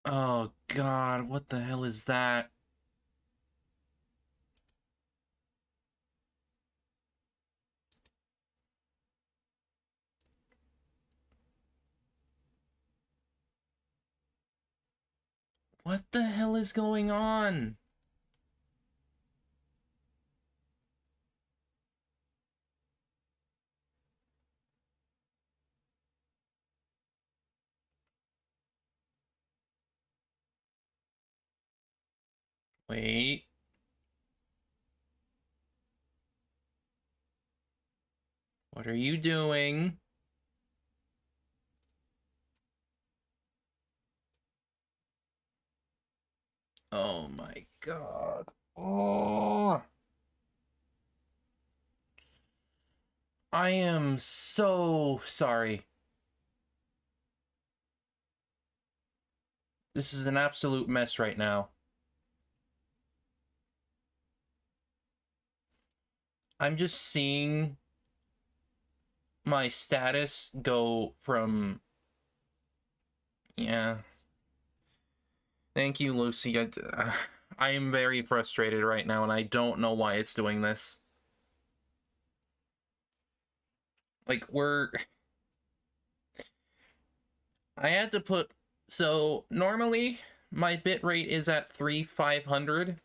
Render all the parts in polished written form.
Oh God, what the hell is that? What the hell is going on? Wait. What are you doing? Oh my God. Oh. I am so sorry. This is an absolute mess right now. I'm just seeing my status go from... Yeah. Thank you, Lucy. I am very frustrated right now, and I don't know why it's doing this. Like, I had to put... So, normally, my bitrate is at 3,500.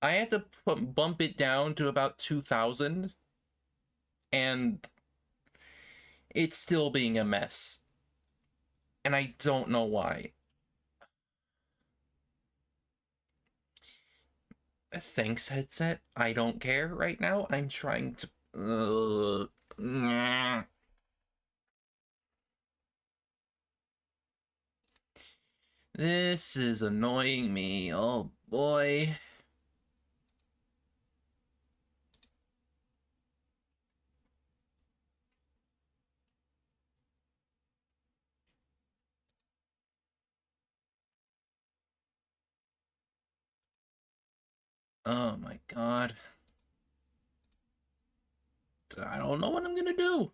I had to bump it down to about 2,000, and it's still being a mess. And I don't know why. Thanks, headset. I don't care right now. I'm trying to... This is annoying me. Oh, boy. Oh, my God. I don't know what I'm gonna do.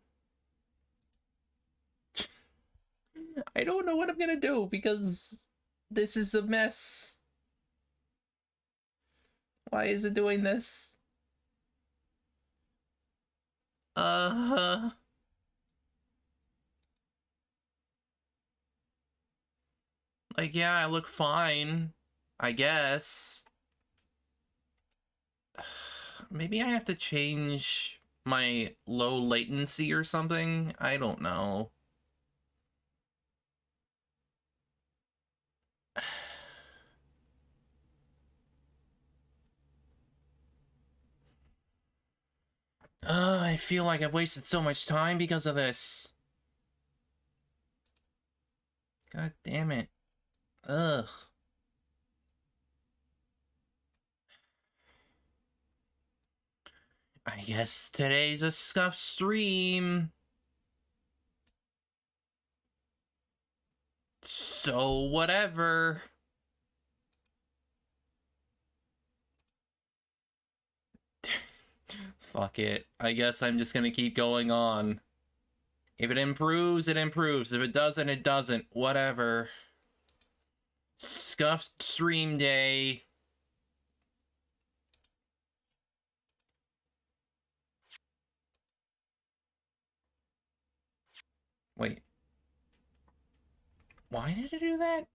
I don't know what I'm gonna do because this is a mess. Why is it doing this? Uh, like, yeah, I look fine, I guess. Maybe I have to change my low latency or something? I don't know. I feel like I've wasted so much time because of this. God damn it. Ugh. I guess today's a scuff stream. So whatever. Fuck it. I guess I'm just gonna keep going on. If it improves, it improves. If it doesn't, it doesn't. Whatever. Scuffed stream day. Wait. Why did it do that?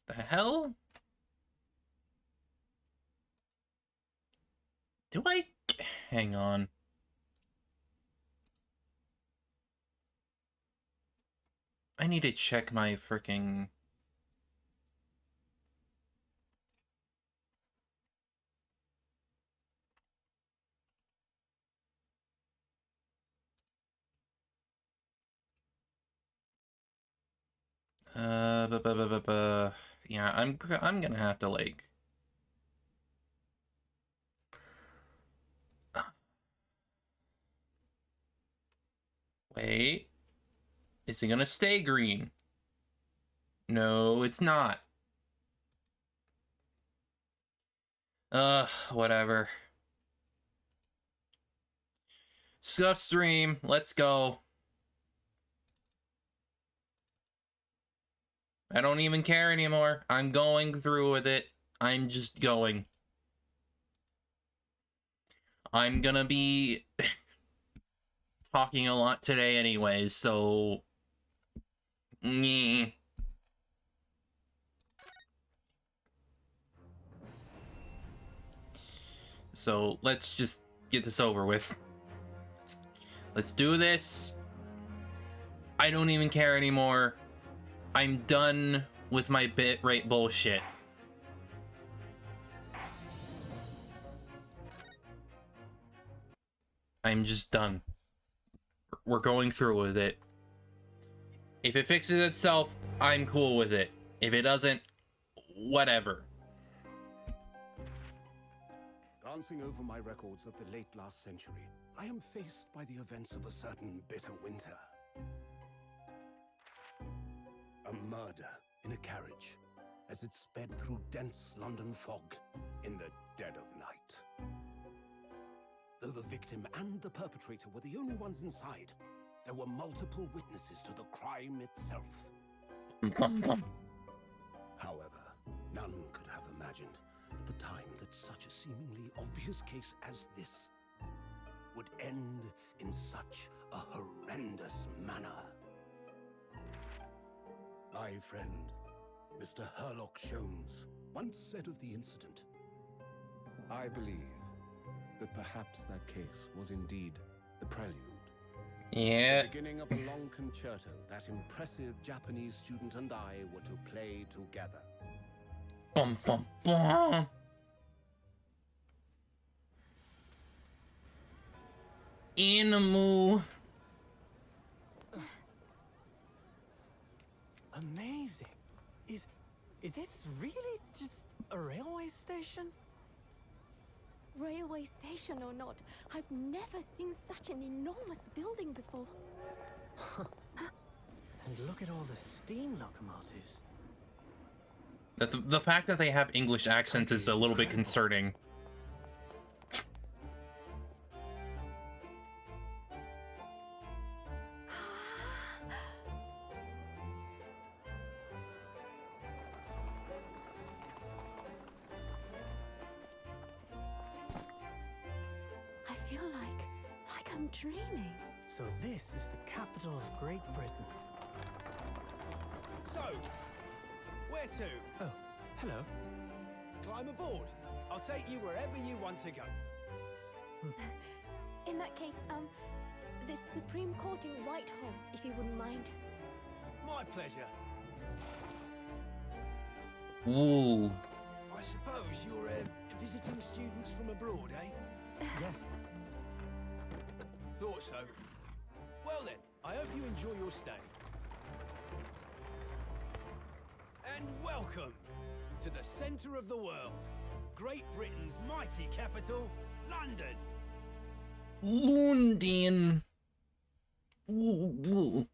The hell? Do I... Hang on. I need to check my freaking... Yeah, I'm gonna have to, like... Wait. Is it gonna stay green? No, it's not. Whatever. Scuff stream, let's go. I don't even care anymore. I'm going through with it. I'm just going. I'm gonna be talking a lot today anyways, so... Nyeh. So, let's just get this over with. Let's do this. I don't even care anymore. I'm done with my bitrate bullshit. I'm just done. We're going through with it. If it fixes itself, I'm cool with it. If it doesn't, whatever. Glancing over my records of the late last century, I am faced by the events of a certain bitter winter. A murder in a carriage as it sped through dense London fog in the dead of night. Though the victim and the perpetrator were the only ones inside, there were multiple witnesses to the crime itself. However, none could have imagined at the time that such a seemingly obvious case as this would end in such a horrendous manner. My friend, Mr. Herlock Sholmes, once said of the incident, "I believe that perhaps that case was indeed the prelude. Yeah. The beginning of a long concerto that impressive Japanese student and I were to play together." Bum, bum, bum. Inamu. Amazing. Is this really just a railway station? Railway station or not, I've never seen such an enormous building before. And look at all the steam locomotives. The fact that they have English accents is a little bit concerning. I feel like I'm dreaming. So this is the capital of Great Britain. So, where to? Oh, hello. Climb aboard. I'll take you wherever you want to go. In that case, the Supreme Court in Whitehall, if you wouldn't mind. My pleasure. Ooh. I suppose you're visiting students from abroad, eh? Yes. Thought so. Well then, I hope you enjoy your stay. And welcome to the centre of the world, Great Britain's mighty capital, London. London. Ooh, ooh.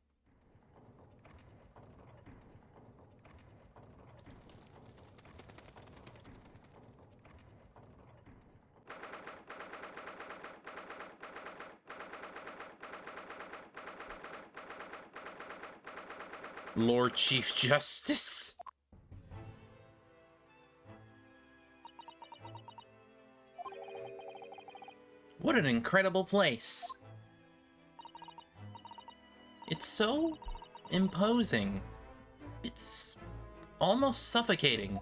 Lord Chief Justice. What an incredible place. It's so imposing. It's almost suffocating.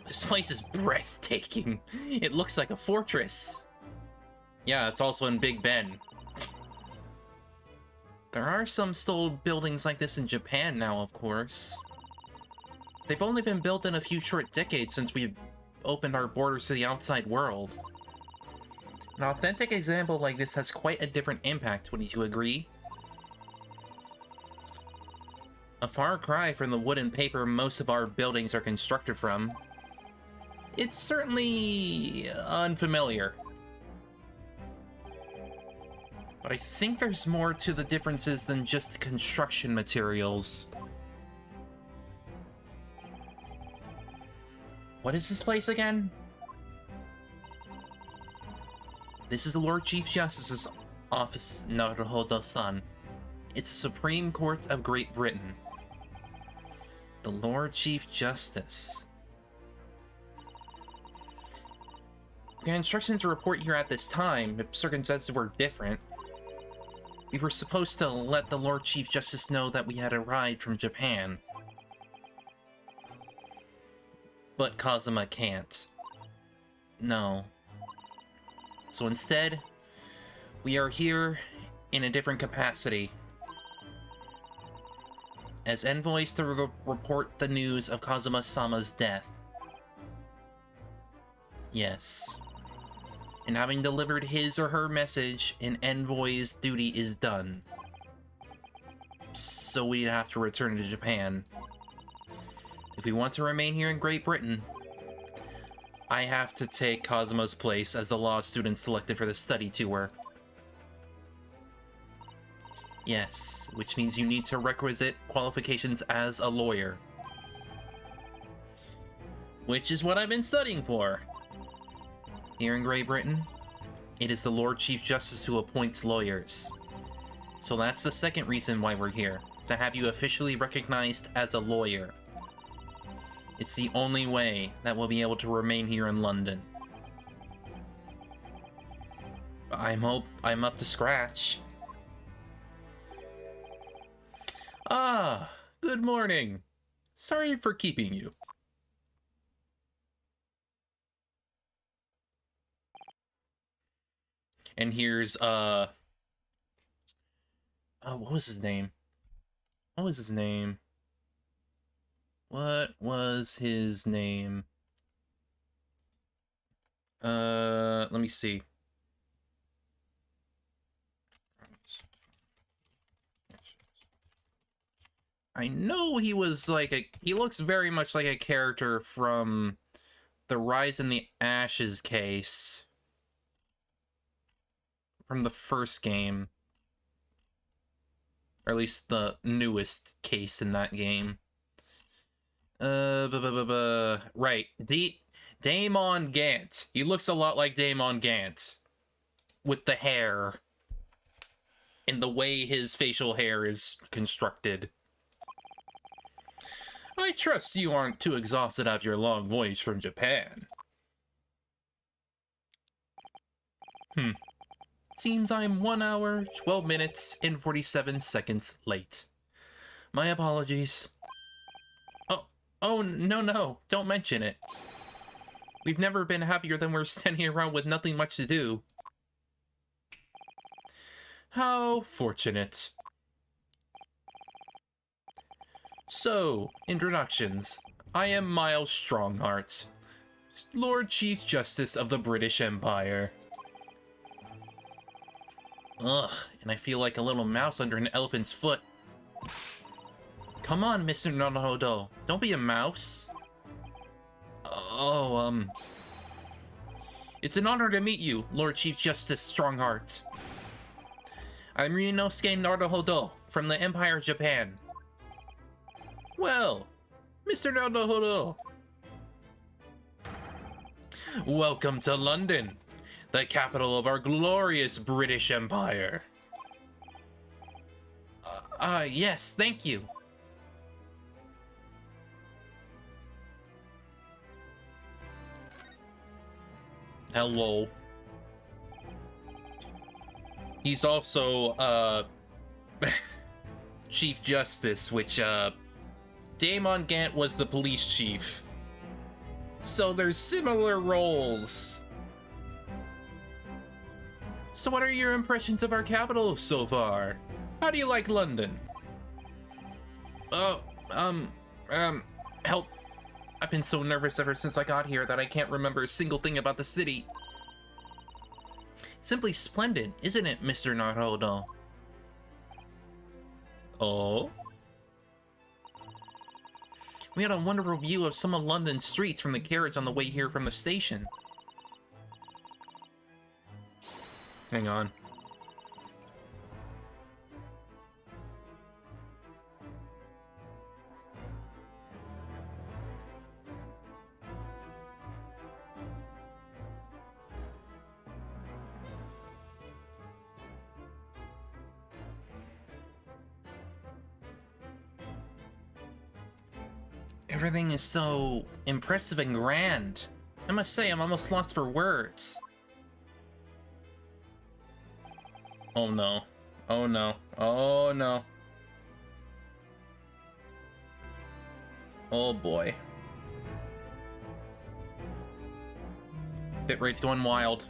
This place is breathtaking. It looks like a fortress. Yeah, it's also in Big Ben. There are some still buildings like this in Japan now, of course. They've only been built in a few short decades since we've opened our borders to the outside world. An authentic example like this has quite a different impact, wouldn't you agree? A far cry from the wood and paper most of our buildings are constructed from. It's certainly unfamiliar. But I think there's more to the differences than just construction materials. What is this place again? This is the Lord Chief Justice's office, Naruhodo-san. It's the Supreme Court of Great Britain. The Lord Chief Justice. We had instructions to report here at this time, if circumstances were different. We were supposed to let the Lord Chief Justice know that we had arrived from Japan. But Kazuma can't. No. So instead, we are here in a different capacity. As envoys to report the news of Kazuma-sama's death. Yes. And having delivered his or her message, an envoy's duty is done. So we'd have to return to Japan. If we want to remain here in Great Britain, I have to take Kazuma's place as the law student selected for the study tour. Yes, which means you need to requisite qualifications as a lawyer. Which is what I've been studying for. Here in Great Britain, it is the Lord Chief Justice who appoints lawyers. So that's the second reason why we're here, to have you officially recognized as a lawyer. It's the only way that we'll be able to remain here in London. I'm up to scratch. Ah, good morning. Sorry for keeping you. And here's, what was his name? What was his name? What was his name? Let me see. I know he was like he looks very much like a character from the Rise in the Ashes case. From the first game. Or at least the newest case in that game. Right. Damon Gant. He looks a lot like Damon Gant. With the hair. And the way his facial hair is constructed. I trust you aren't too exhausted after your long voyage from Japan. Seems I'm 1 hour, 12 minutes, and 47 seconds late. My apologies. Oh, no, don't mention it. We've never been happier than we're standing around with nothing much to do. How fortunate. So, introductions. I am Miles Strongheart, Lord Chief Justice of the British Empire. Ugh, and I feel like a little mouse under an elephant's foot. Come on, Mr. Naruhodo, don't be a mouse. Oh, it's an honor to meet you, Lord Chief Justice Strongheart. I'm Ryunosuke Naruhodo, from the Empire of Japan. Well, Mr. Naruhodo. Welcome to London, the capital of our glorious British Empire. Yes, thank you. Hello. He's also, Chief Justice, which, Damon Gant was the police chief. So there's similar roles. So what are your impressions of our capital so far? How do you like London? Help. I've been so nervous ever since I got here that I can't remember a single thing about the city. Simply splendid, isn't it, Mr. Naruhodo? Oh? We had a wonderful view of some of London's streets from the carriage on the way here from the station. Hang on. Everything is so impressive and grand. I must say, I'm almost lost for words. Oh no. Oh no. Oh no. Oh boy. Bitrate's going wild.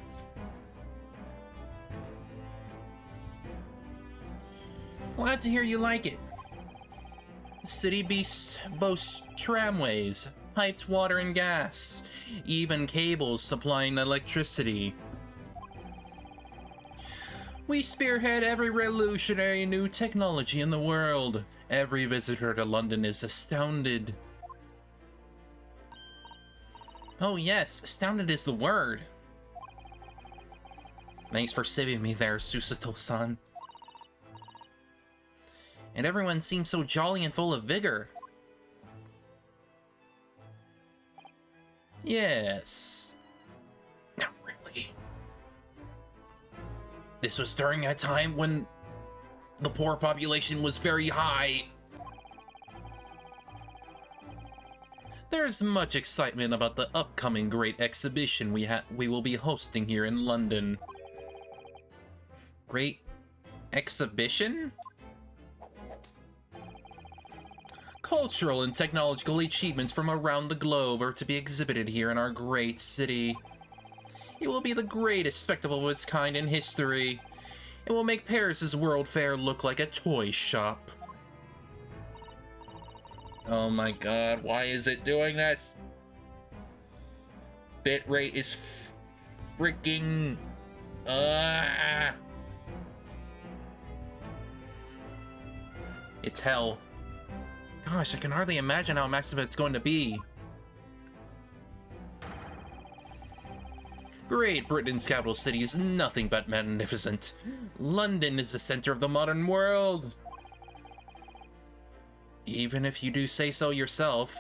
Glad to hear you like it. The city boasts tramways, piped water and gas, even cables supplying electricity. We spearhead every revolutionary new technology in the world. Every visitor to London is astounded. Oh yes, astounded is the word. Thanks for saving me there, Susato-san. And everyone seems so jolly and full of vigor. Yes. Not really. This was during a time when the poor population was very high. There's much excitement about the upcoming great exhibition we will be hosting here in London. Great exhibition? Cultural and technological achievements from around the globe are to be exhibited here in our great city. It will be the greatest spectacle of its kind in history. It will make Paris's World Fair look like a toy shop. Oh my god, why is it doing this? Bitrate is freaking... It's hell. Gosh, I can hardly imagine how massive it's going to be. Great Britain's capital city is nothing but magnificent. London is the center of the modern world. Even if you do say so yourself.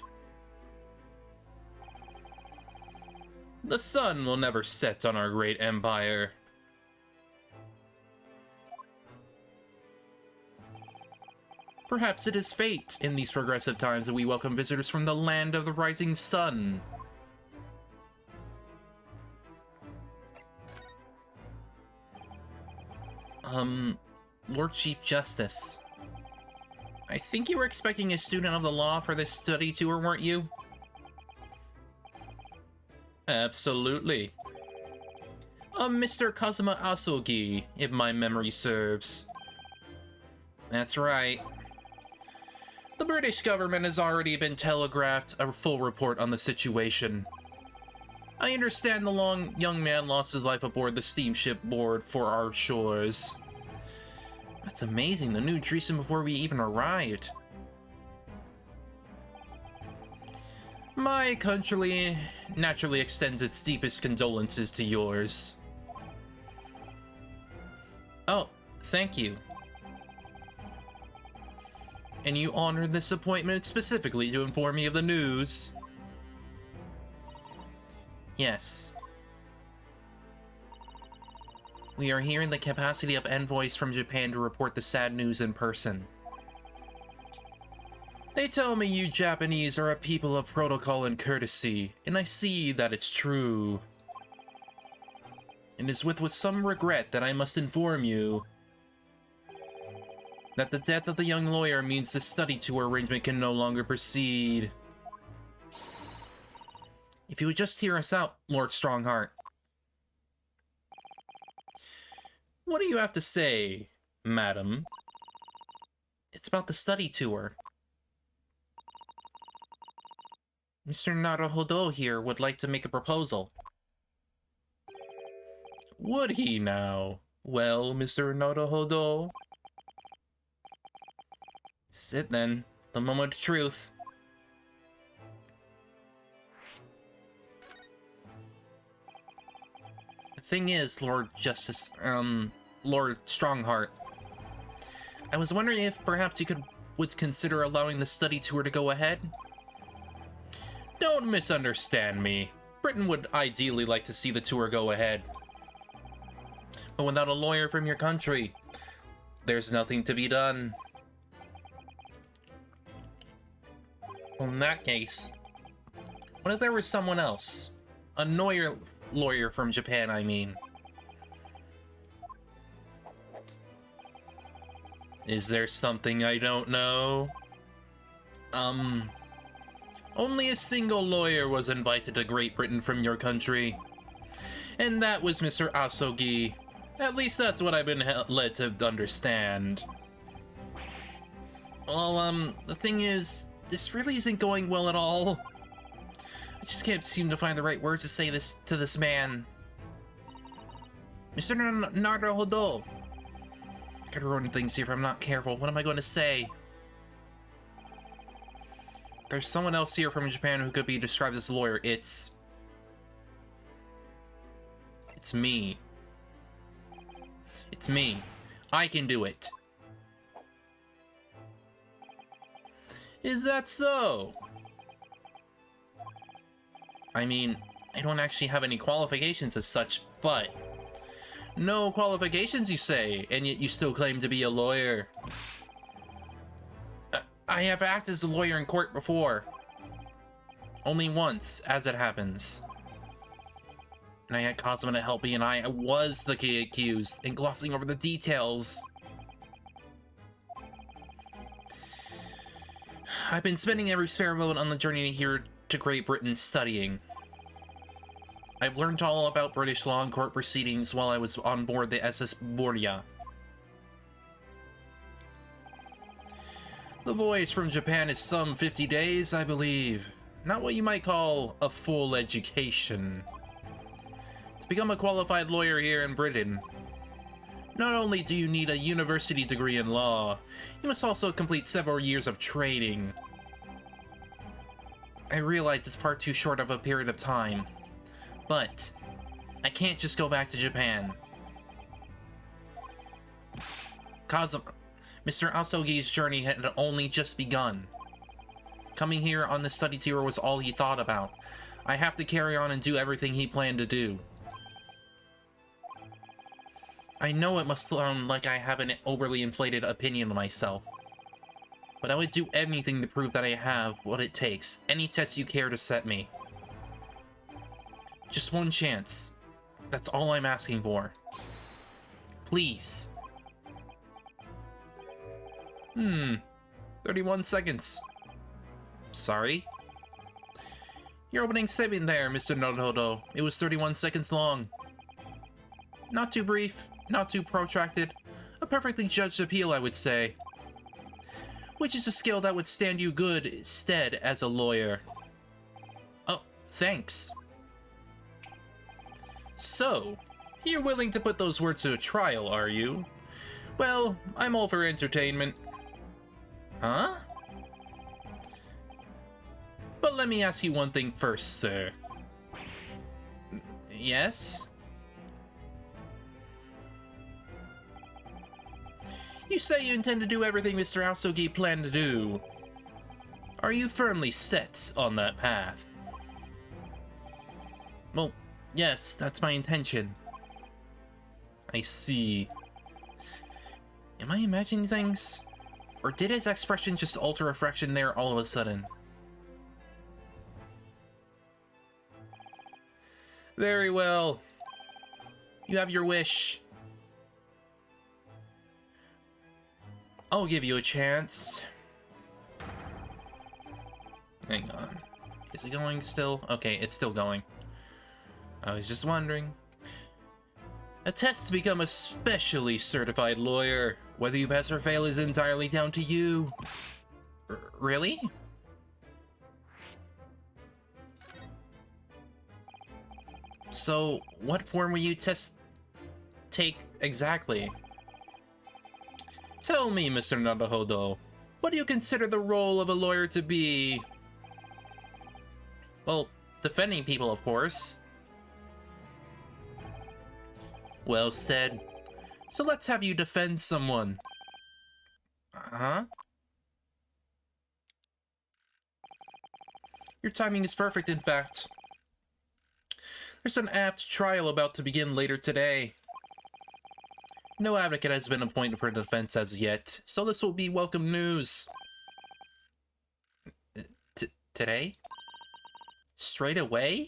The sun will never set on our great empire. Perhaps it is fate in these progressive times that we welcome visitors from the land of the rising sun. Lord Chief Justice. I think you were expecting a student of the law for this study tour, weren't you? Absolutely. Mr. Kazuma Asogi, if my memory serves. That's right. The British government has already been telegraphed a full report on the situation. I understand the young man lost his life aboard the steamship board for our shores. That's amazing, the news reached him before we even arrived. My country naturally extends its deepest condolences to yours. Oh, thank you. And you honored this appointment specifically to inform me of the news? Yes. We are here in the capacity of envoys from Japan to report the sad news in person. They tell me you Japanese are a people of protocol and courtesy, and I see that it's true. It is with some regret that I must inform you that the death of the young lawyer means the study tour arrangement can no longer proceed. If you would just hear us out, Lord Strongheart. What do you have to say, madam? It's about the study tour. Mr. Naruhodo here would like to make a proposal. Would he now? Well, Mr. Naruhodo? Sit then. The moment of truth. The thing is, Lord Strongheart. I was wondering if perhaps you would consider allowing the study tour to go ahead? Don't misunderstand me. Britain would ideally like to see the tour go ahead. But without a lawyer from your country, there's nothing to be done. Well, in that case, what if there was someone else? A lawyer from Japan, I mean. Is there something I don't know? Only a single lawyer was invited to Great Britain from your country. And that was Mr. Asogi. At least that's what I've been led to understand. Well, the thing is, this really isn't going well at all. I just can't seem to find the right words to say this to this man. Mr. Naruhodo. I could ruin things here if I'm not careful. What am I going to say? There's someone else here from Japan who could be described as a lawyer. It's me. It's me. I can do it. Is that so? I mean, I don't actually have any qualifications as such, but... No qualifications, you say, and yet you still claim to be a lawyer. I have acted as a lawyer in court before. Only once, as it happens. And I had Cosmo to help me, and I was the key accused, and glossing over the details. I've been spending every spare moment on the journey here to Great Britain studying. I've learned all about British law and court proceedings while I was on board the SS Borgia. The voyage from Japan is some 50 days, I believe. Not what you might call a full education. To become a qualified lawyer here in Britain, not only do you need a university degree in law, you must also complete several years of training. I realize it's far too short of a period of time, but I can't just go back to Japan. Mr. Asogi's journey had only just begun. Coming here on the study tour was all he thought about. I have to carry on and do everything he planned to do. I know it must sound like I have an overly inflated opinion of myself, but I would do anything to prove that I have what it takes. Any test you care to set me. Just one chance. That's all I'm asking for. Please. 31 seconds. Sorry? Your opening statement there, Mr. Naruhodo. It was 31 seconds long. Not too brief, not too protracted. A perfectly judged appeal, I would say. Which is a skill that would stand you good stead as a lawyer. Oh, thanks. So, you're willing to put those words to a trial, are you? Well, I'm all for entertainment. Huh? But let me ask you one thing first, sir. Yes? You say you intend to do everything Mr. Asogi planned to do. Are you firmly set on that path? Well, yes, that's my intention. I see. Am I imagining things? Or did his expression just alter a fraction there all of a sudden? Very well. You have your wish. I'll give you a chance. Hang on. Is it going still? Okay, it's still going. I was just wondering. A test to become a specially certified lawyer. Whether you pass or fail is entirely down to you. Really? So, what form will you take exactly? Tell me, Mr. Naruhodo, what do you consider the role of a lawyer to be? Well, defending people, of course. Well said. So let's have you defend someone. Huh? Your timing is perfect, in fact. There's an apt trial about to begin later today. No advocate has been appointed for defense as yet, so this will be welcome news. Today? Straight away?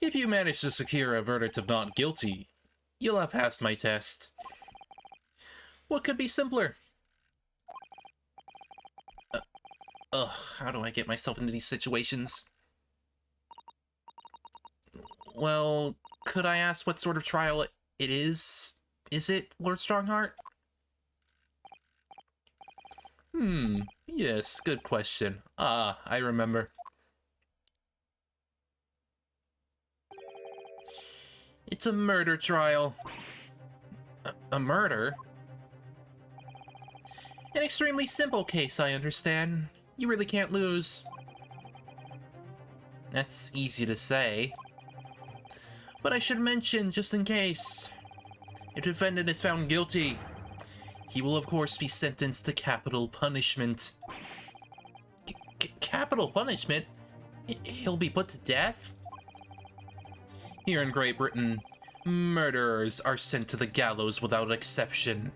If you manage to secure a verdict of not guilty, you'll have passed my test. What could be simpler? How do I get myself into these situations? Well, could I ask what sort of trial it is? Is it, Lord Strongheart? Yes, good question. Ah, I remember. It's a murder trial. A murder? An extremely simple case, I understand. You really can't lose. That's easy to say. But I should mention, just in case, if the defendant is found guilty, he will of course be sentenced to capital punishment. Capital punishment? He'll be put to death? Here in Great Britain, murderers are sent to the gallows without exception.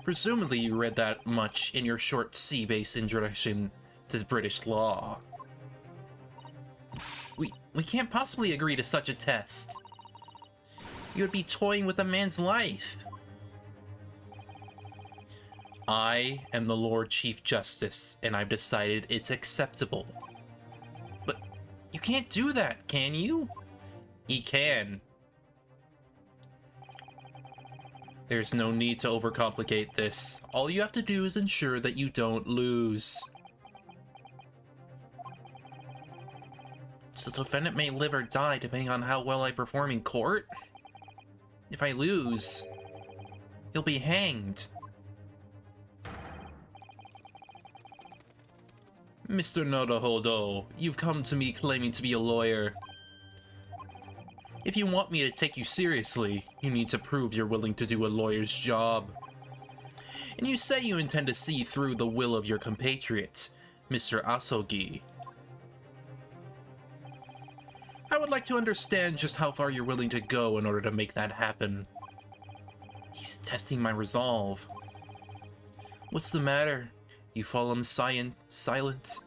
Presumably you read that much in your short sea-based introduction to British law. We can't possibly agree to such a test. You would be toying with a man's life. I am the Lord Chief Justice, and I've decided it's acceptable. But you can't do that, can you? He can. There's no need to overcomplicate this. All you have to do is ensure that you don't lose. So the defendant may live or die depending on how well I perform in court? If I lose, he'll be hanged. Mr. Nodohodo, you've come to me claiming to be a lawyer. If you want me to take you seriously, you need to prove you're willing to do a lawyer's job. And you say you intend to see through the will of your compatriot, Mr. Asogi. I would like to understand just how far you're willing to go in order to make that happen. He's testing my resolve. What's the matter? You fall silent?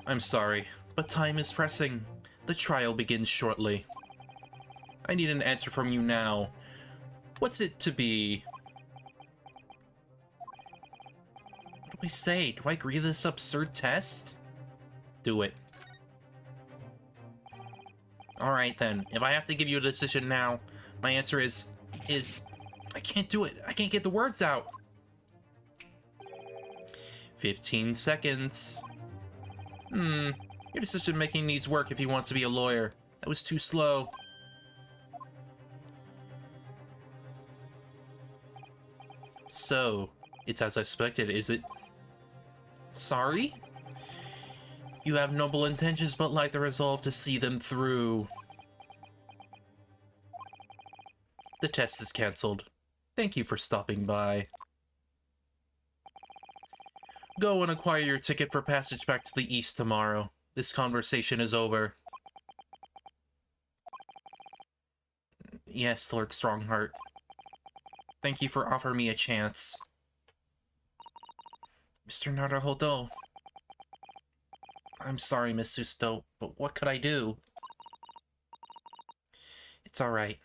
I'm sorry, but time is pressing. The trial begins shortly. I need an answer from you now. What's it to be? What do I say? Do I agree to this absurd test? Do it. Alright then, if I have to give you a decision now, my answer is I can't do it. I can't get the words out. 15 seconds. Your decision making needs work if you want to be a lawyer. That was too slow. So, it's as I expected, is it? Sorry? You have noble intentions but lack the resolve to see them through. The test is cancelled. Thank you for stopping by. Go and acquire your ticket for passage back to the east tomorrow. This conversation is over. Yes, Lord Strongheart. Thank you for offering me a chance. Mr. Naruhodo. I'm sorry, Miss Susto, but what could I do? It's alright.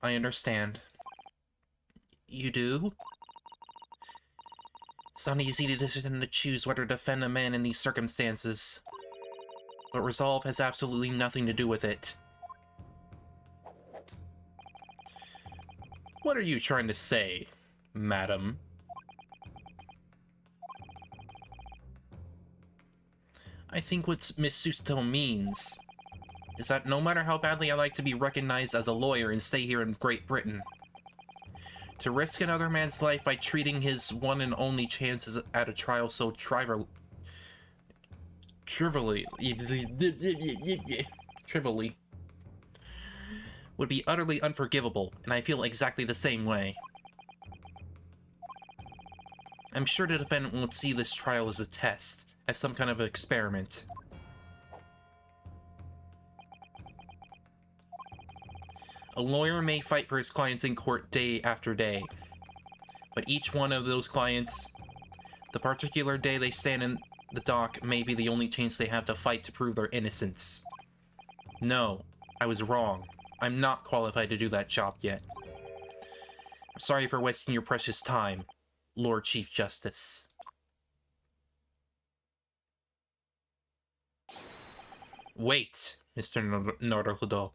I understand. You do? It's not easy to decision to choose whether to defend a man in these circumstances. But resolve has absolutely nothing to do with it. What are you trying to say, madam? I think what Miss Susto means is that no matter how badly I like to be recognized as a lawyer and stay here in Great Britain, to risk another man's life by treating his one and only chances at a trial so trivially would be utterly unforgivable, and I feel exactly the same way. I'm sure the defendant won't see this trial as a test, as some kind of experiment. A lawyer may fight for his clients in court day after day, But each one of those clients, the particular day they stand in the dock may be the only chance they have to fight to prove their innocence. No, I was wrong. I'm not qualified to do that job yet. I'm sorry for wasting your precious time, Lord Chief Justice. Wait, Mr. Naruhodo.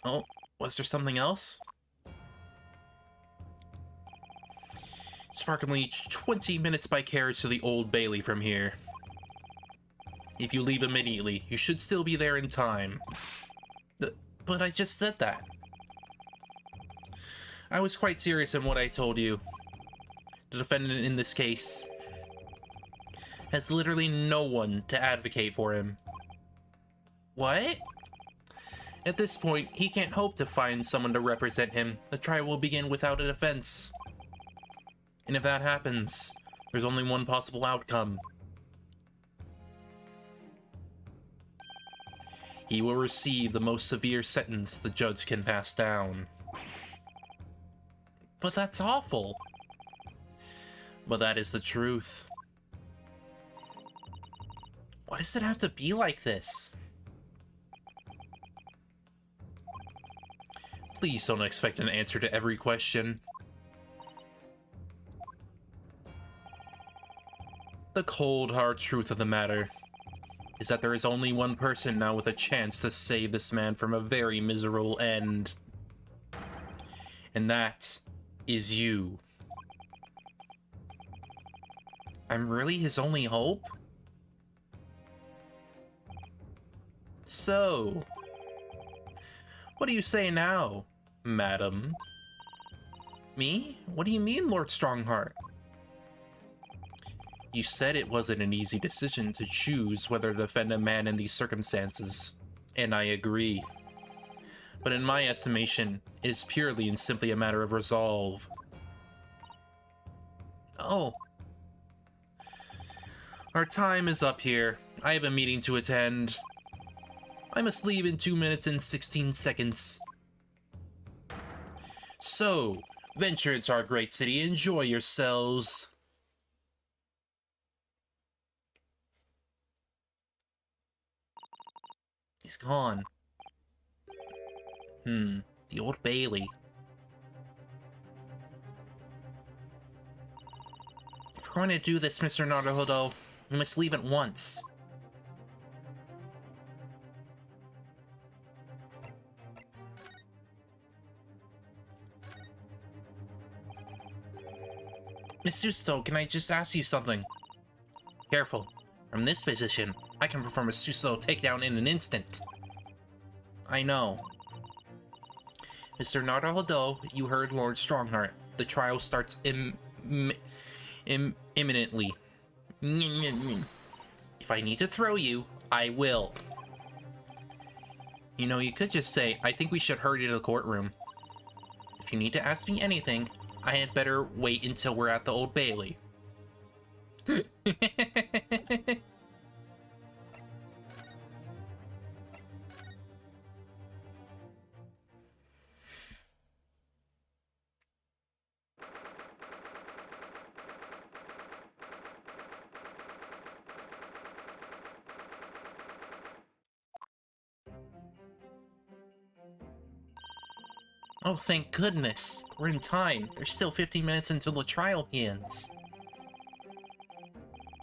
Oh, was there something else? It's approximately 20 minutes by carriage to the Old Bailey from here. If you leave immediately, you should still be there in time. But I just said that. I was quite serious in what I told you. The defendant in this case has literally no one to advocate for him. What? At this point, he can't hope to find someone to represent him. The trial will begin without a defense. And if that happens, there's only one possible outcome. He will receive the most severe sentence the judge can pass down. But that's awful. But that is the truth. Why does it have to be like this? Please don't expect an answer to every question. The cold, hard truth of the matter is that there is only one person now with a chance to save this man from a very miserable end. And that is you. I'm really his only hope? So, what do you say now, madam? Me? What do you mean, Lord Strongheart? You said it wasn't an easy decision to choose whether to defend a man in these circumstances, and I agree. But in my estimation, it is purely and simply a matter of resolve. Oh. Our time is up here. I have a meeting to attend. I must leave in 2 minutes and 16 seconds. So, venture into our great city. Enjoy yourselves. He's gone. The Old Bailey. If we're going to do this, Mr. Naruhodo, we must leave at once. Miss Susto, can I just ask you something? Careful. From this position, I can perform a Susto takedown in an instant. I know. Mr. Naruhodo, you heard Lord Strongheart. The trial starts imminently. If I need to throw you, I will. You know, you could just say, I think we should hurry to the courtroom. If you need to ask me anything, I had better wait until we're at the Old Bailey. Oh, thank goodness. We're in time. There's still 15 minutes until the trial begins.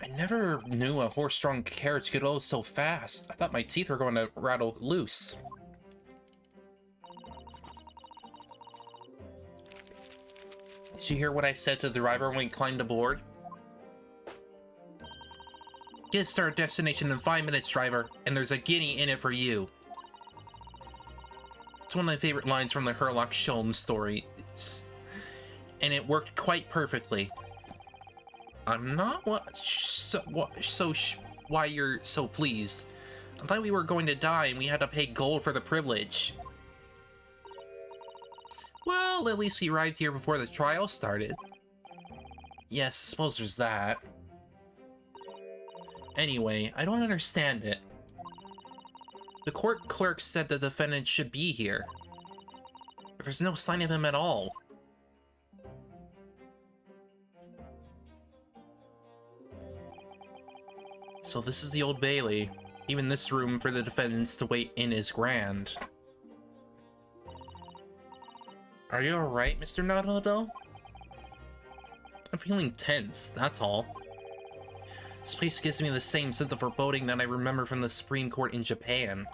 I never knew a horse-drawn carriage could go so fast. I thought my teeth were going to rattle loose. Did you hear what I said to the driver when we climbed aboard? Get us to our destination in 5 minutes, driver, and there's a guinea in it for you. It's one of my favorite lines from the Herlock Sholmes stories, and it worked quite perfectly. I'm not why you're so pleased. I thought we were going to die and we had to pay gold for the privilege. Well, at least we arrived here before the trial started. Yes, I suppose there's that. Anyway, I don't understand it. The court clerk said the defendant should be here. There's no sign of him at all. So this is the Old Bailey. Even this room for the defendants to wait in is grand. Are you alright, Mr. Naruto? I'm feeling tense, that's all. This place gives me the same sense of foreboding that I remember from the Supreme Court in Japan.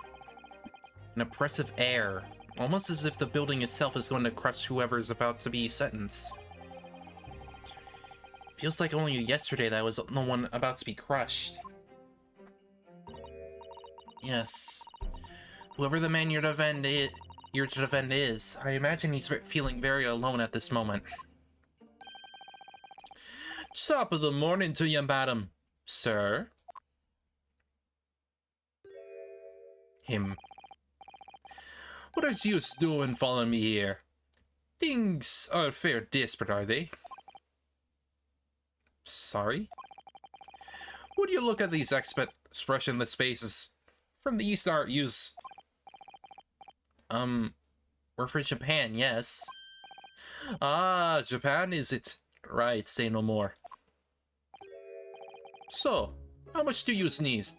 An oppressive air, almost as if the building itself is going to crush whoever is about to be sentenced. Feels like only yesterday that I was the one about to be crushed. Yes. Whoever the man you're to defend is, I imagine he's feeling very alone at this moment. Top of the morning to you, madam. Sir? Him. What are you doing following me here? Things are fair desperate, are they? Sorry? Would you look at these expressionless faces? From the East art use. We're for Japan, yes. Ah, Japan is it? Right, say no more. So, how much do you sneeze?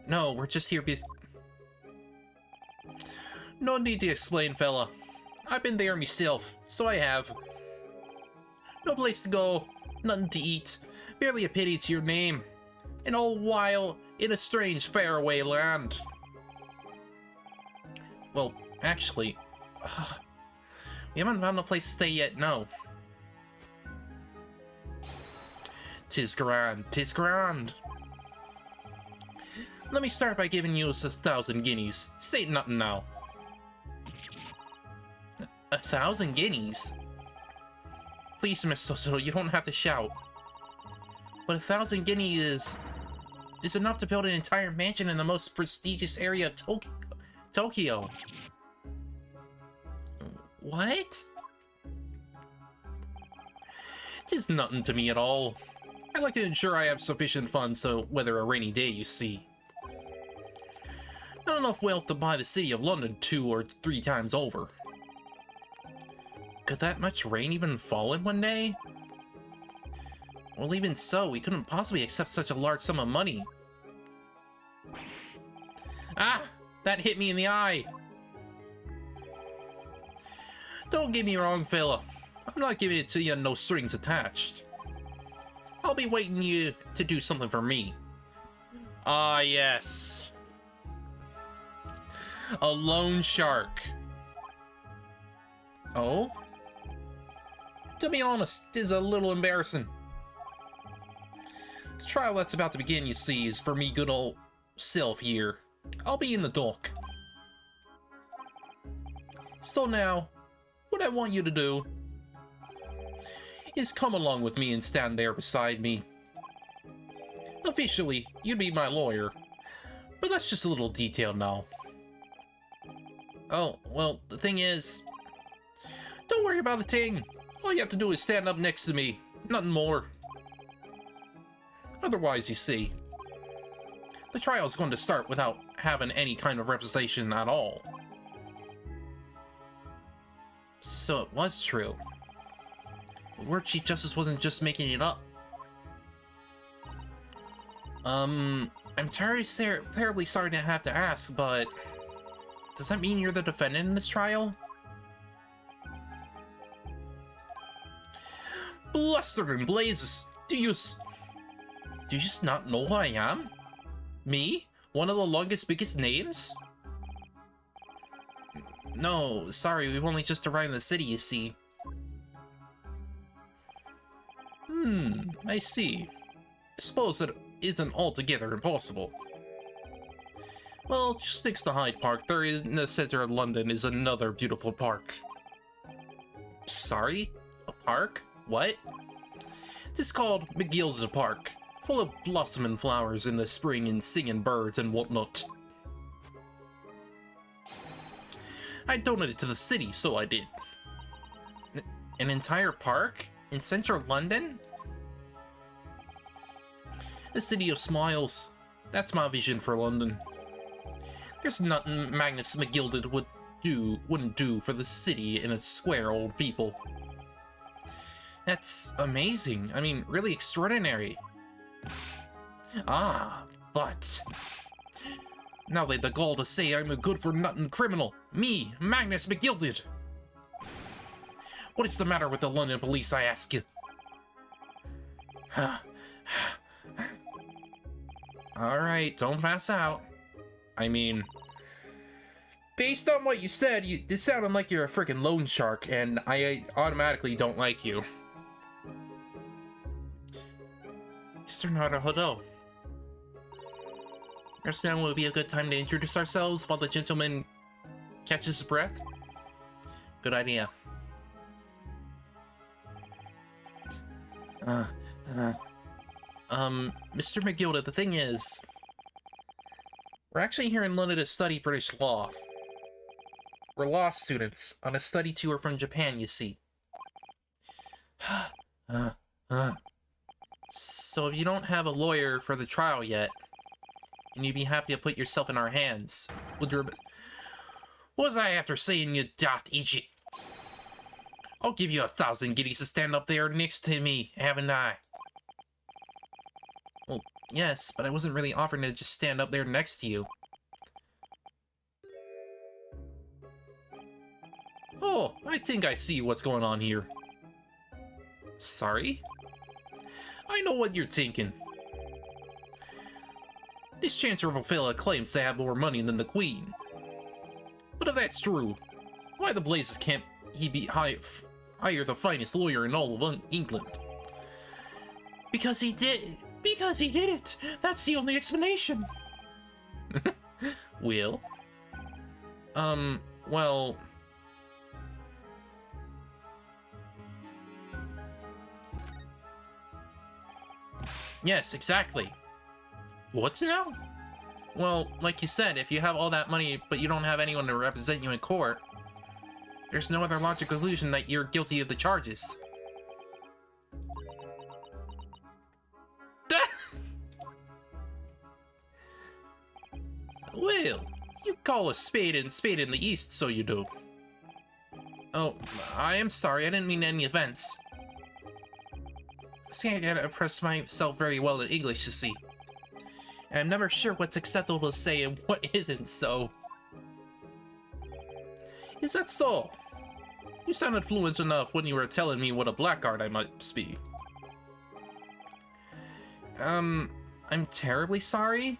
No, we're just here No need to explain, fella. I've been there myself, so I have. No place to go, nothing to eat, barely a pity to your name. And all while in a strange faraway land. Well, actually, we haven't found a place to stay yet, no. 'Tis grand, 'tis grand. Let me start by giving you 1,000 guineas. Say nothing now. 1,000 guineas? Please, Mr. Soto, you don't have to shout. But 1,000 guineas is enough to build an entire mansion in the most prestigious area of Tokyo. What? Tis nothing to me at all. I like to ensure I have sufficient funds to weather a rainy day, you see. Not enough wealth to buy the city of London 2 or 3 times over. Could that much rain even fall in one day? Well, even so, we couldn't possibly accept such a large sum of money. Ah! That hit me in the eye! Don't get me wrong, fella. I'm not giving it to you no strings attached. I'll be waiting you to do something for me. Ah, yes. A loan shark. Oh? To be honest, it is a little embarrassing. The trial that's about to begin, you see, is for me good old self here. I'll be in the dock. So now, what I want you to do is come along with me and stand there beside me. Officially, you'd be my lawyer, but that's just a little detail now. Oh, well, the thing is, don't worry about a thing. All you have to do is stand up next to me, nothing more. Otherwise, you see, the trial's going to start without having any kind of representation at all. So it was true. The Lord Chief Justice wasn't just making it up. I'm terribly sorry to have to ask, but does that mean you're the defendant in this trial? Bluster and blazes! Do you just not know who I am? Me? One of the longest, biggest names? No, sorry, we've only just arrived in the city, you see. I see. I suppose that isn't altogether impossible. Well, just next to Hyde Park, there is, in the center of London, is another beautiful park. Sorry? A park? What? It's called McGilded Park, full of blossoming flowers in the spring and singing birds and whatnot. I donated to the city, so I did. An entire park? In central London? A city of smiles. That's my vision for London. There's nothing Magnus McGilded wouldn't do for the city and its square old people. That's amazing. I mean, really extraordinary. Ah, but now they the gall to say I'm a good-for-nothing criminal. Me, Magnus McGilded. What is the matter with the London police, I ask you? Alright, don't pass out. I mean, based on what you said, it sounded like you're a freaking loan shark, and I automatically don't like you. Mr. Naruhodo. Perhaps now would be a good time to introduce ourselves while the gentleman catches his breath? Good idea. Mr. McGilda, the thing is, we're actually here in London to study British law. We're law students on a study tour from Japan, you see. So if you don't have a lawyer for the trial yet, and you'd be happy to put yourself in our hands, what was I after saying, you daft idiot? I'll give you 1,000 guineas to stand up there next to me, haven't I? Well, yes, but I wasn't really offering to just stand up there next to you. Oh, I think I see what's going on here. Sorry? I know what you're thinking. This Chancellor of Ophelia claims to have more money than the Queen. But if that's true, why the blazes can't he be hire the finest lawyer in all of England? Because he did. Because he did it. That's the only explanation. Will? Well... Yes, exactly. What now? Well, like you said, if you have all that money, but you don't have anyone to represent you in court, there's no other logical conclusion that you're guilty of the charges. Well, you call a spade in the East, so you do. Oh, I am sorry, I didn't mean any offense. I gotta express myself very well in English, you see. And I'm never sure what's acceptable to say and what isn't, so... Is that so? You sounded fluent enough when you were telling me what a blackguard I must be. I'm terribly sorry?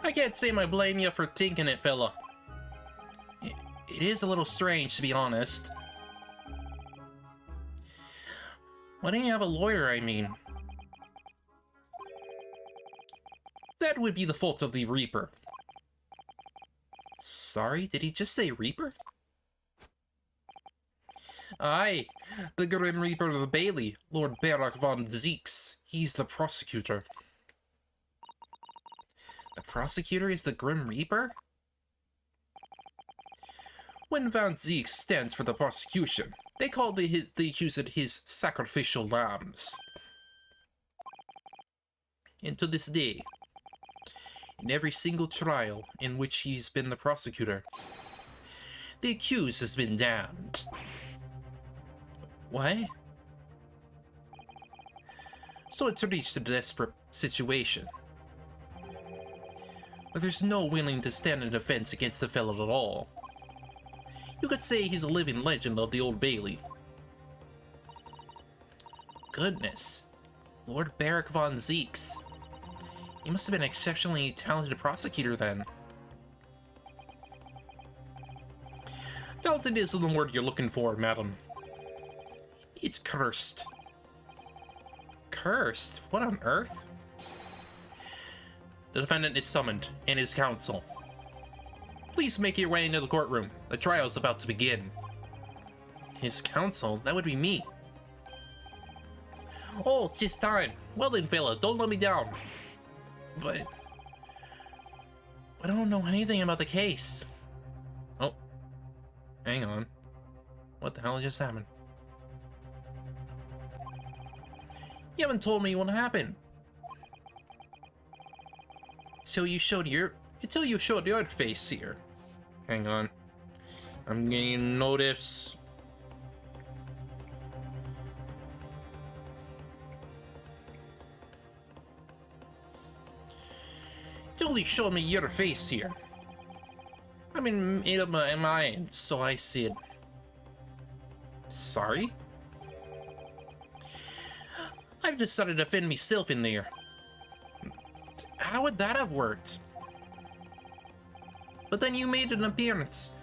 I can't say I blame you for thinking it, fella. It is a little strange, to be honest. Why didn't you have a lawyer, I mean? That would be the fault of the Reaper. Sorry, did he just say Reaper? Aye, the Grim Reaper of the Bailey, Lord Barak von Zeeks. He's the prosecutor. The prosecutor is the Grim Reaper? When Von Zeeks stands for the prosecution, they call the accused his sacrificial lambs. And to this day, in every single trial in which he's been the prosecutor, the accused has been damned. What? So it's reached a desperate situation. But there's no willing to stand in defense against the fellow at all. You could say he's a living legend of the Old Bailey. Goodness. Lord Barak von Zeeks. He must have been an exceptionally talented prosecutor then. Talented isn't the word you're looking for, madam. It's cursed. Cursed? What on earth? The defendant is summoned, and his counsel. Please make your way into the courtroom. The trial is about to begin. His counsel? That would be me. Oh, 'tis time. Well then, fella, don't let me down. But I don't know anything about the case. Oh, hang on. What the hell just happened? You haven't told me what happened. Until you showed your face here. Hang on. I'm getting notice. Until you showed me your face here. I've been made up my mind, so I said. Sorry? I've decided to defend myself in there. How would that have worked? But then you made an appearance.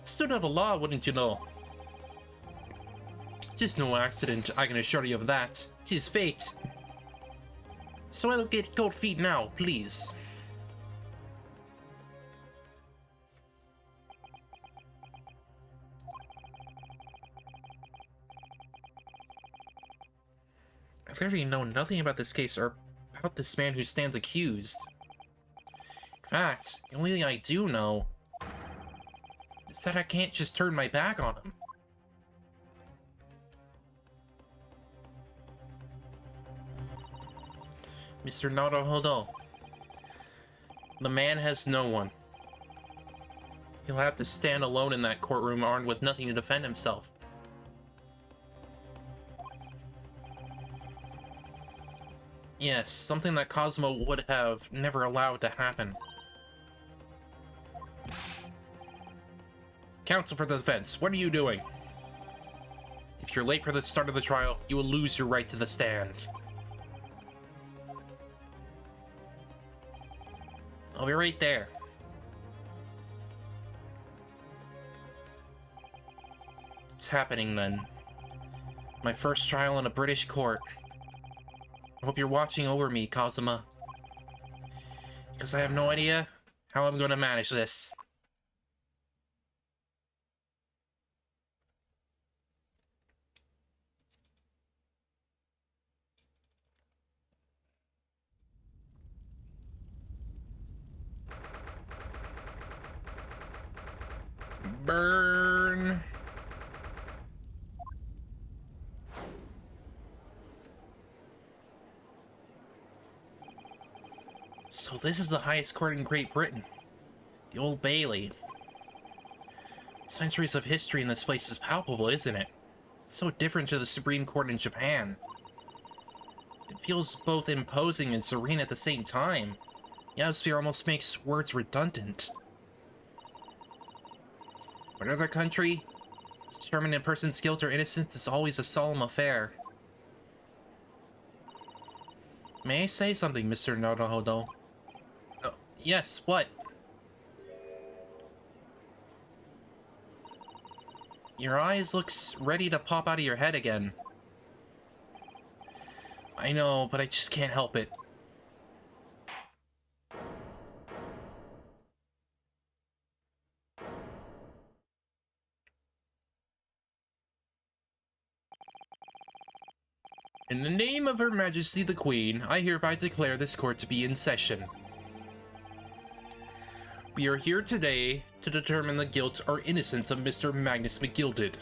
Stood out of law, wouldn't you know? It's no accident, I can assure you of that. 'Tis fate. So I'll get cold feet now, please. I clearly know nothing about this case or about this man who stands accused. In fact, the only thing I do know is that I can't just turn my back on him. Mr. Naruhodo, the man has no one. He'll have to stand alone in that courtroom armed with nothing to defend himself. Yes, something that Cosmo would have never allowed to happen. Counsel for the defense, what are you doing? If you're late for the start of the trial, you will lose your right to the stand. I'll be right there. It's happening then. My first trial in a British court. I hope you're watching over me, Kazuma. Because I have no idea how I'm going to manage this. Burn. So this is the highest court in Great Britain. The Old Bailey. Centuries of history in this place is palpable, isn't it? It's so different to the Supreme Court in Japan. It feels both imposing and serene at the same time. The atmosphere almost makes words redundant. Whatever country, determining a person's guilt or innocence is always a solemn affair. May I say something, Mr. Naruhodo? Oh, yes, what? Your eyes look ready to pop out of your head again. I know, but I just can't help it. In the name of Her Majesty the Queen, I hereby declare this court to be in session. We are here today to determine the guilt or innocence of Mr. Magnus McGilded.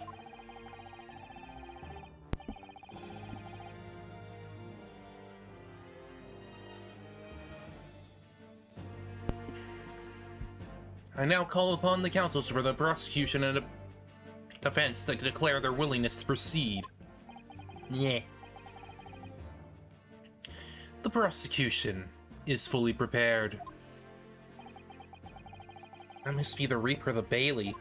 I now call upon the counsels for the prosecution and defense to declare their willingness to proceed. Yeah. The prosecution is fully prepared. That must be the Reaper of the Bailey.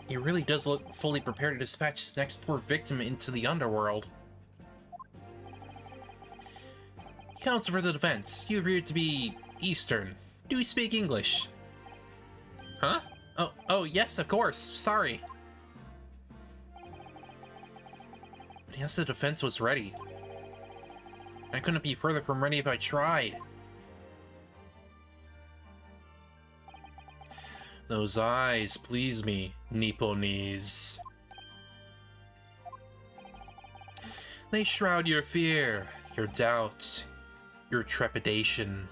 He really does look fully prepared to dispatch his next poor victim into the underworld. Counsel for the defense, you appear to be Eastern. Do you speak English? Huh? Oh, yes, of course. Sorry. But yes, the defense was ready. I couldn't be further from ready if I tried. Those eyes please me, Nipponese. They shroud your fear, your doubt, your trepidation.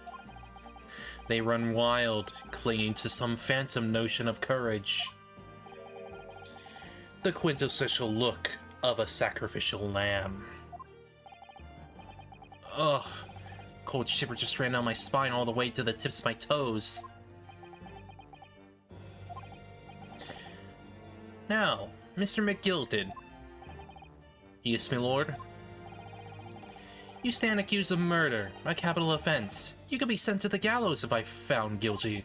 They run wild, clinging to some phantom notion of courage. The quintessential look of a sacrificial lamb. Ugh. Cold shiver just ran down my spine all the way to the tips of my toes. Now, Mr. McGilded. Yes, my lord. You stand accused of murder, a capital offense. You could be sent to the gallows if I found guilty.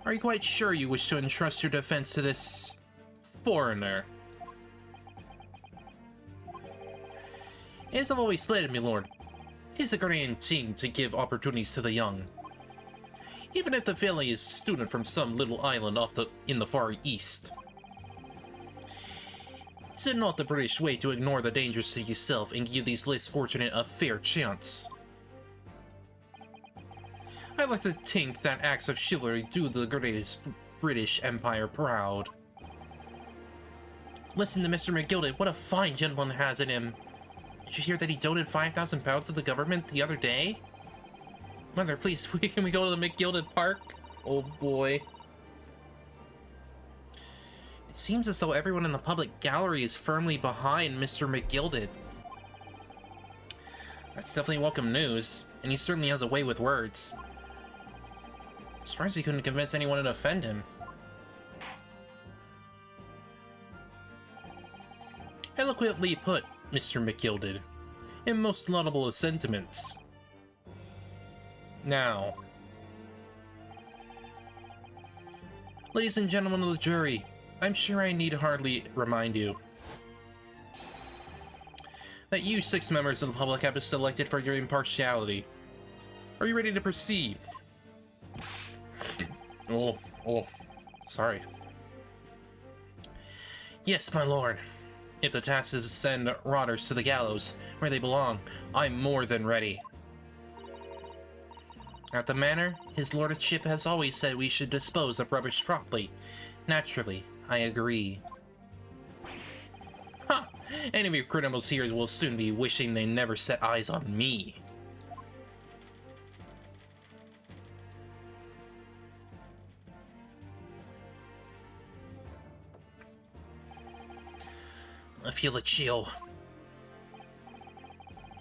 Are you quite sure you wish to entrust your defense to this foreigner? As I've always stated, my lord, it is a grand thing to give opportunities to the young. Even if the family is a student from some little island in the far east. Is it not the British way to ignore the dangers to yourself and give these less fortunate a fair chance? I like to think that acts of chivalry do the greatest British Empire proud. Listen to Mr. McGilded, what a fine gentleman has in him. Did you hear that he donated 5,000 pounds to the government the other day? Mother, please, can we go to the McGilded Park? Oh boy. It seems as though everyone in the public gallery is firmly behind Mr. McGilded. That's definitely welcome news, and he certainly has a way with words. I'm surprised he couldn't convince anyone to offend him. Eloquently put, Mr. McGilded, in most laudable of sentiments. Now, ladies and gentlemen of the jury, I'm sure I need hardly remind you that you 6 members of the public have been selected for your impartiality. Are you ready to proceed? Oh, sorry. Yes, my lord. If the task is to send rotters to the gallows, where they belong, I'm more than ready. At the manor, his lordship has always said we should dispose of rubbish properly. Naturally, I agree. Ha! Any of your criminals here will soon be wishing they never set eyes on me. I feel a chill.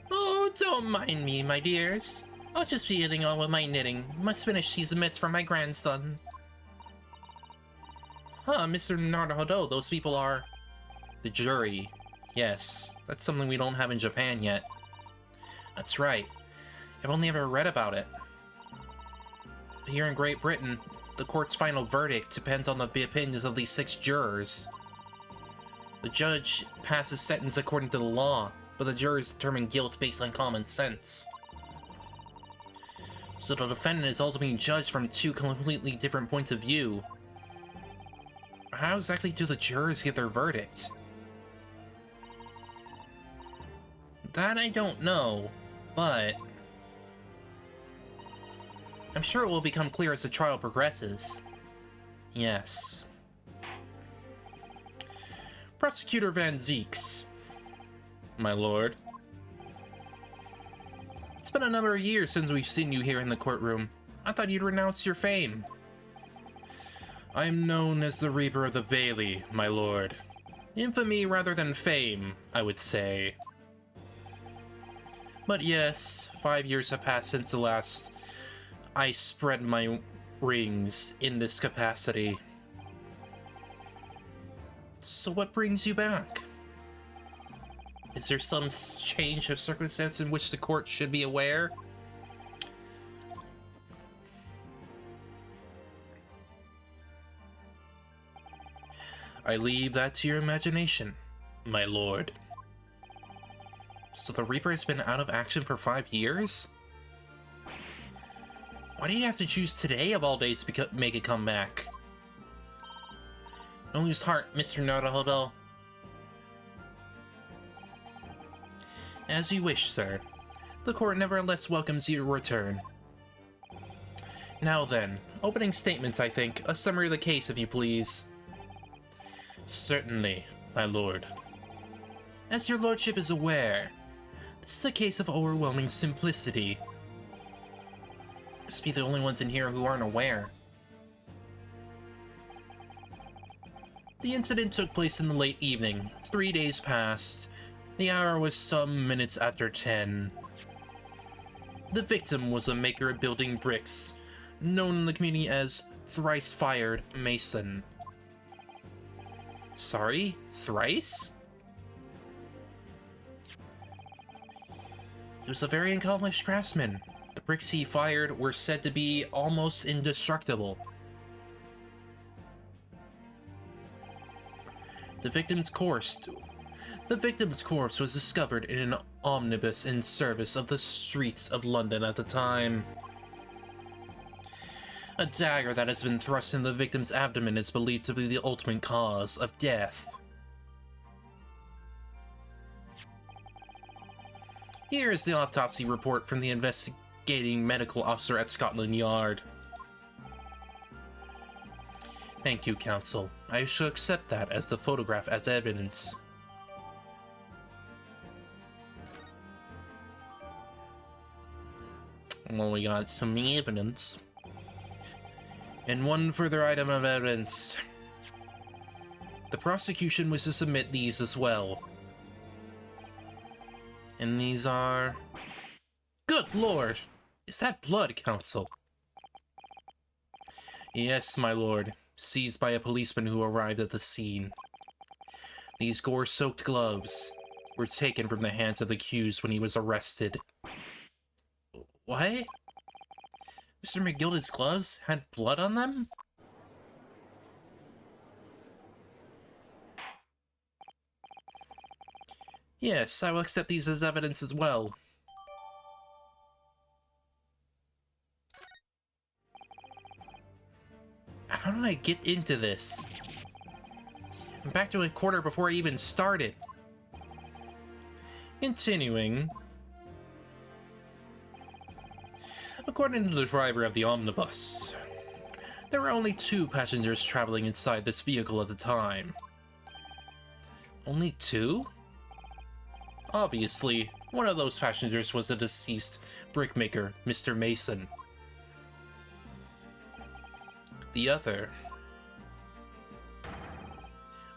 Oh, don't mind me, my dears. I'll just be getting on with my knitting. Must finish these mitts for my grandson. Huh, Mr. Naruhodo, those people are... the jury. Yes, that's something we don't have in Japan yet. That's right. I've only ever read about it. Here in Great Britain, the court's final verdict depends on the opinions of these 6 jurors. The judge passes sentence according to the law, but the jurors determine guilt based on common sense. So the defendant is ultimately judged from 2 completely different points of view. How exactly do the jurors give their verdict? That I don't know, but I'm sure it will become clear as the trial progresses. Yes. Prosecutor Van Zeeks. My lord. It's been a number of years since we've seen you here in the courtroom. I thought you'd renounce your fame. I am known as the Reaper of the Bailey, my lord. Infamy rather than fame, I would say. But yes, 5 years have passed since the last I spread my rings in this capacity. So what brings you back? Is there some change of circumstance in which the court should be aware? I leave that to your imagination, my lord. So the Reaper has been out of action for 5 years? Why do you have to choose today of all days to make a comeback? Don't lose heart, Mr. Naruhodo. As you wish, sir. The court nevertheless welcomes your return. Now then, opening statements, I think. A summary of the case, if you please. Certainly, my lord. As your lordship is aware, this is a case of overwhelming simplicity. Must be the only ones in here who aren't aware. The incident took place in the late evening. 3 days passed. The hour was some minutes after 10. The victim was a maker of building bricks, known in the community as Thrice-Fired Mason. Sorry? Thrice? He was a very accomplished craftsman. The bricks he fired were said to be almost indestructible. The victim's corpse was discovered in an omnibus in service of the streets of London at the time. A dagger that has been thrust in the victim's abdomen is believed to be the ultimate cause of death. Here is the autopsy report from the investigating medical officer at Scotland Yard. Thank you, counsel. I shall accept that as the photograph as evidence. Well, we got some evidence. And one further item of evidence. The prosecution was to submit these as well. And these are... Good lord! Is that blood, counsel? Yes, my lord. Seized by a policeman who arrived at the scene. These gore-soaked gloves were taken from the hands of the accused when he was arrested. What? Mr. McGilden's gloves had blood on them? Yes, I will accept these as evidence as well. How did I get into this? I'm back to a quarter before I even started. Continuing. According to the driver of the omnibus, there were only 2 passengers traveling inside this vehicle at the time. Only 2? Obviously, one of those passengers was the deceased brickmaker, Mr. Mason. The other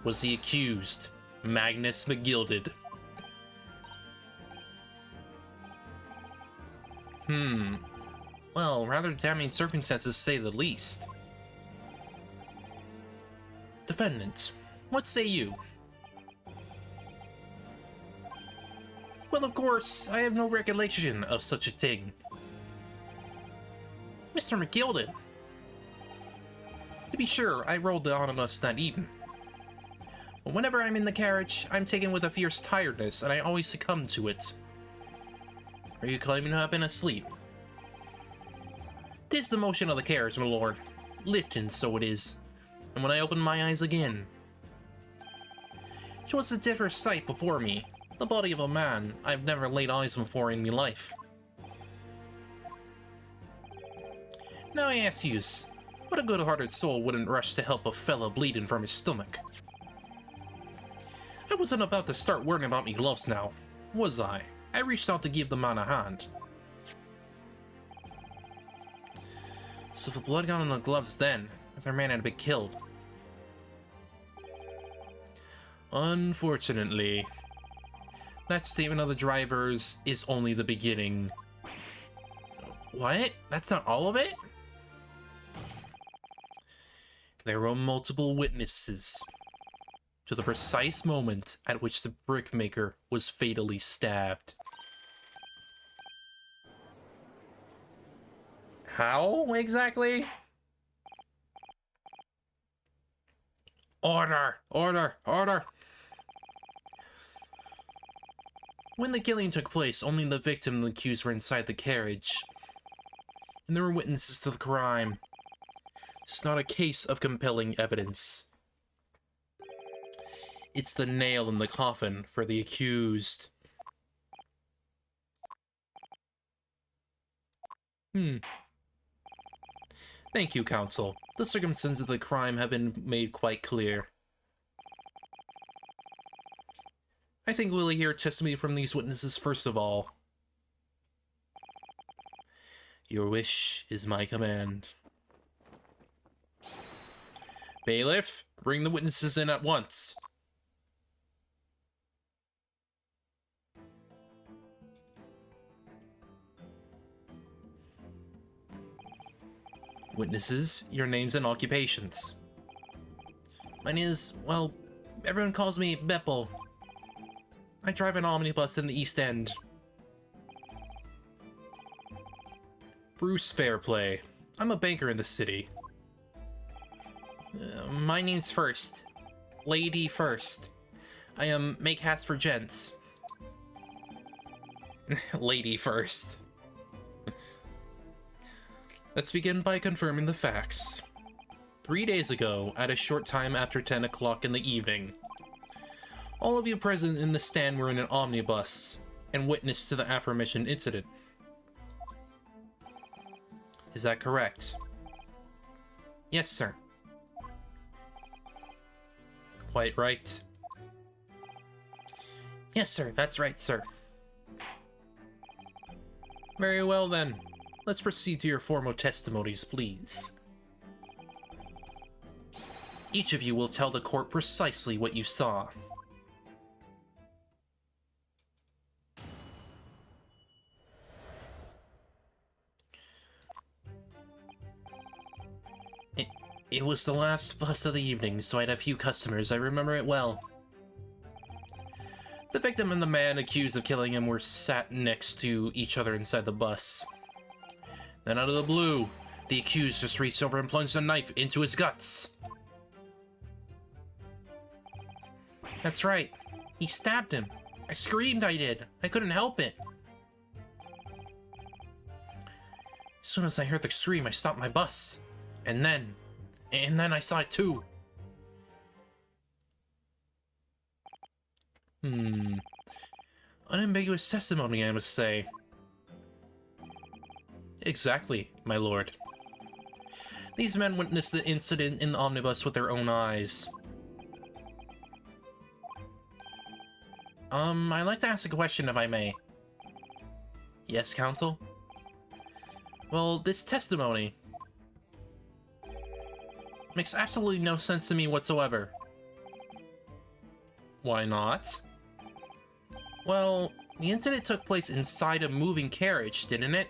was the accused, Magnus McGilded. Well, rather damning circumstances to say the least. Defendant, what say you? Well, of course, I have no recollection of such a thing. Mr. McGilded. To be sure, I rode the omnibus that evening. But whenever I'm in the carriage, I'm taken with a fierce tiredness, and I always succumb to it. Are you claiming to have been asleep? 'Tis the motion of the carriage, my lord. Lifting, so it is. And when I opened my eyes again, 'twas a different sight before me. The body of a man I've never laid eyes on before in me life. Now I ask yous, what a good-hearted soul wouldn't rush to help a fella bleeding from his stomach? I wasn't about to start worrying about me gloves now, was I? I reached out to give the man a hand. So the blood got on the gloves then, if their man had been killed. Unfortunately, that statement of the driver's is only the beginning. What? That's not all of it? There were multiple witnesses to the precise moment at which the brickmaker was fatally stabbed. How exactly? Order! Order! Order! When the killing took place, only the victim and the accused were inside the carriage. And there were witnesses to the crime. It's not a case of compelling evidence. It's the nail in the coffin for the accused. Thank you, counsel. The circumstances of the crime have been made quite clear. I think we'll hear testimony from these witnesses first of all. Your wish is my command. Bailiff, bring the witnesses in at once. Witnesses, your names and occupations. My name is, well, everyone calls me Bepple. I drive an omnibus in the East End. Bruce Fairplay. I'm a banker in the city. My name's First. Lady First. I make hats for gents. Lady First. Let's begin by confirming the facts. 3 days ago, at a short time after 10 o'clock in the evening, all of you present in the stand were in an omnibus and witness to the aforementioned incident. Is that correct? Yes, sir. Quite right. Yes, sir. That's right, sir. Very well, then. Let's proceed to your formal testimonies, please. Each of you will tell the court precisely what you saw. It was the last bus of the evening, so I had a few customers. I remember it well. The victim and the man accused of killing him were sat next to each other inside the bus. Then out of the blue, the accused just reached over and plunged a knife into his guts. That's right. He stabbed him. I screamed, I did. I couldn't help it. As soon as I heard the scream, I stopped my bus. And then I saw it too. Unambiguous testimony, I must say. Exactly, my lord. These men witnessed the incident in the omnibus with their own eyes. I'd like to ask a question, if I may. Yes, counsel? Well, this testimony makes absolutely no sense to me whatsoever. Why not? Well, the incident took place inside a moving carriage, didn't it?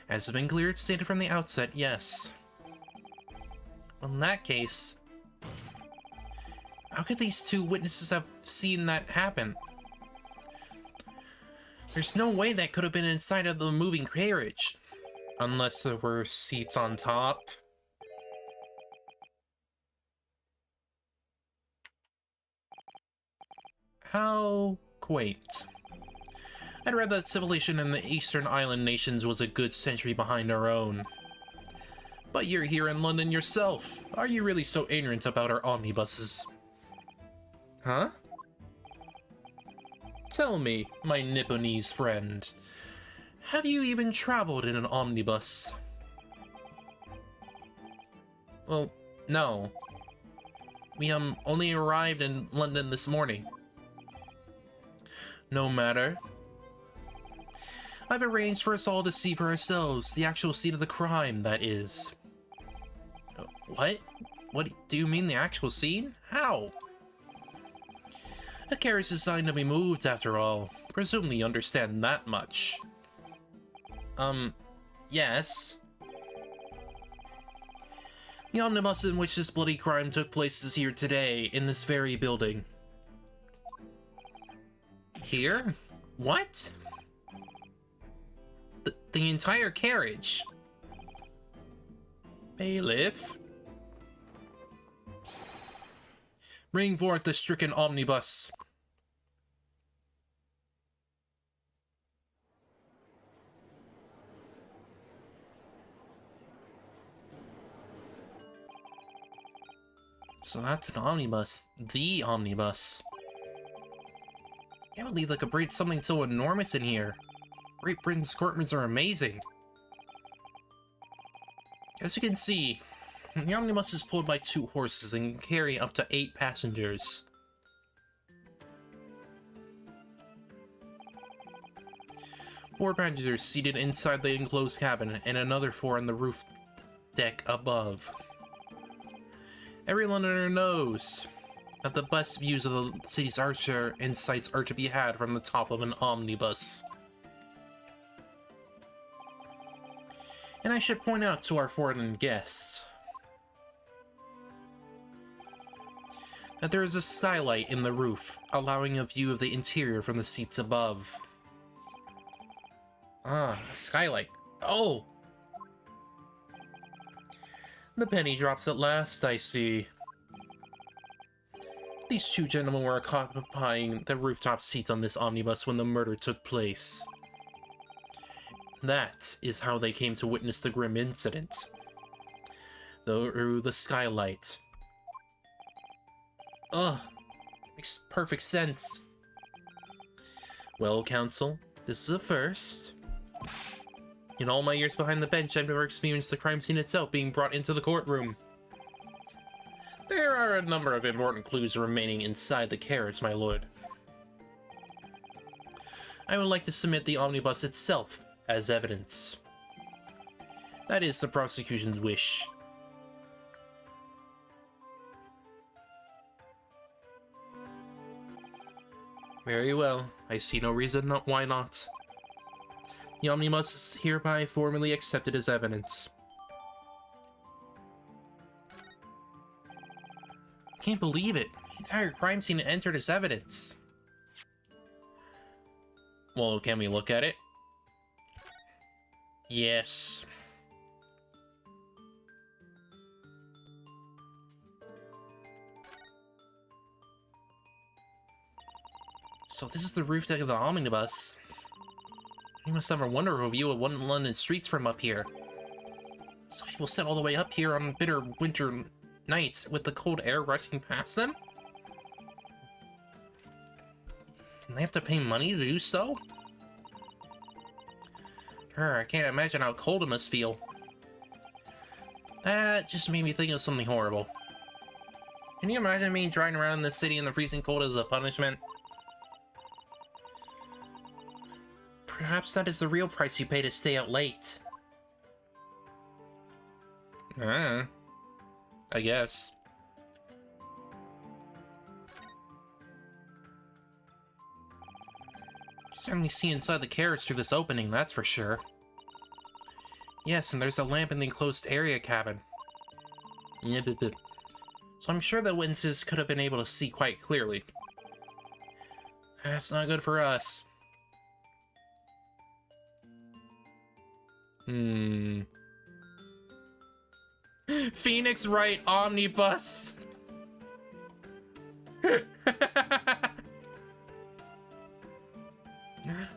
As has been cleared stated from the outset, yes. Well, in that case, how could these two witnesses have seen that happen? There's no way that could have been inside of the moving carriage. Unless there were seats on top. How quaint. I'd read that civilization in the Eastern Island nations was a good century behind our own. But you're here in London yourself. Are you really so ignorant about our omnibuses? Huh? Tell me, my Nipponese friend, have you even traveled in an omnibus? Well, no. We only arrived in London this morning. No matter. I've arranged for us all to see for ourselves the actual scene of the crime, that is. What? What do you mean, the actual scene? How? A carriage is designed to be moved, after all. Presumably you understand that much. Yes. The omnibus in which this bloody crime took place is here today, in this very building. Here? What? The entire carriage? Bailiff? Bring forth the stricken omnibus. So that's an omnibus. The omnibus. Can't believe they could breed something so enormous in here. Great Britain's courtrooms are amazing. As you can see, the omnibus is pulled by 2 horses and can carry up to 8 passengers. 4 passengers seated inside the enclosed cabin, and another 4 on the roof deck above. Every Londoner knows that the best views of the city's archer and sights are to be had from the top of an omnibus. And I should point out to our foreign guests that there is a skylight in the roof, allowing a view of the interior from the seats above. Ah, a skylight. Oh! The penny drops at last, I see. These 2 gentlemen were occupying the rooftop seats on this omnibus when the murder took place. That is how they came to witness the grim incident. Through the skylight. Ugh, makes perfect sense. Well, counsel, this is a first. In all my years behind the bench, I've never experienced the crime scene itself being brought into the courtroom. There are a number of important clues remaining inside the carriage, my lord. I would like to submit the omnibus itself as evidence. That is the prosecution's wish. Very well. I see no reason why not. The omnibus is hereby formally accepted as evidence. Can't believe it. The entire crime scene entered as evidence. Well, can we look at it? Yes. So this is the roof deck of the omnibus. You must have a wonderful view of one London streets from up here. So people sit all the way up here on bitter winter nights with the cold air rushing past them? And they have to pay money to do so? I can't imagine how cold it must feel. That just made me think of something horrible. Can you imagine me driving around the city in the freezing cold as a punishment? Perhaps that is the real price you pay to stay out late. I guess. You certainly see inside the carriage through this opening, that's for sure. Yes, and there's a lamp in the enclosed area cabin. So I'm sure that witnesses could have been able to see quite clearly. That's not good for us. Phoenix Wright Omnibus.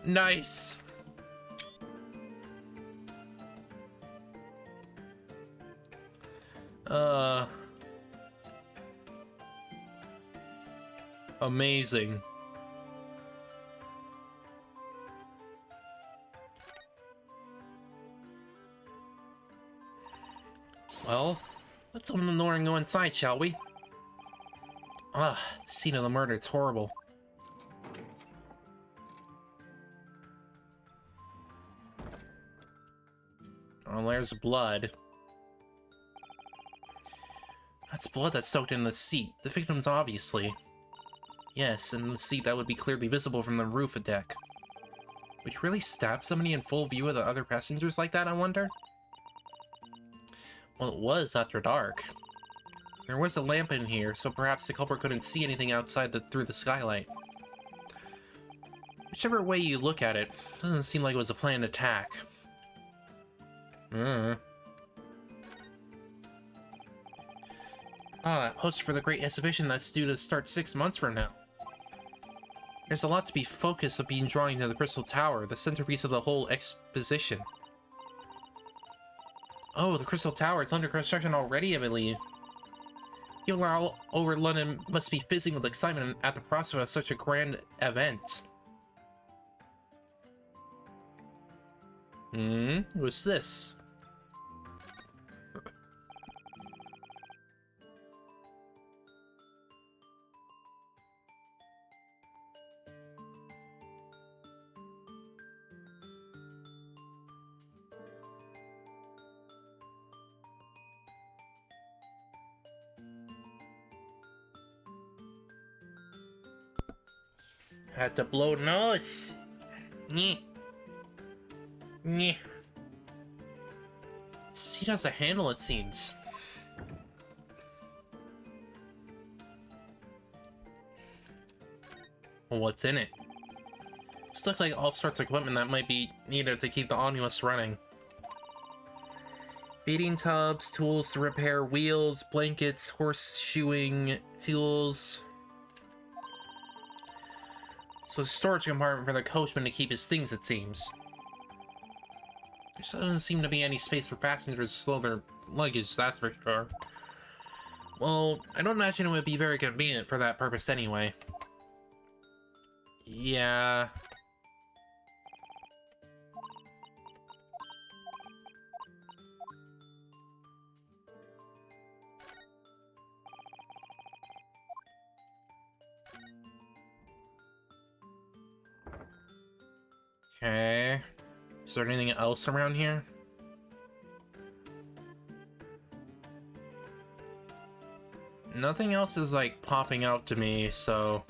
Nice. Amazing. Well, let's open the door and go inside, shall we? The scene of the murder, it's horrible. Oh, there's blood. That's blood that's soaked in the seat. The victim's obviously. Yes, and the seat that would be clearly visible from the roof deck. Would you really stab somebody in full view of the other passengers like that, I wonder? Well, it was after dark. There was a lamp in here, so perhaps the culprit couldn't see anything outside through the skylight. Whichever way you look at it, doesn't seem like it was a planned attack. That poster for the Great Exhibition that's due to start 6 months from now. There's a lot to be focused of being drawing to the Crystal Tower, the centerpiece of the whole exposition. Oh, the Crystal Tower, it's under construction already, I believe. People all over London must be fizzing with excitement at the prospect of such a grand event. What's this? Had to blow nose. Nyeh. Nyeh. Seat has a handle, it seems. What's in it? This looks like all sorts of equipment that might be needed to keep the omnibus running. Feeding tubs, tools to repair wheels, blankets, horseshoeing tools. So, a storage compartment for the coachman to keep his things, it seems. There doesn't seem to be any space for passengers to slow their luggage, that's for sure. Well, I don't imagine it would be very convenient for that purpose anyway. Yeah. Okay. Is there anything else around here? Nothing else is like popping out to me, so...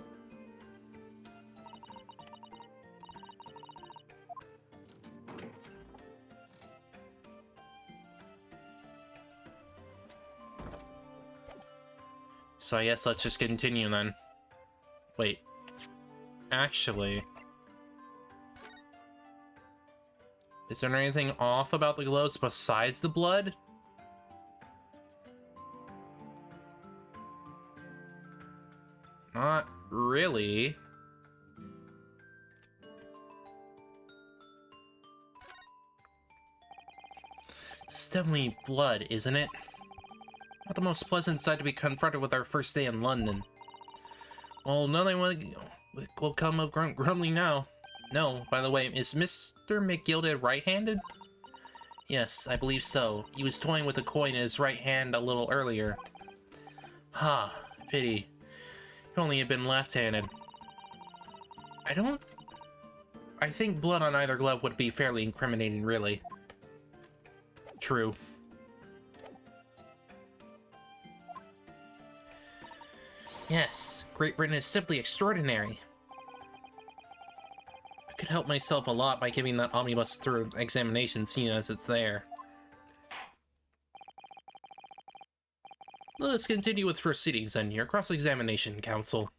So I guess let's just continue then. Wait. Actually... Is there anything off about the gloves besides the blood? Not really. It's definitely blood, isn't it? Not the most pleasant sight to be confronted with our first day in London. Well, nothing will come of grumbling now. No, by the way, is Mr. McGilded right-handed? Yes, I believe so. He was toying with a coin in his right hand a little earlier. Ha, pity. If only had been left-handed. I think blood on either glove would be fairly incriminating, really. True. Yes, Great Britain is simply extraordinary. I could help myself a lot by giving that omnibus a thorough examination, seeing as it's there. Let us continue with proceedings then, your cross-examination, counsel.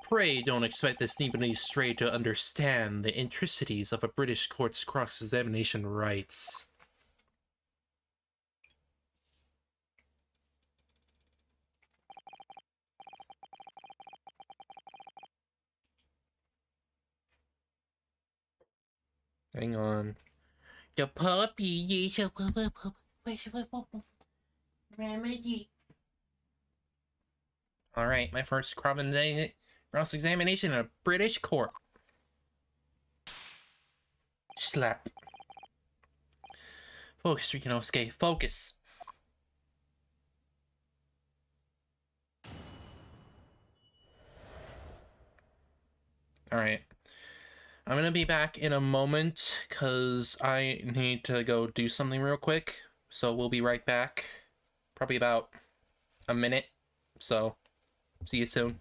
Pray don't expect this Neebony stray to understand the intricacies of a British court's cross-examination rights. Hang on. The puppy is a remedy. Alright, my first cross-examination in a British court. Slap. Focus, Rikinosuke. Focus. Alright. I'm gonna be back in a moment, because I need to go do something real quick. So we'll be right back. Probably about a minute. So, see you soon.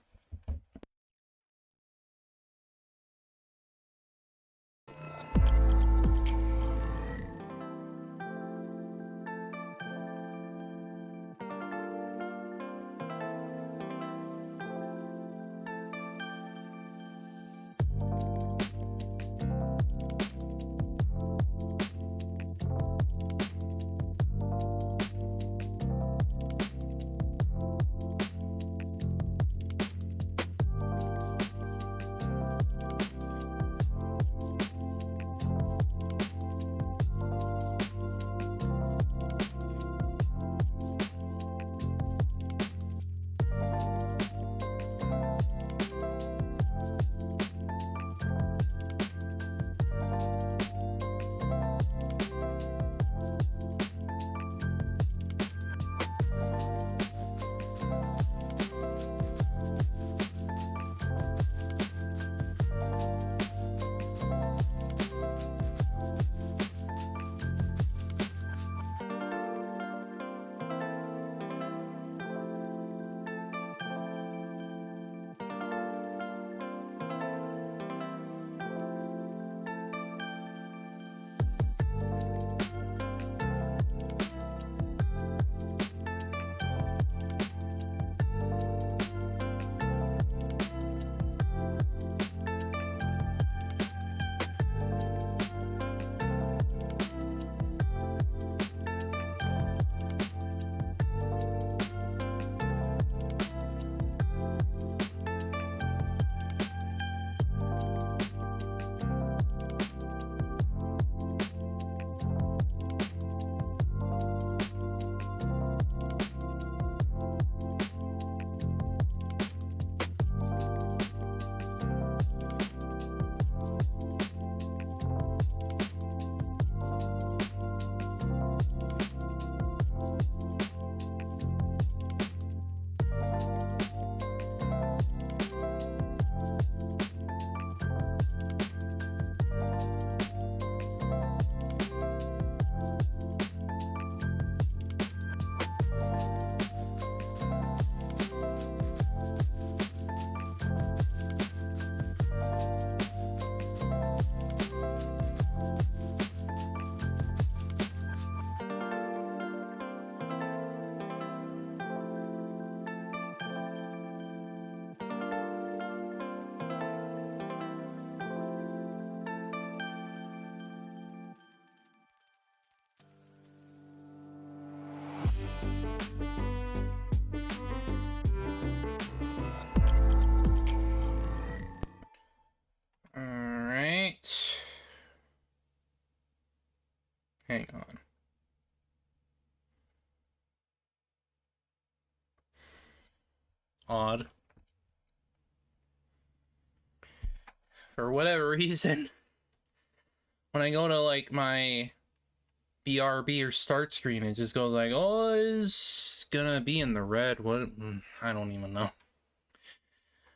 Hang on. Odd. For whatever reason, when I go to like my BRB or start screen, it just goes like, oh, it's gonna be in the red. What? I don't even know.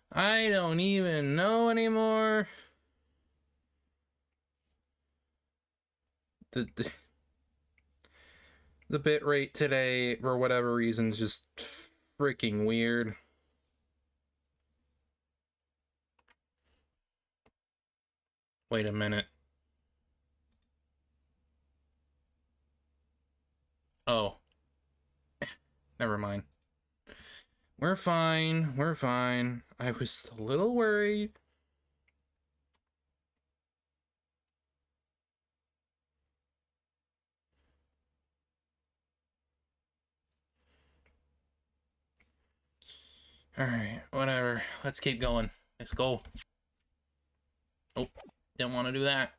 I don't even know anymore. The bit rate today, for whatever reason, is just freaking weird. Wait a minute. Oh. Never mind. We're fine. We're fine. I was a little worried. Alright, whatever. Let's keep going. Let's go. Oh, didn't want to do that.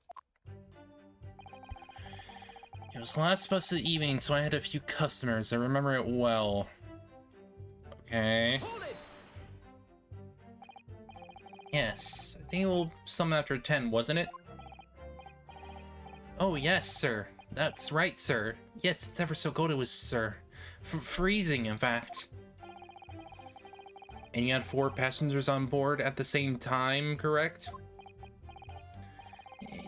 It was the last bus of the evening, so I had a few customers. I remember it well. Okay. Yes, I think it will summon after 10, wasn't it? Oh, yes, sir. That's right, sir. Yes, it's ever so cold it was, sir. Freezing, in fact. And you had 4 passengers on board at the same time, correct?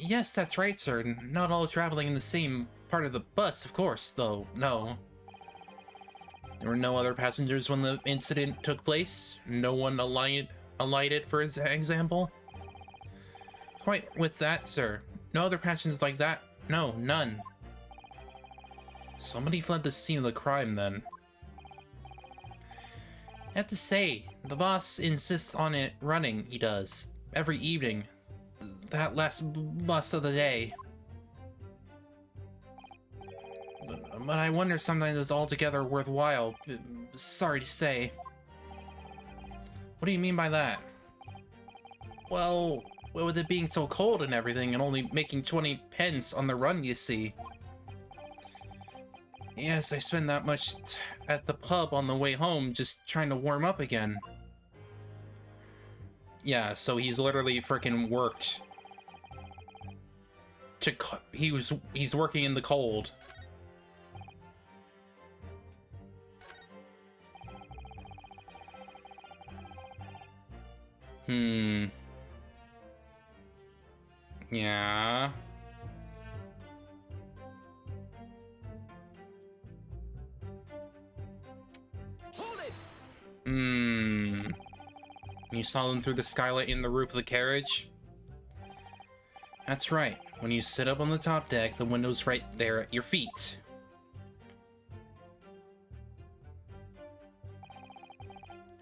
Yes, that's right, sir. Not all traveling in the same part of the bus, of course, though. No. There were no other passengers when the incident took place? No one alighted, for example? Quite with that, sir. No other passengers like that? No, none. Somebody fled the scene of the crime, then. I have to say, the boss insists on it running, he does. Every evening. That last bus of the day. But I wonder sometimes it's altogether worthwhile. Sorry to say. What do you mean by that? Well, with it being so cold and everything, and only making 20 pence on the run, you see. Yes, I spend that much at the pub on the way home just trying to warm up again. Yeah, so he's literally freaking worked. He's working in the cold. Yeah. Hold it! You saw them through the skylight in the roof of the carriage? That's right. When you sit up on the top deck, the window's right there at your feet.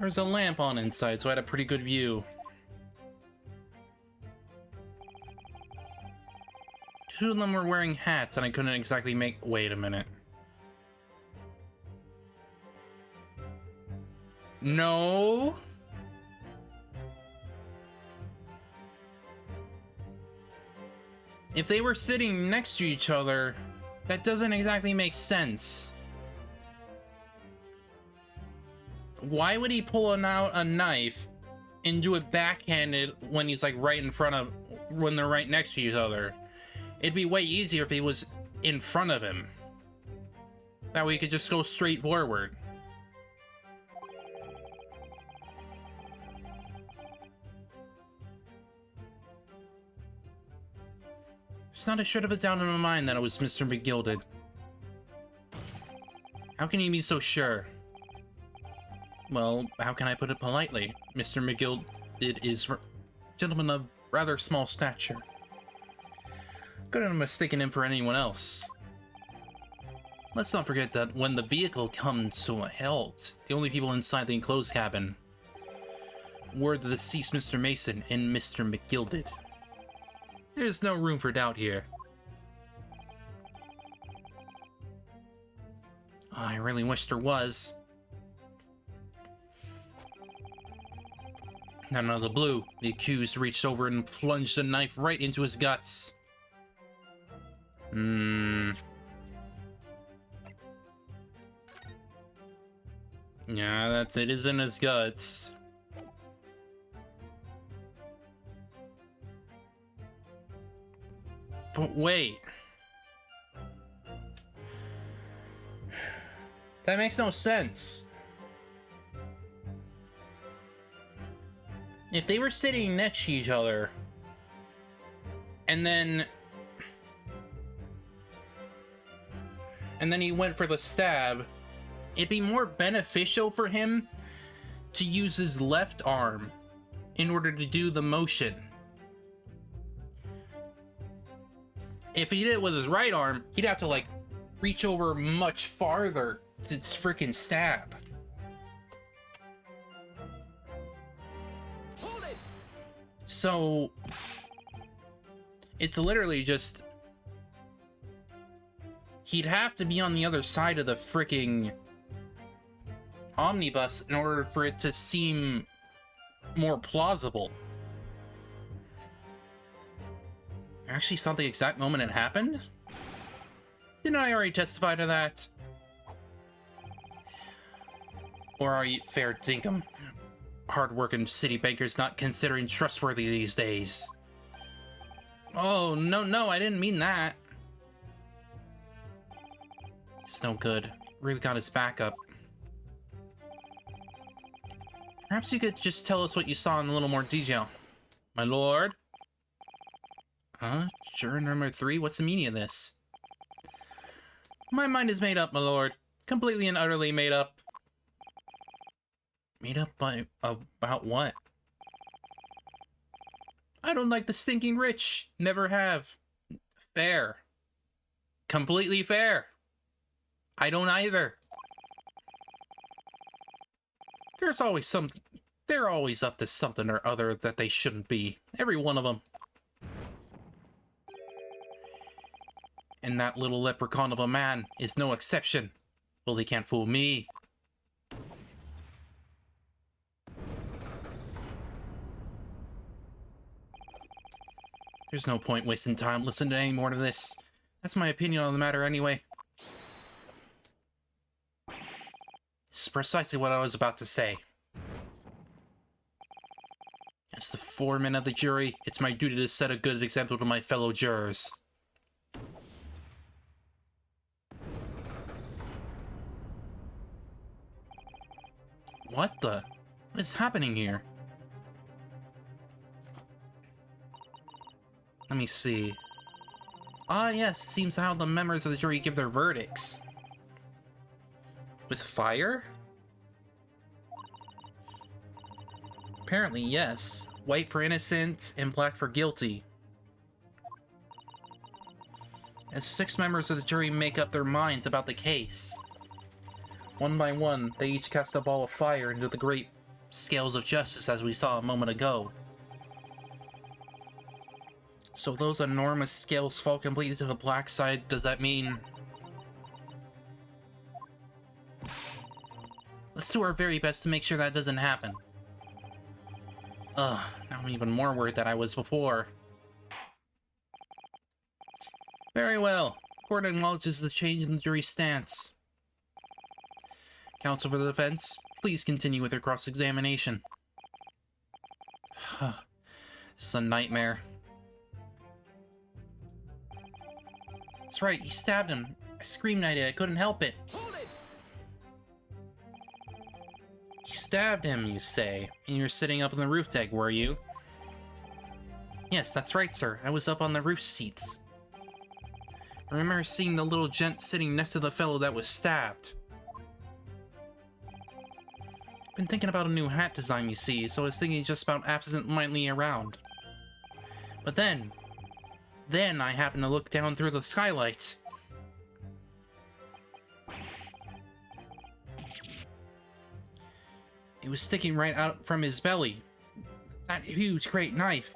There's a lamp on inside, so I had a pretty good view. Two of them were wearing hats, and I couldn't exactly make... Wait a minute. No. If they were sitting next to each other, that doesn't exactly make sense. Why would he pull out a knife and do it backhanded when he's like right in front of, when they're right next to each other? It'd be way easier if he was in front of him. That way he could just go straight forward. There's not a shred of a doubt in my mind that it was Mr. McGilded. How can you be so sure? Well, how can I put it politely? Mr. McGilded is a gentleman of rather small stature. Couldn't have mistaken him for anyone else. Let's not forget that when the vehicle comes to a halt, the only people inside the enclosed cabin were the deceased Mr. Mason and Mr. McGilded. There's no room for doubt here. I really wish there was. Out of the blue, the accused reached over and plunged a knife right into his guts. Yeah, that's it. Is in his guts. But wait. That makes no sense. If they were sitting next to each other, and then he went for the stab, it'd be more beneficial for him to use his left arm in order to do the motion. If he did it with his right arm, he'd have to, like, reach over much farther to freaking stab. Hold it! So, it's literally just... He'd have to be on the other side of the freaking omnibus in order for it to seem more plausible. I actually saw the exact moment it happened? Didn't I already testify to that? Or are you fair dinkum? Hard-working city bankers not considering trustworthy these days. Oh, no, I didn't mean that. It's no good. Really got his back up. Perhaps you could just tell us what you saw in a little more detail. My lord? Huh? Juror number 3? What's the meaning of this? My mind is made up, my lord. Completely and utterly made up. Made up by... about what? I don't like the stinking rich. Never have. Fair. Completely fair. I don't either. There's always something... They're always up to something or other that they shouldn't be. Every one of them. And that little leprechaun of a man is no exception. Well, he can't fool me. There's no point wasting time listening to any more of this. That's my opinion on the matter anyway. This is precisely what I was about to say. As the foreman of the jury, it's my duty to set a good example to my fellow jurors. What the? What is happening here? Let me see. Ah, yes, it seems how the members of the jury give their verdicts. With fire? Apparently, yes. White for innocent and black for guilty. As 6 members of the jury make up their minds about the case. One by one, they each cast a ball of fire into the great scales of justice as we saw a moment ago. So those enormous scales fall completely to the black side. Does that mean... Let's do our very best to make sure that doesn't happen. Ugh, now I'm even more worried than I was before. Very well. Court acknowledges the change in the jury's stance. Counsel for the defense, please continue with your cross-examination. This is a nightmare. That's right, you stabbed him. I screamed at it, I couldn't help it. You stabbed him, you say, and you were sitting up on the roof deck, were you? Yes, that's right, sir. I was up on the roof seats. I remember seeing the little gent sitting next to the fellow that was stabbed. Been thinking about a new hat design, you see, so I was thinking just about absent-mindedly around. But then I happened to look down through the skylight. It was sticking right out from his belly. That huge, great knife.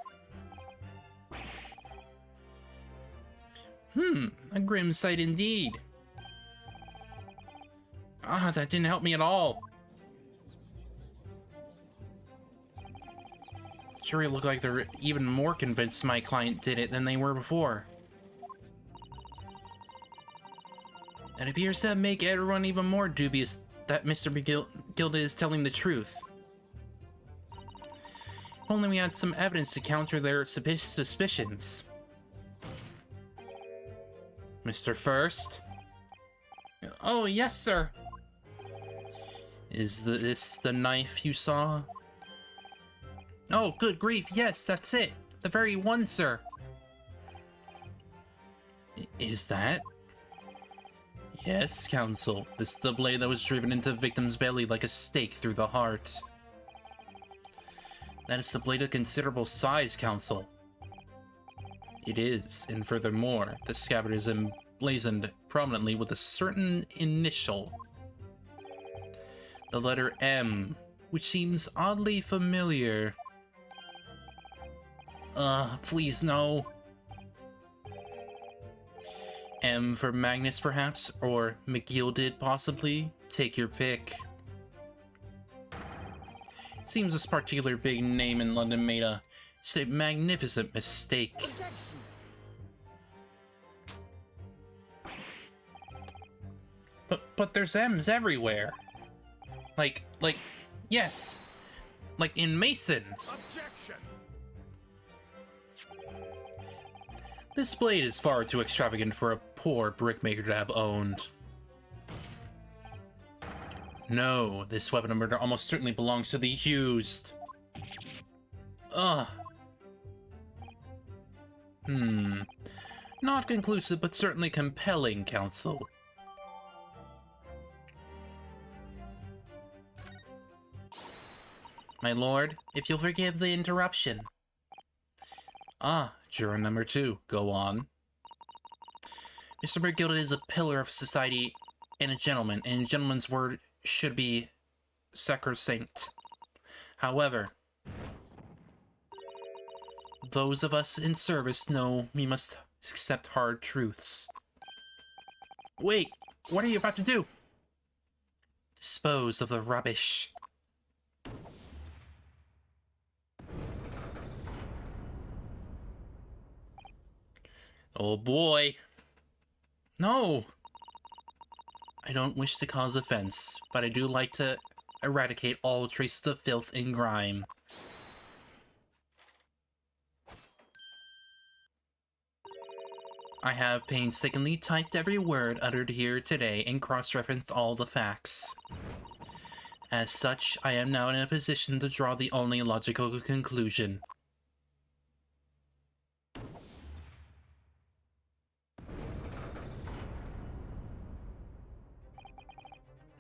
A grim sight indeed. Ah, that didn't help me at all. Jury looked like they're even more convinced my client did it than they were before. That appears to make everyone even more dubious that Mr. McGilda is telling the truth. If only we had some evidence to counter their suspicions. Mr. First? Oh, yes, sir. Is this the knife you saw? Oh, good grief, yes, that's it. The very one, sir. Is that? Yes, Counsel. This is the blade that was driven into the victim's belly like a stake through the heart. That is the blade of considerable size, Counsel. It is, and furthermore, the scabbard is emblazoned prominently with a certain initial. The letter M, which seems oddly familiar. Please no. M for Magnus, perhaps? Or McGilded, possibly? Take your pick. Seems this particular big name in London made a magnificent mistake. But there's M's everywhere. Like, yes. Like in Mason. Objection! This blade is far too extravagant for a poor brickmaker to have owned. No, this weapon of murder almost certainly belongs to the accused. Ugh. Not conclusive, but certainly compelling, Counsel. My lord, if you'll forgive the interruption. Juror number 2, go on. Mr. McGilded is a pillar of society and a gentleman's word should be sacrosanct. However, those of us in service know we must accept hard truths. Wait, what are you about to do? Dispose of the rubbish. Oh boy. No! I don't wish to cause offense, but I do like to eradicate all traces of filth and grime. I have painstakingly typed every word uttered here today and cross-referenced all the facts. As such, I am now in a position to draw the only logical conclusion.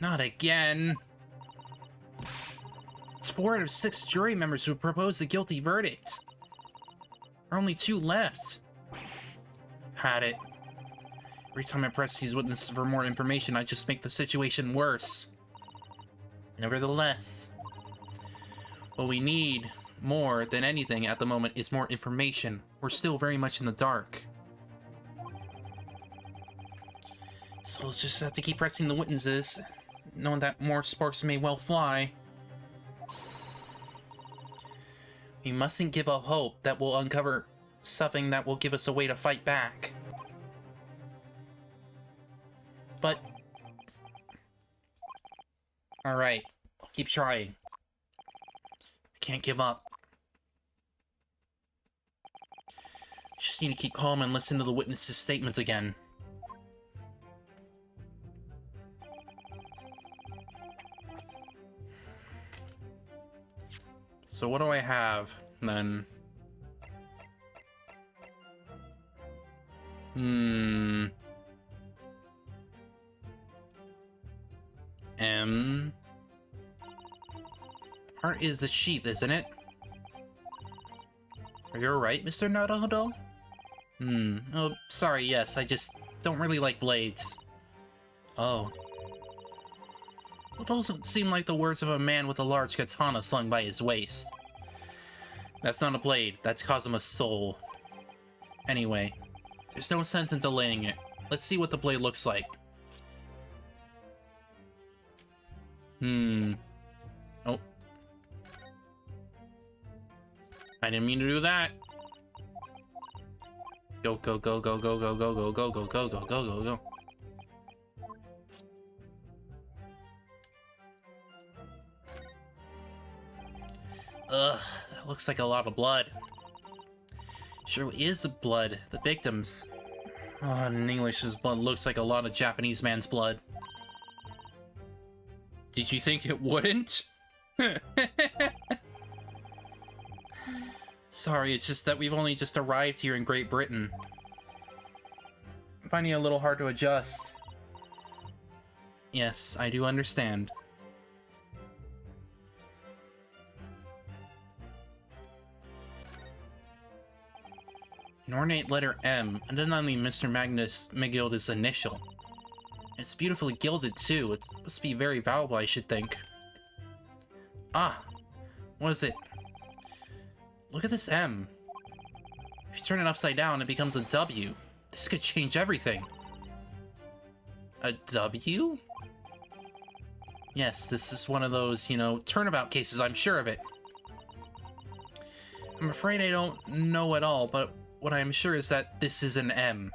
Not again. It's 4 out of 6 jury members who proposed a guilty verdict. There are only 2 left. Had it. Every time I press these witnesses for more information, I just make the situation worse. Nevertheless, what we need more than anything at the moment is more information. We're still very much in the dark. So we'll just have to keep pressing the witnesses, knowing that more sparks may well fly. We mustn't give up hope that we'll uncover something that will give us a way to fight back. But... alright, I'll keep trying. I can't give up. Just need to keep calm and listen to the witnesses' statements again. So what do I have, then? M. Heart is a sheath, isn't it? Are you alright, Mr. Naruto? Oh, sorry, yes, I just don't really like blades. Oh. It doesn't seem like the words of a man with a large katana slung by his waist. That's not a blade, that's Kazuma's soul. Anyway, there's no sense in delaying it. Let's see what the blade looks like. Oh. I didn't mean to do that. Go, go, go, go, go, go, go, go, go, go, go, go, go, go, go. Ugh, that looks like a lot of blood. Surely is blood. The victims. Oh, in English, his blood looks like a lot of Japanese man's blood. Did you think it wouldn't? Sorry, it's just that we've only just arrived here in Great Britain. I'm finding it a little hard to adjust. Yes, I do understand. An ornate letter M, undeniably Mr. Magnus Megilda's initial. It's beautifully gilded too. It must be very valuable, I should think. Ah, what is it? Look at this M. If you turn it upside down, it becomes a W. This could change everything. A W? Yes, this is one of those, you know, turnabout cases, I'm sure of it. I'm afraid I don't know at all, but what I'm sure is that this is an M.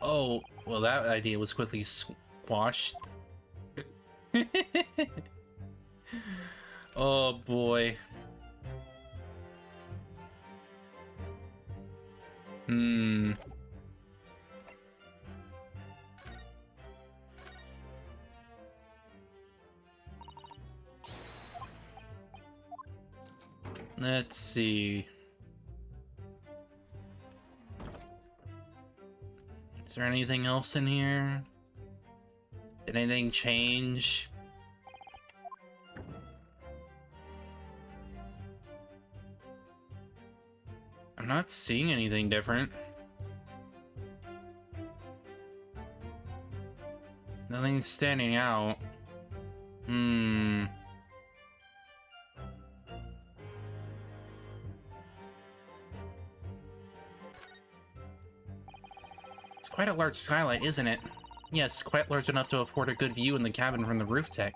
Oh, well, that idea was quickly squashed. Oh, boy. Let's see. Is there anything else in here? Did anything change? I'm not seeing anything different. Nothing's standing out. It's quite a large skylight, isn't it? Yes, quite large enough to afford a good view in the cabin from the roof deck.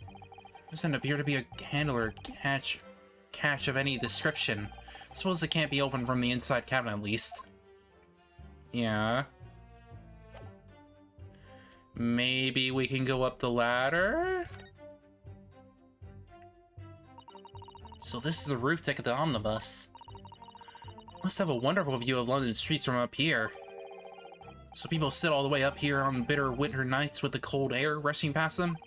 Doesn't appear to be a handle or catch of any description. Suppose it can't be opened from the inside cabin at least. Yeah. Maybe we can go up the ladder? So this is the roof deck of the omnibus. Must have a wonderful view of London streets from up here. So people sit all the way up here on bitter winter nights with the cold air rushing past them?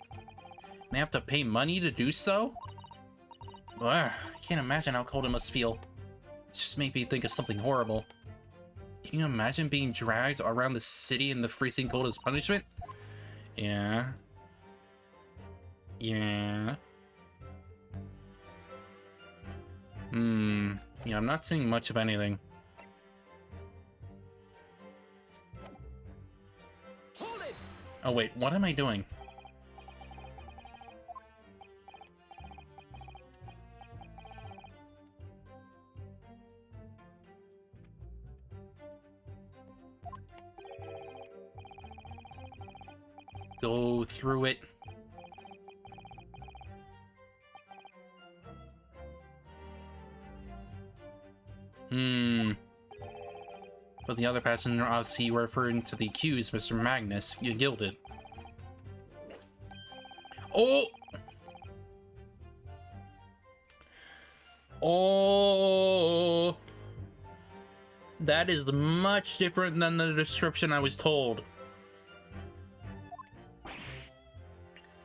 They have to pay money to do so? Ugh, I can't imagine how cold it must feel. It just made me think of something horrible. Can you imagine being dragged around the city in the freezing cold as punishment? Yeah. Yeah. Yeah, I'm not seeing much of anything. Hold it! Oh wait, what am I doing? Go through it. But the other passenger obviously referring to the accused, Mr. Magnus, you gilded. Oh! Oh! That is much different than the description I was told.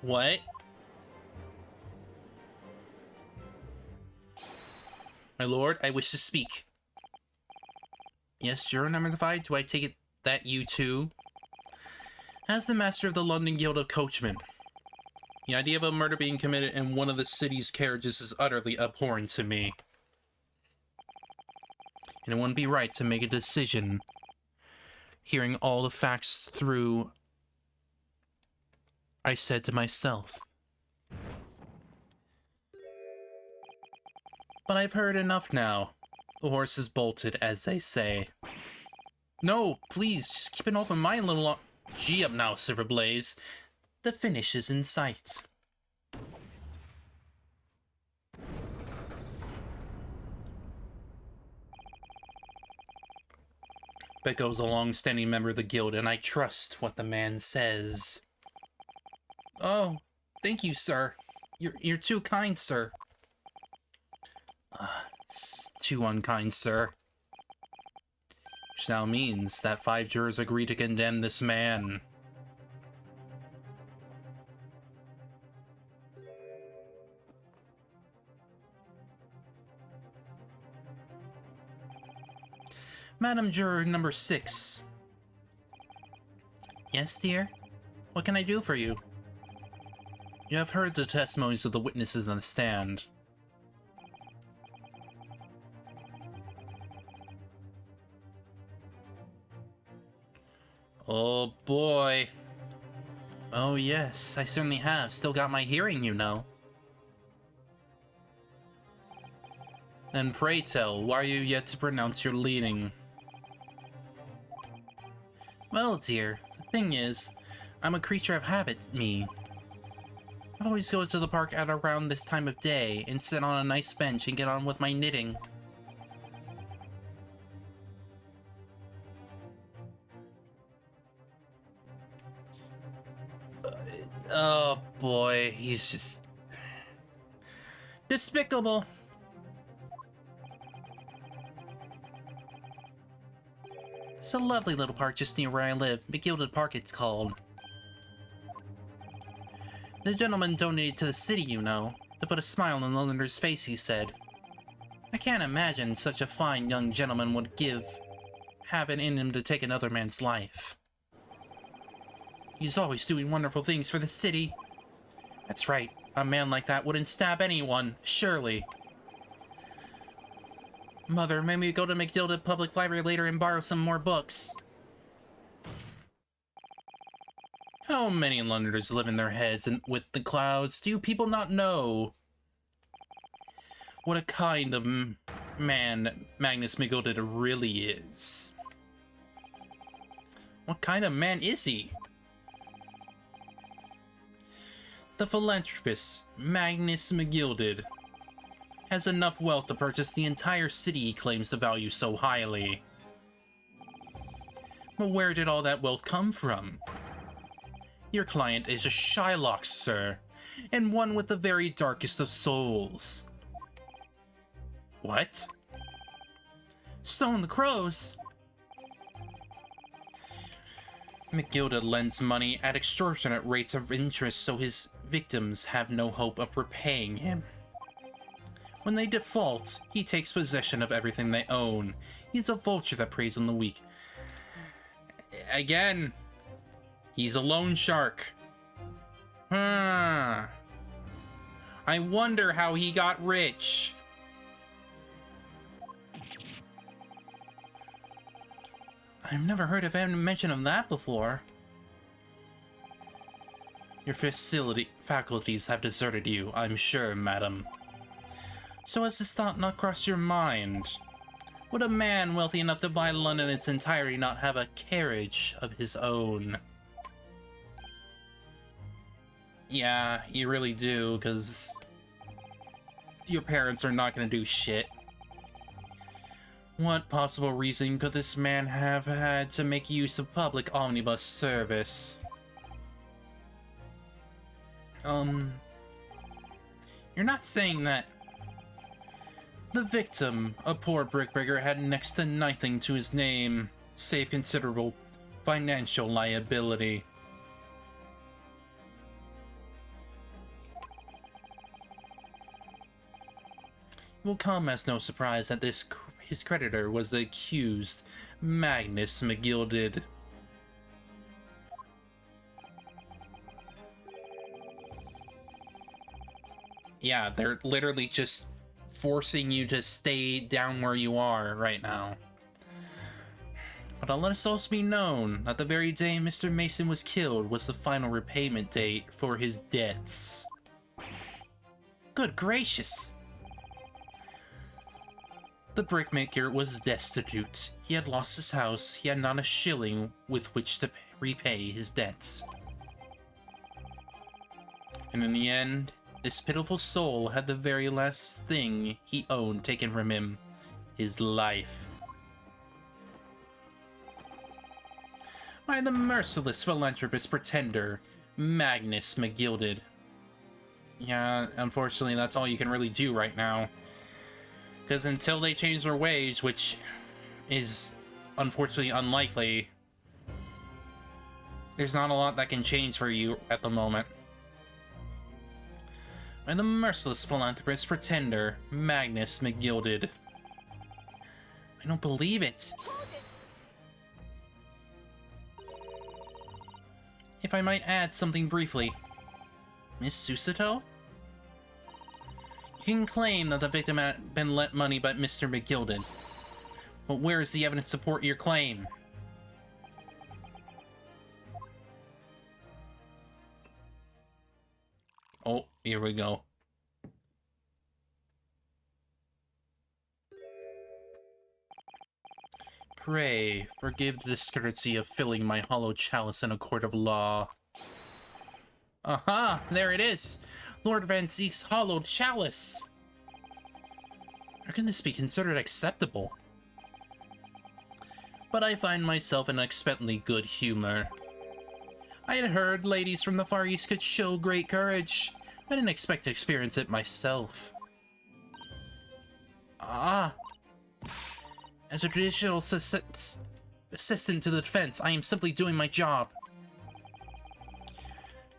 What? My lord, I wish to speak. Yes, juror number 5, do I take it that you too? As the master of the London Guild of Coachmen, the idea of a murder being committed in one of the city's carriages is utterly abhorrent to me. And it wouldn't be right to make a decision hearing all the facts through, I said to myself. But I've heard enough now. The horse is bolted, as they say. No, please, just keep an open mind a little long. Gee up now, Silverblaze. The finish is in sight. Becco's a long-standing member of the guild, and I trust what the man says. Oh, thank you, sir. You're too kind, sir. too unkind, sir. Which now means that 5 jurors agree to condemn this man. Madam Juror number 6. Yes, dear? What can I do for you? You have heard the testimonies of the witnesses on the stand. Oh boy. Oh yes, I certainly have. Still got my hearing, you know. Then pray tell, why are you yet to pronounce your leading? Well, dear, the thing is, I'm a creature of habit, me. I always go to the park at around this time of day and sit on a nice bench and get on with my knitting. Oh boy, he's just despicable. There's a lovely little park just near where I live. McGilded Park, it's called. The gentleman donated to the city, you know, to put a smile on Londonder's face, he said. I can't imagine such a fine young gentleman would have it in him to take another man's life. He's always doing wonderful things for the city. That's right, a man like that wouldn't stab anyone, surely. Mother, may we go to McGilded Public Library later and borrow some more books? How many Londoners live in their heads and with the clouds? Do you people not know what a kind of man Magnus McGilded really is? What kind of man is he? The philanthropist, Magnus McGilded, has enough wealth to purchase the entire city he claims to value so highly. But where did all that wealth come from? Your client is a Shylock, sir, and one with the very darkest of souls. What? Stone the Crows? McGilded lends money at extortionate rates of interest so his victims have no hope of repaying him. When they default, he takes possession of everything they own. He's a vulture that preys on the weak. Again, he's a loan shark. I wonder how he got rich. I've never heard of any mention of that before. Your faculties have deserted you, I'm sure, madam. So has this thought not crossed your mind? Would a man wealthy enough to buy London in its entirety not have a carriage of his own? Yeah, you really do, because your parents are not going to do shit. What possible reason could this man have had to make use of public omnibus service? You're not saying that the victim, a poor brickbreaker, had next to nothing to his name, save considerable financial liability. It will come as no surprise that his creditor was the accused, Magnus McGilded. Yeah, they're literally just forcing you to stay down where you are right now. But let us also be known that the very day Mr. Mason was killed was the final repayment date for his debts. Good gracious! The brickmaker was destitute. He had lost his house. He had not a shilling with which to repay his debts. And in the end, this pitiful soul had the very last thing he owned taken from him, his life. By the merciless philanthropist pretender, Magnus McGilded. Yeah, unfortunately, that's all you can really do right now. Because until they change their ways, which is unfortunately unlikely, there's not a lot that can change for you at the moment. And the merciless philanthropist pretender, Magnus McGilded. I don't believe it. If I might add something briefly. Miss Susato? You can claim that the victim had been lent money by Mr. McGilded. But where is the evidence to support your claim? Oh, here we go. Pray, forgive the discourtesy of filling my hollow chalice in a court of law. Aha! There it is! Lord Van Zeek's hollowed chalice! How can this be considered acceptable? But I find myself in unexpectedly good humor. I had heard ladies from the Far East could show great courage. I didn't expect to experience it myself. Ah! As a traditional assistant to the defense, I am simply doing my job.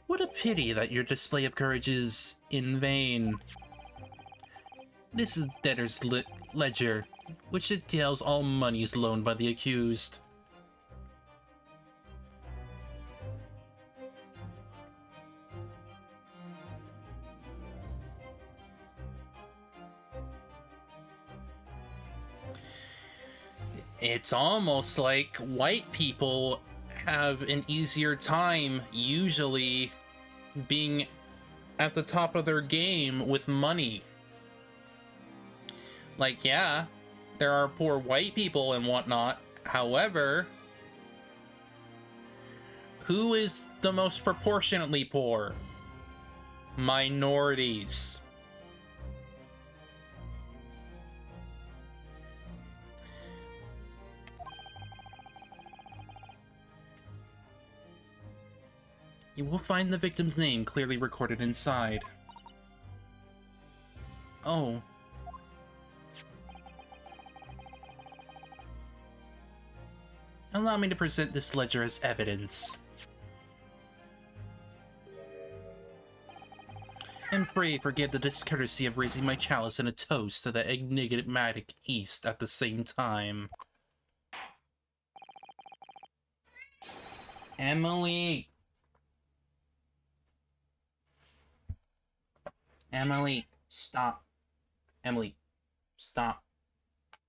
What a pity that your display of courage is in vain. This is debtor's ledger, which details all monies loaned by the accused. It's almost like white people have an easier time usually being at the top of their game with money. Like, yeah, there are poor white people and whatnot. However, who is the most proportionately poor? Minorities. You will find the victim's name clearly recorded inside. Oh. Allow me to present this ledger as evidence. And pray forgive the discourtesy of raising my chalice in a toast to the enigmatic East at the same time. Emily! Emily, stop. Emily, stop.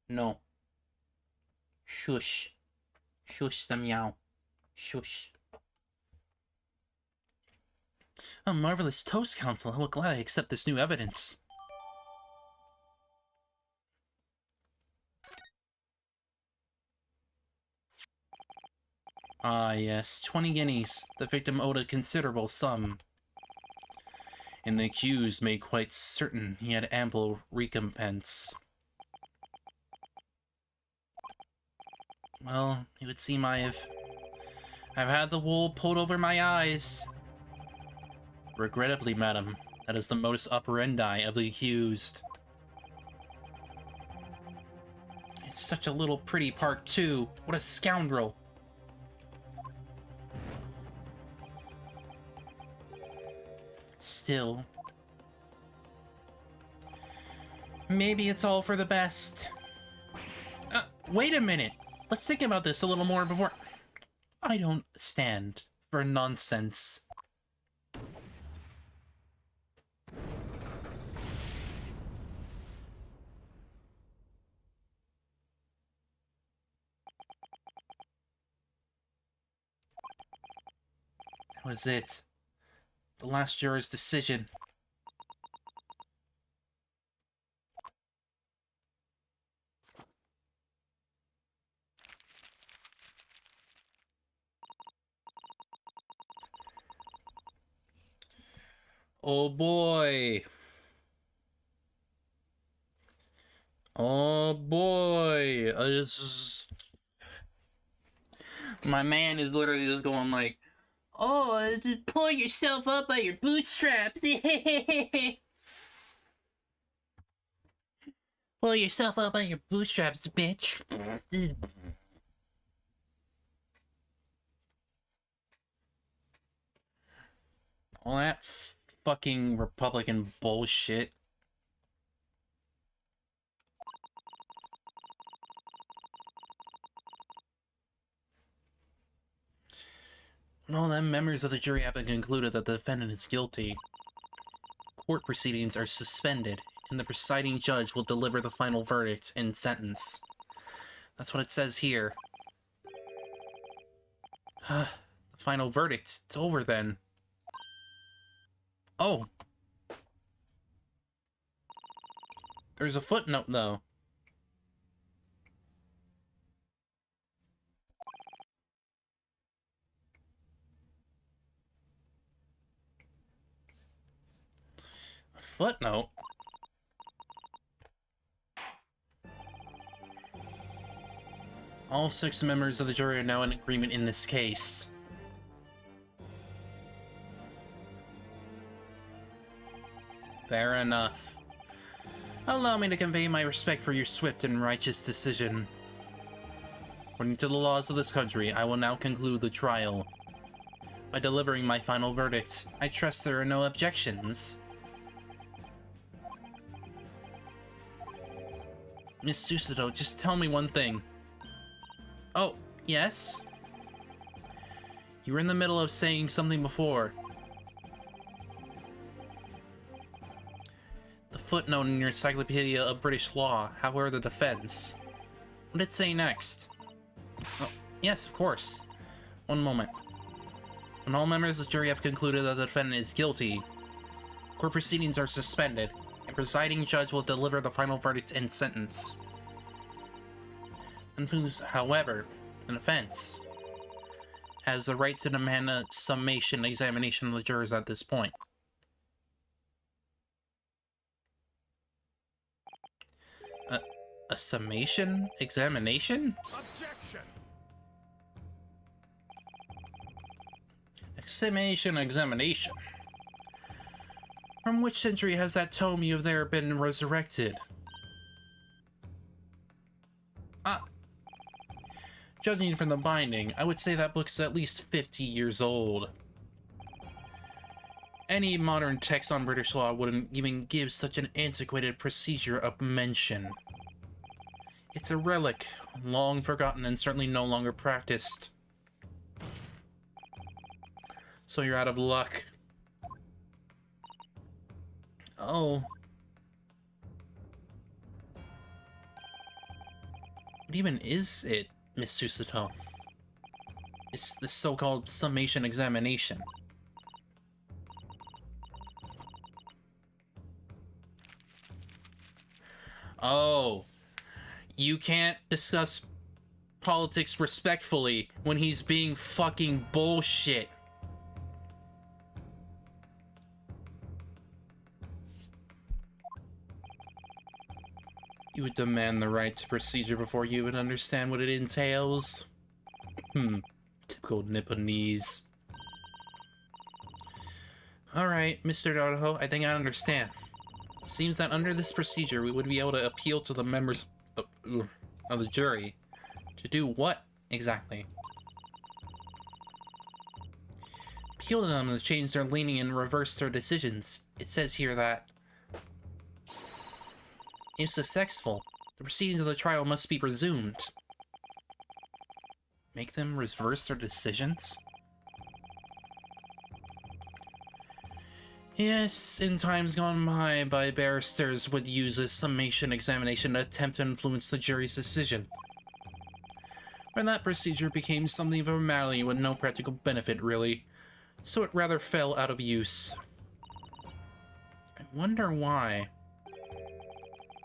No. Shush. Shush the meow. Shush. A marvelous toast, Counsel. How glad I accept this new evidence. Ah, yes. 20 guineas. The victim owed a considerable sum. And the accused made quite certain he had ample recompense. Well, it would seem I've had the wool pulled over my eyes. Regrettably, madam, that is the modus operandi of the accused. It's such a little pretty part, too. What a scoundrel. Still, maybe it's all for the best. Wait a minute. Let's think about this a little more before... I don't stand for nonsense. That was it. The last juror's decision. Oh boy. Oh boy. My man is literally just going like, oh, just pull yourself up by your bootstraps. Pull yourself up on your bootstraps, bitch. All that fucking Republican bullshit. When all the members of the jury have concluded that the defendant is guilty, court proceedings are suspended, and the presiding judge will deliver the final verdict and sentence. That's what it says here. The final verdict. It's over then. Oh. There's a footnote, though. A footnote? All 6 members of the jury are now in agreement in this case. Fair enough. Allow me to convey my respect for your swift and righteous decision. According to the laws of this country, I will now conclude the trial. By delivering my final verdict, I trust there are no objections. Miss Susato, just tell me one thing. Oh, yes? You were in the middle of saying something before. The footnote in your Encyclopedia of British Law, how were the defense? What did it say next? Oh, yes, of course. One moment. When all members of the jury have concluded that the defendant is guilty, court proceedings are suspended, and presiding judge will deliver the final verdict and sentence. And who's, however, an offense, has the right to demand a summation examination of the jurors at this point. A summation examination? Objection! Summation examination. From which century has that tome you have there been resurrected? Judging from the binding, I would say that book is at least 50 years old. Any modern text on British law wouldn't even give such an antiquated procedure a mention. It's a relic, long forgotten and certainly no longer practiced. So you're out of luck. Oh. What even is it, Miss Susato? It's the so-called summation examination. Oh. You can't discuss politics respectfully when he's being fucking bullshit. You would demand the right to procedure before you would understand what it entails. Typical Nipponese. Alright, Mr. Naruto, I think I understand. Seems that under this procedure, we would be able to appeal to the members of the jury. To do what, exactly? Appeal to them to change their leaning and reverse their decisions. It says here that if successful, the proceedings of the trial must be resumed. Make them reverse their decisions? Yes, in times gone by, barristers would use a summation examination to attempt to influence the jury's decision. But that procedure became something of a formality with no practical benefit, really, so it rather fell out of use. I wonder why.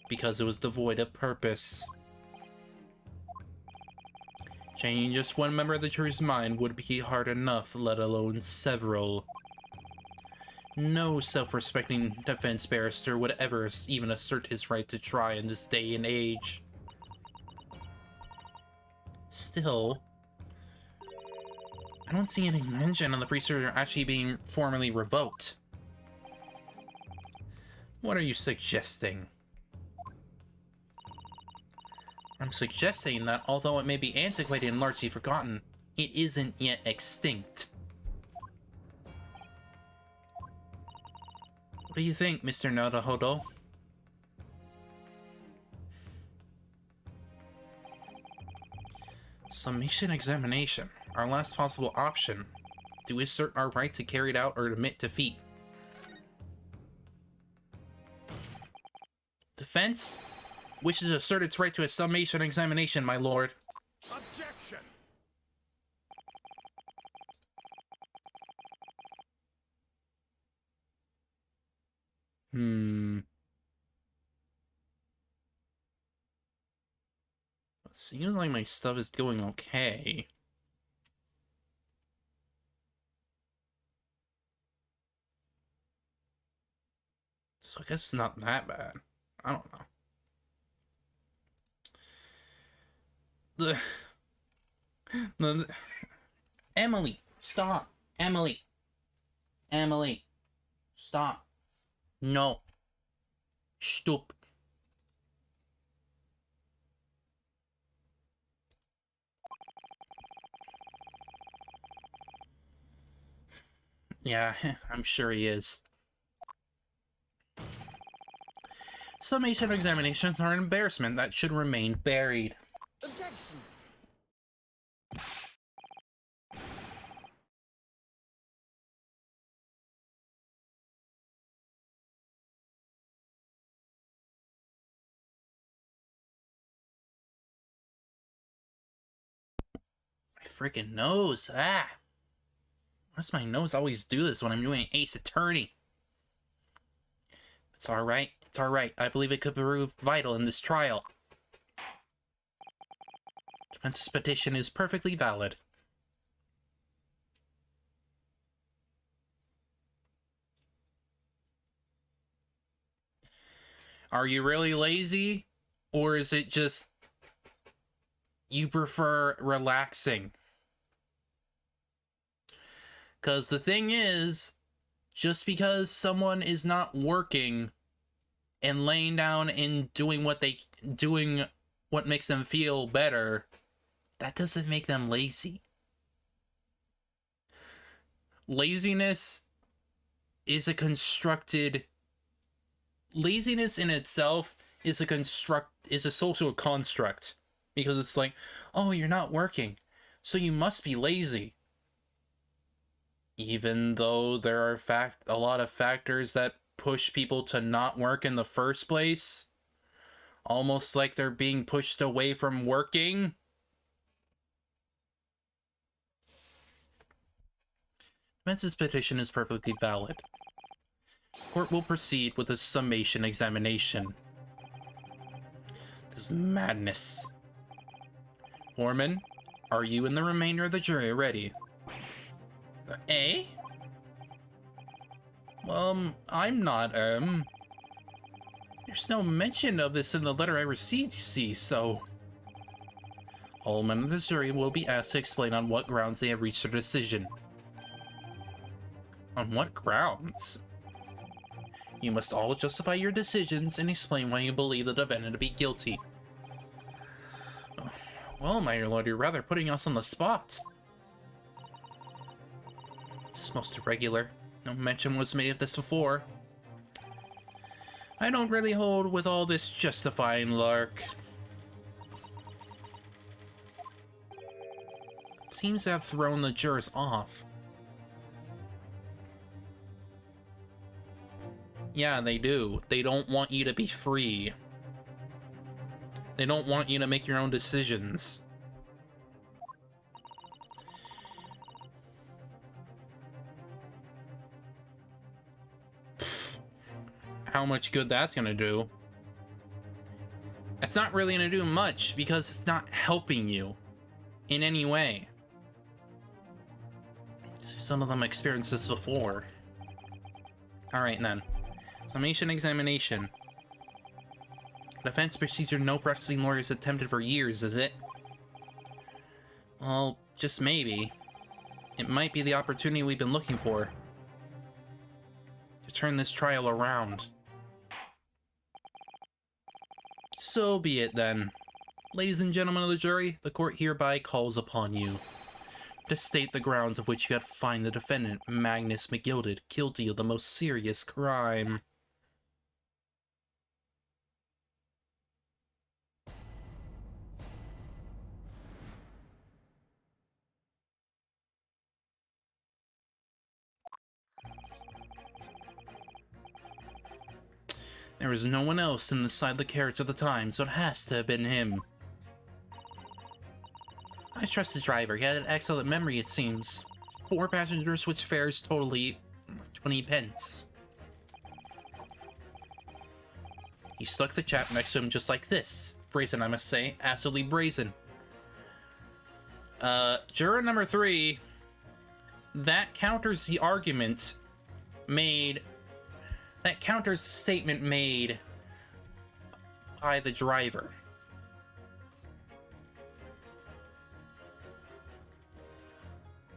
Because it was devoid of purpose. Changing just one member of the jury's mind would be hard enough, let alone several. No self-respecting defense barrister would ever even assert his right to try in this day and age. Still, I don't see any mention of the procedure actually being formally revoked. What are you suggesting? I'm suggesting that although it may be antiquated and largely forgotten, it isn't yet extinct. What do you think, Mr. Naruhodo? Summation Examination. Our last possible option. To assert our right to carry it out or admit defeat. Defense wishes to assert its right to a summation examination, my lord. Objection! Seems like my stuff is going okay. So I guess it's not that bad. I don't know. Emily, stop. Emily. Emily. Stop. No. Stop. Yeah, I'm sure he is. Summation examinations are an embarrassment that should remain buried. Objection! My freaking nose. Ah. Why does my nose always do this when I'm doing Ace Attorney? It's alright. It's alright. I believe it could prove vital in this trial. Defense's petition is perfectly valid. Are you really lazy? Or is it just you prefer relaxing? Because the thing is, just because someone is not working and laying down and doing what makes them feel better, that doesn't make them lazy. Laziness is a constructed... Laziness in itself is a social construct. Because it's like, oh, you're not working, so you must be lazy. Even though there are a lot of factors that push people to not work in the first place. Almost like they're being pushed away from working. Defense's petition is perfectly valid. Court will proceed with a summation examination. This is madness. Foreman, are you and the remainder of the jury ready? Eh? I'm not, There's no mention of this in the letter I received, you see, so... All members of the jury will be asked to explain on what grounds they have reached their decision. On what grounds? You must all justify your decisions and explain why you believe the defendant to be guilty. Well, my lord, you're rather putting us on the spot. It's most irregular. No mention was made of this before. I don't really hold with all this justifying lark. It seems to have thrown the jurors off. Yeah, they do. They don't want you to be free. They don't want you to make your own decisions. Pfft. How much good that's gonna do? It's not really gonna do much because it's not helping you in any way. Some of them experienced this before. Alright then. Summation examination. Defense procedure no practicing lawyers attempted for years, is it? Well, just maybe. It might be the opportunity we've been looking for. To turn this trial around. So be it then. Ladies and gentlemen of the jury, the court hereby calls upon you to state the grounds of which you have find the defendant, Magnus McGilded, guilty of the most serious crime. There was no one else inside the carriage at the time, so it has to have been him. I trust the driver. He had an excellent memory, it seems. 4 passengers, which fares totally 20 pence. He stuck the chap next to him just like this. Brazen, I must say. Absolutely brazen. Juror number 3. That counters the argument made... That counters the statement made by the driver.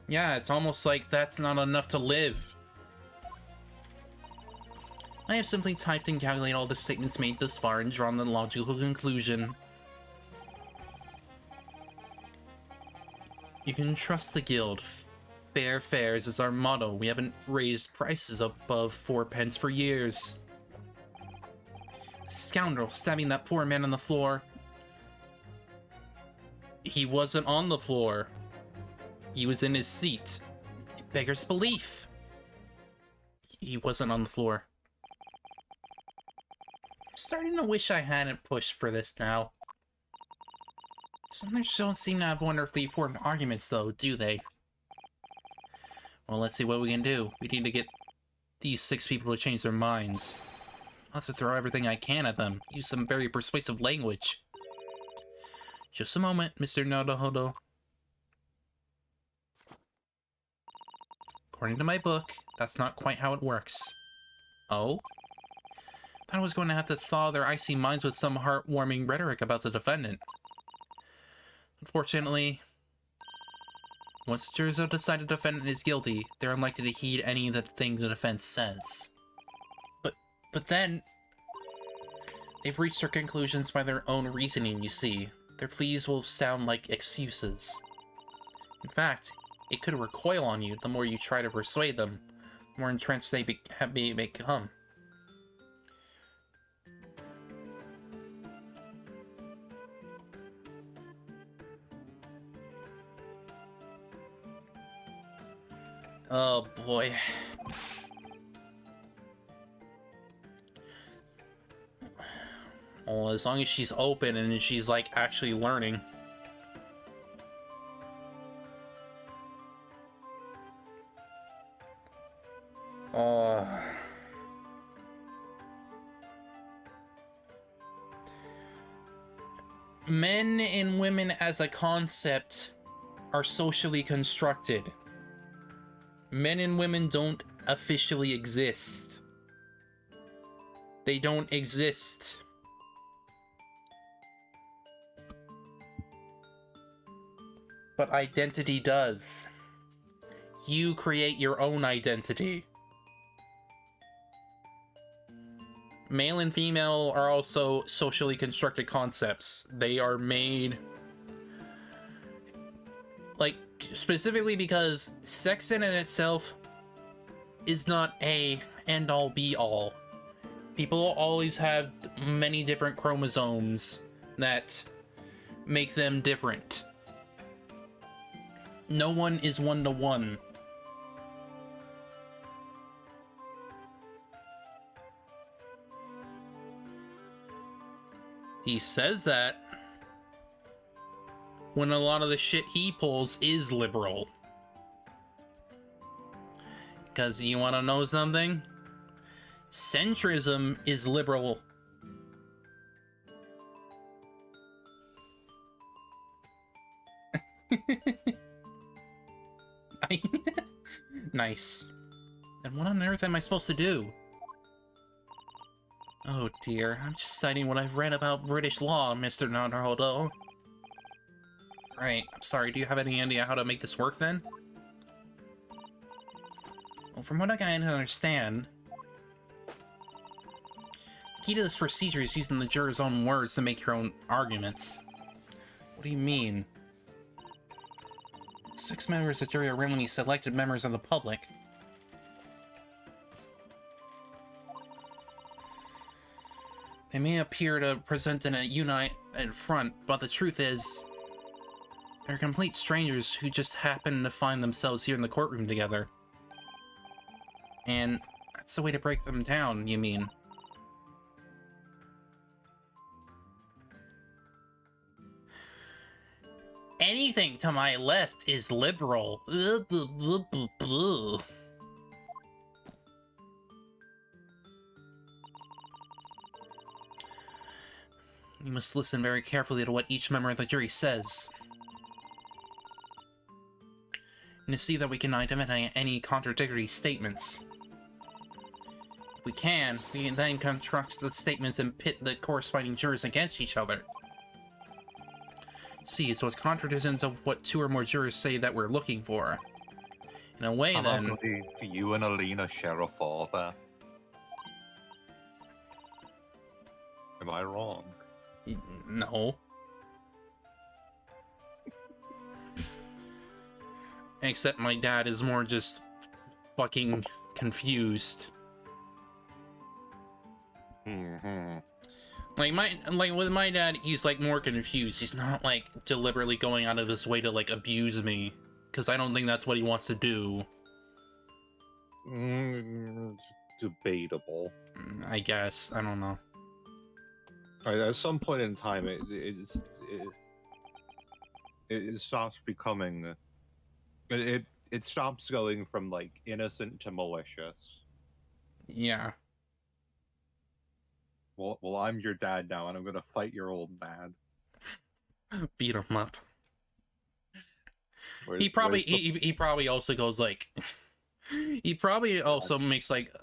Yeah, it's almost like that's not enough to live. I have simply typed and calculated all the statements made thus far and drawn the logical conclusion. You can trust the guild. Fair fares is our motto. We haven't raised prices above 4 pence for years. Scoundrel stabbing that poor man on the floor. He wasn't on the floor. He was in his seat. It beggars belief. He wasn't on the floor. I'm starting to wish I hadn't pushed for this now. Some others don't seem to have wonderfully formed arguments though, do they? Well, let's see what we can do. We need to get these 6 people to change their minds. I'll have to throw everything I can at them. Use some very persuasive language. Just a moment, Mr. Naruhodo. According to my book, that's not quite how it works. Oh? Thought I was going to have to thaw their icy minds with some heartwarming rhetoric about the defendant. Unfortunately, once the jurors have decided the defendant is guilty, they're unlikely to heed any of the things the defense says. But then, they've reached their conclusions by their own reasoning, you see. Their pleas will sound like excuses. In fact, it could recoil on you the more you try to persuade them, the more entrenched they become. Oh boy. Well, as long as she's open and she's like actually learning. Men and women as a concept are socially constructed. Men and women don't officially exist. They don't exist. But identity does. You create your own identity. Male and female are also socially constructed concepts. They are made, like, specifically because sex in and itself is not a end-all be-all. People always have many different chromosomes that make them different. No one is one-to-one. He says that when a lot of the shit he pulls is liberal. Because you want to know something? Centrism is liberal. Nice. And what on earth am I supposed to do? Oh dear, I'm just citing what I've read about British law, Mr. Naruhodo. Right, I'm sorry, do you have any idea how to make this work then? Well, from what I can understand, the key to this procedure is using the jurors' own words to make your own arguments. do you mean? 6 members of the jury are randomly selected members of the public. They may appear to present in a united front, but the truth is, they're complete strangers who just happen to find themselves here in the courtroom together. And that's the way to break them down, you mean? Anything to my left is liberal. You must listen very carefully to what each member of the jury says. And to see that we can identify any contradictory statements. If we can then contrast the statements and pit the corresponding jurors against each other. See, so it's contradictions of what 2 or more jurors say that we're looking for. In a way, then... You and Alina share a father. Am I wrong? No. Except my dad is more just fucking confused. Mm-hmm. Like with my dad, he's like more confused. He's not like deliberately going out of his way to like abuse me, because I don't think that's what he wants to do. Debatable. I guess. I don't know. At some point in time, it stops becoming. It stops going from like innocent to malicious. Yeah. Well, I'm your dad now, and I'm gonna fight your old dad. Beat him up. He probably also goes like. He probably also makes like.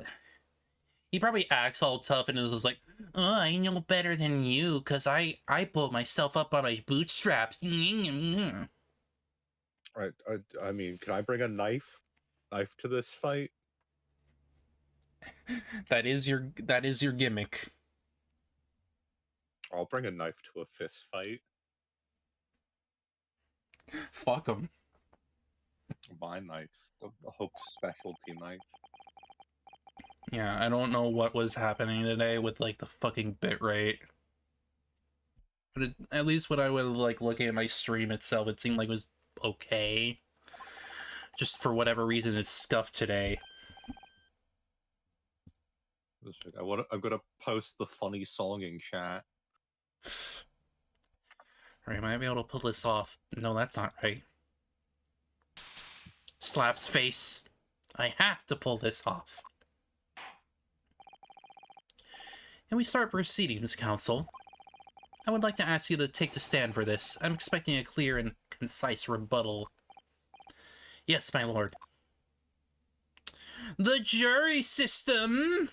He probably acts all tough and is just like, "Oh, I know better than you, cause I pulled myself up by my bootstraps." Right. I mean, can I bring a knife to this fight? That is your gimmick. I'll bring a knife to a fist fight. Fuck him. My knife, the Hope specialty knife. Yeah, I don't know what was happening today with like the fucking bitrate. But at least when I was like looking at my stream itself, it seemed like it was okay. Just for whatever reason, it's scuffed today. I'm gonna post the funny song in chat. Alright, might be able to pull this off. No, that's not right. Slaps face. I have to pull this off. And we start proceedings, counsel. I would like to ask you to take the stand for this. I'm expecting a clear and concise rebuttal. Yes, my lord. The jury system!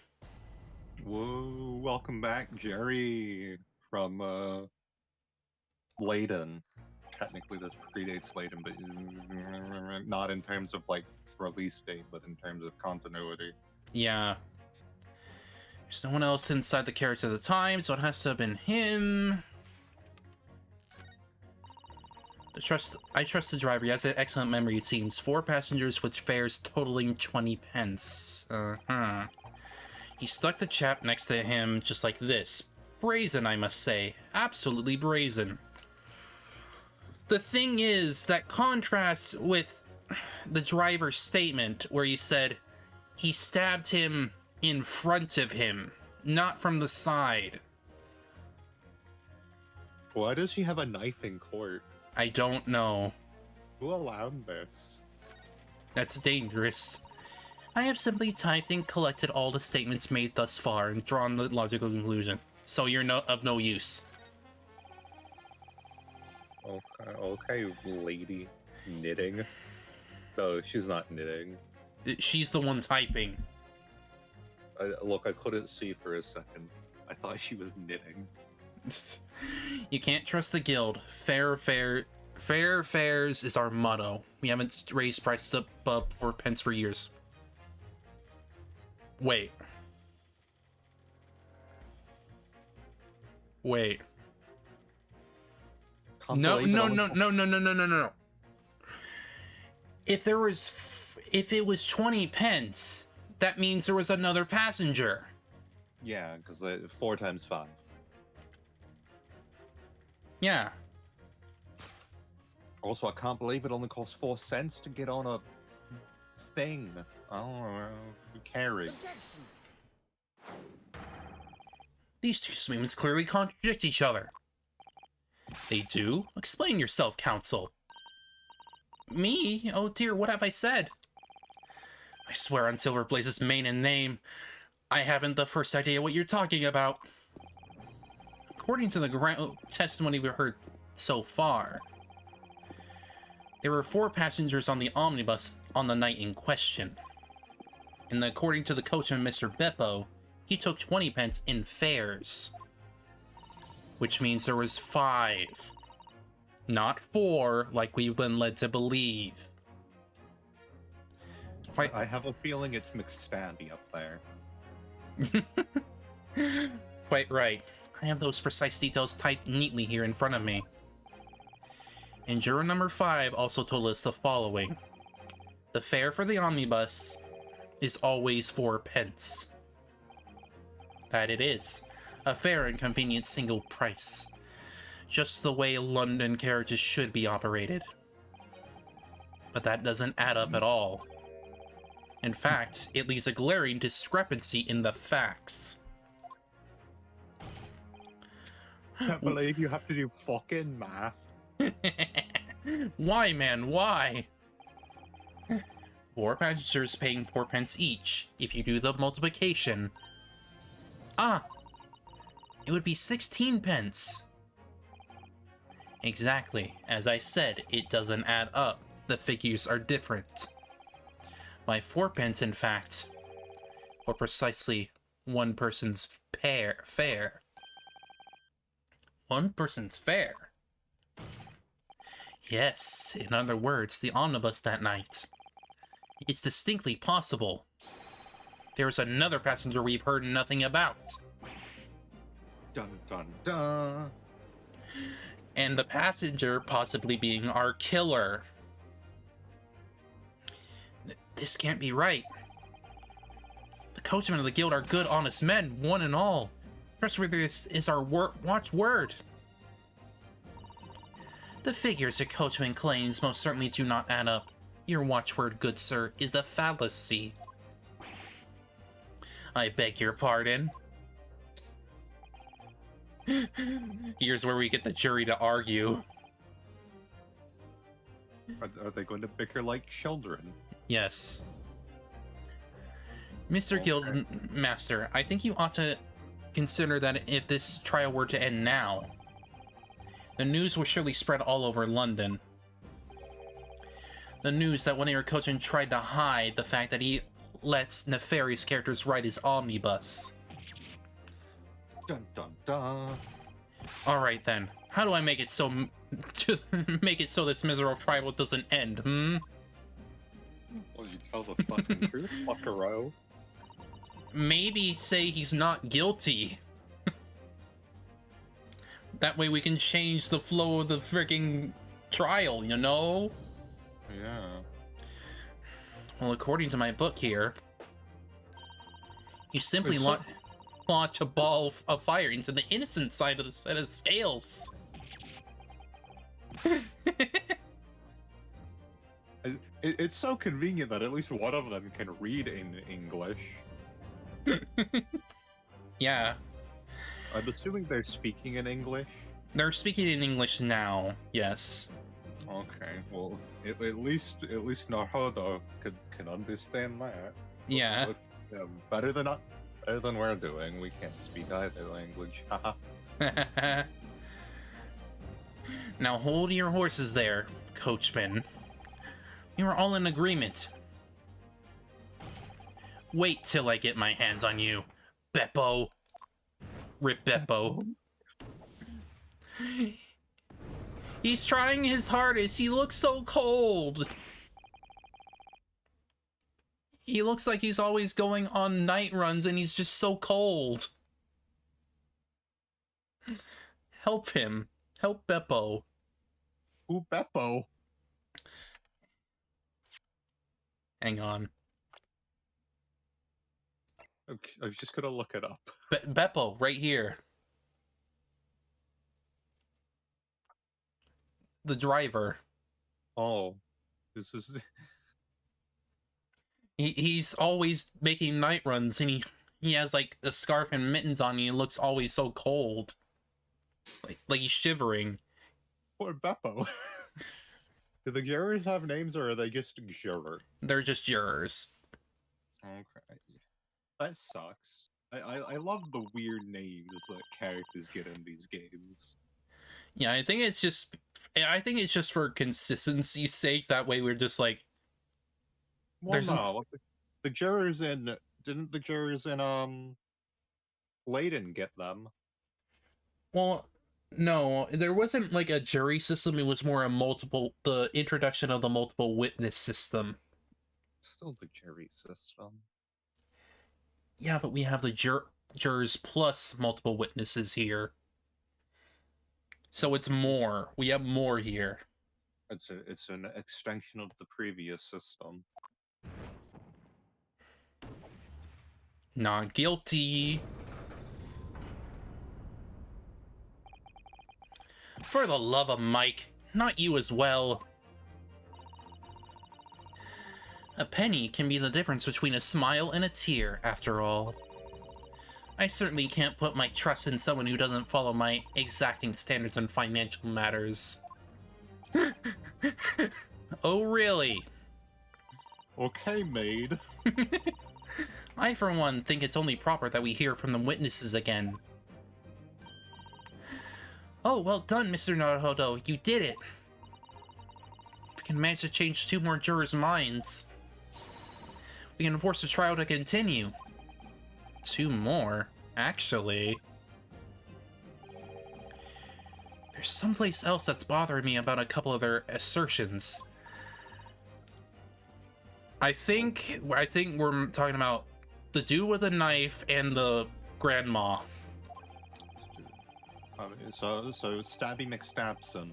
Whoa, welcome back, Jerry, from, Layden. Technically, this predates Layden, but not in terms of, like, release date, but in terms of continuity. Yeah. There's no one else inside the character at the time, so it has to have been him. I trust the driver. He has an excellent memory, it seems. 4 passengers with fares totaling 20 pence. He stuck the chap next to him just like this. Brazen, I must say. Absolutely brazen. The thing is, that contrasts with the driver's statement where he said he stabbed him in front of him, not from the side. Why does he have a knife in court? I don't know. Who allowed this? That's dangerous. I have simply typed and collected all the statements made thus far and drawn the logical conclusion. So you're of no use. Okay, lady. Knitting. No, she's not knitting. She's the one typing. Look, I couldn't see for a second. I thought she was knitting. You can't trust the guild. Fair fares is our motto. We haven't raised prices above 4 pence for years. Wait. can't No, believe it no, only no, cost- no, no, no, no, no, no. If it was 20 pence, that means there was another passenger. Yeah, because 4 times 5. Yeah. Also, I can't believe it only costs 4 cents to get on a thing. Oh, carriage. Objection! These two statements clearly contradict each other. They do? Explain yourself, counsel. Me? Oh dear, what have I said? I swear on Silver Blaze's maiden name, I haven't the first idea what you're talking about. According to the testimony we've heard so far, there were 4 passengers on the omnibus on the night in question. And according to the coachman, Mr. Beppo, he took 20 pence in fares. Which means there was 5. Not 4, like we've been led to believe. I have a feeling it's McStabby up there. Quite right. I have those precise details typed neatly here in front of me. And juror number 5 also told us the following. The fare for the omnibus is always 4 pence. That it is. A fair and convenient single price. Just the way London carriages should be operated. But that doesn't add up at all. In fact, it leaves a glaring discrepancy in the facts. Can't believe you have to do fucking math. Why, man, why? 4 passengers paying 4 pence each. If you do the multiplication... Ah! It would be 16 pence. Exactly. As I said, it doesn't add up. The figures are different. By 4 pence, in fact, or precisely one person's fare. One person's fare? Yes, in other words, the omnibus that night. It's distinctly possible. There's another passenger we've heard nothing about. Dun dun dun. And the passenger possibly being our killer. This can't be right. The coachmen of the guild are good, honest men, one and all. Trustworthiness is our watchword. The figures your coachman claims most certainly do not add up. Your watchword, good sir, is a fallacy. I beg your pardon. Here's where we get the jury to argue. Are they going to bicker like children? Yes. Mr. Guildmaster, I think you ought to consider that if this trial were to end now, the news will surely spread all over London. The news that one of your coachmen tried to hide the fact that he lets nefarious characters ride his omnibus. Dun dun dun. Alright then, how do I make it so make it so this miserable trial doesn't end, Well, you tell the fucking truth, fuckero. Maybe say he's not guilty. That way we can change the flow of the freaking trial, you know? Yeah. Well, according to my book here, you simply launch a ball of fire into the innocent side of the set of scales. It's so convenient that at least one of them can read in English. Yeah. I'm assuming they're speaking in English. They're speaking in English now, yes. Okay, well, at least Naruto can understand that. Yeah. Better than we're doing. We can't speak either language. Haha. Now hold your horses there, coachman. We were all in agreement. Wait till I get my hands on you, Beppo. Rip Beppo. He's trying his hardest. He looks so cold. He looks like he's always going on night runs and he's just so cold. Help him. Help Beppo. Who Beppo? Hang on. Okay, I was just gonna look it up. Beppo, right here. The driver. Oh, this is He's always making night runs, and he has like a scarf and mittens on, and he looks always so cold, like he's shivering. poor Beppo. Do the jurors have names, or are they just juror? They're just jurors. Okay, that sucks. I love the weird names that characters get in these games. Yeah, I think it's just for consistency's sake. That way, we're just like, Well, There's no, the jurors in didn't the jurors in Layden get them? well, no, there wasn't like a jury system. It was more the introduction of the multiple witness system. Still the jury system. Yeah, but we have the jurors plus multiple witnesses here. So it's more. We have more here. It's an extension of the previous system. Not guilty. For the love of Mike, not you as well. A penny can be the difference between a smile and a tear, after all. I certainly can't put my trust in someone who doesn't follow my exacting standards on financial matters. Oh, really? Okay, maid. I, for one, think it's only proper that we hear from the witnesses again. Oh, well done, Mr. Naruhodo. You did it. We can manage to change 2 more jurors' minds. We can force the trial to continue. 2 more, actually. There's someplace else that's bothering me about a couple of their assertions. I think we're talking about the dude with a knife and the grandma. So Stabby McStabson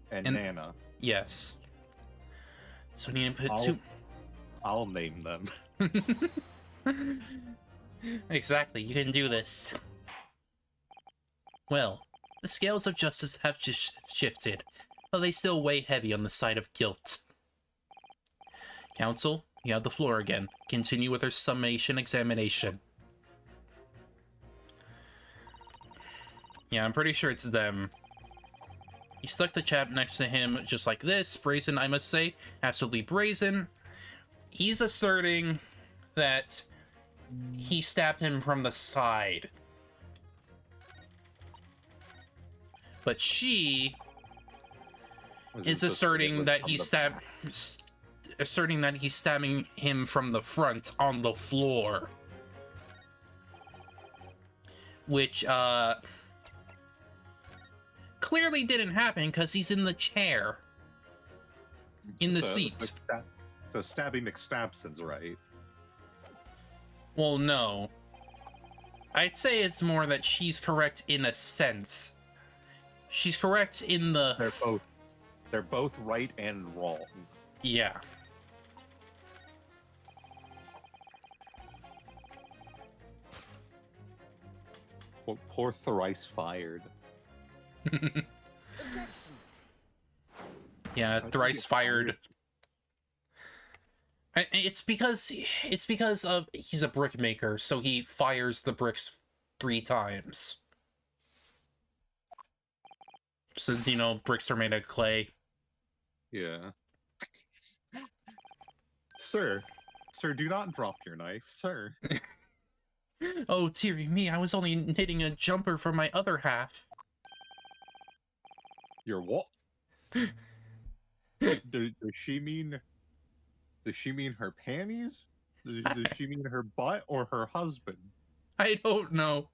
and Nana. Yes. So we need to put 2. I'll name them. Exactly, you can do this. Well, the scales of justice have just shifted, but they still weigh heavy on the side of guilt. Counsel, you have the floor again. Continue with our summation examination. Yeah, I'm pretty sure it's them. He stuck the chap next to him just like this. Brazen, I must say. Absolutely brazen. He's asserting that he stabbed him from the side. But she is asserting that he's stabbing him from the front on the floor. Which, clearly didn't happen because he's in the chair. In the seat. So Stabby McStabson's right. Well, no. I'd say it's more that she's correct in a sense. She's correct in the... They're both right and wrong. Yeah. Well, poor Thrice fired. Yeah, Thrice fired. It's because of he's a brick maker, so he fires the bricks 3 times. Since, you know, bricks are made of clay. Yeah. Sir, do not drop your knife, sir. Oh, dearie me, I was only knitting a jumper for my other half. Your what? Does she mean her panties? Does she mean her butt or her husband? I don't know.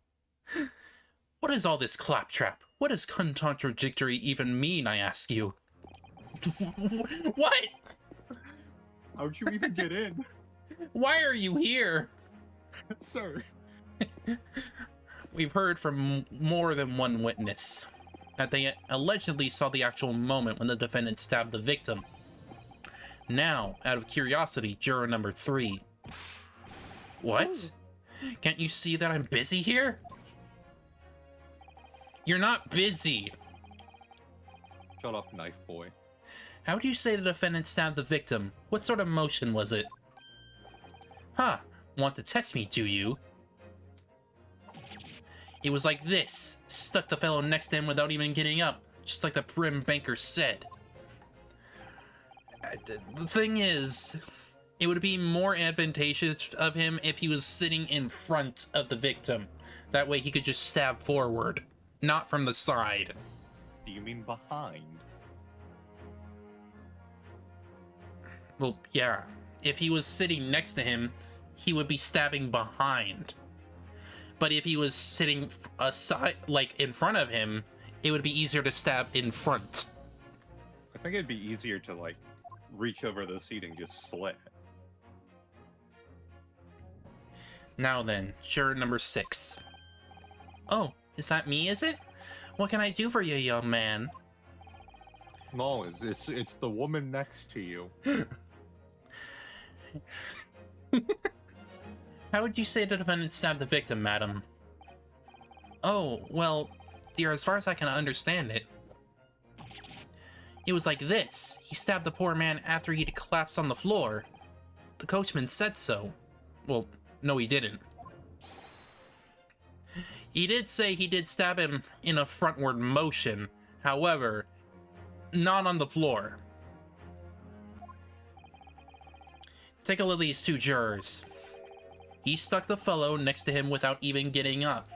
What is all this claptrap? What does contradictory even mean, I ask you? What? How'd you even get in? Why are you here? Sir. We've heard from more than one witness. that they allegedly saw the actual moment when the defendant stabbed the victim. Now, out of curiosity, juror number 3. What? Can't you see that I'm busy here? You're not busy. Shut up, knife boy. How would you say the defendant stabbed the victim? What sort of motion was it? Huh. Want to test me, do you? It was like this. Stuck the fellow next to him without even getting up. Just like the prim banker said. The thing is, it would be more advantageous of him if he was sitting in front of the victim. That way he could just stab forward, not from the side. Do you mean behind? Well, yeah. If he was sitting next to him, he would be stabbing behind. But if he was sitting aside, like in front of him, it would be easier to stab in front. I think it'd be easier to, like, reach over the seat and just slit. Now then, juror number 6. Oh, is that me, is it? What can I do for you, young man? No, it's the woman next to you. How would you say the defendant stabbed the victim, madam? Oh, well, dear, as far as I can understand it, it was like this. He stabbed the poor man after he'd collapsed on the floor. The coachman said so. Well, no, he didn't. He did say he did stab him in a frontward motion. However, not on the floor. Take a look at these 2 jurors. He stuck the fellow next to him without even getting up.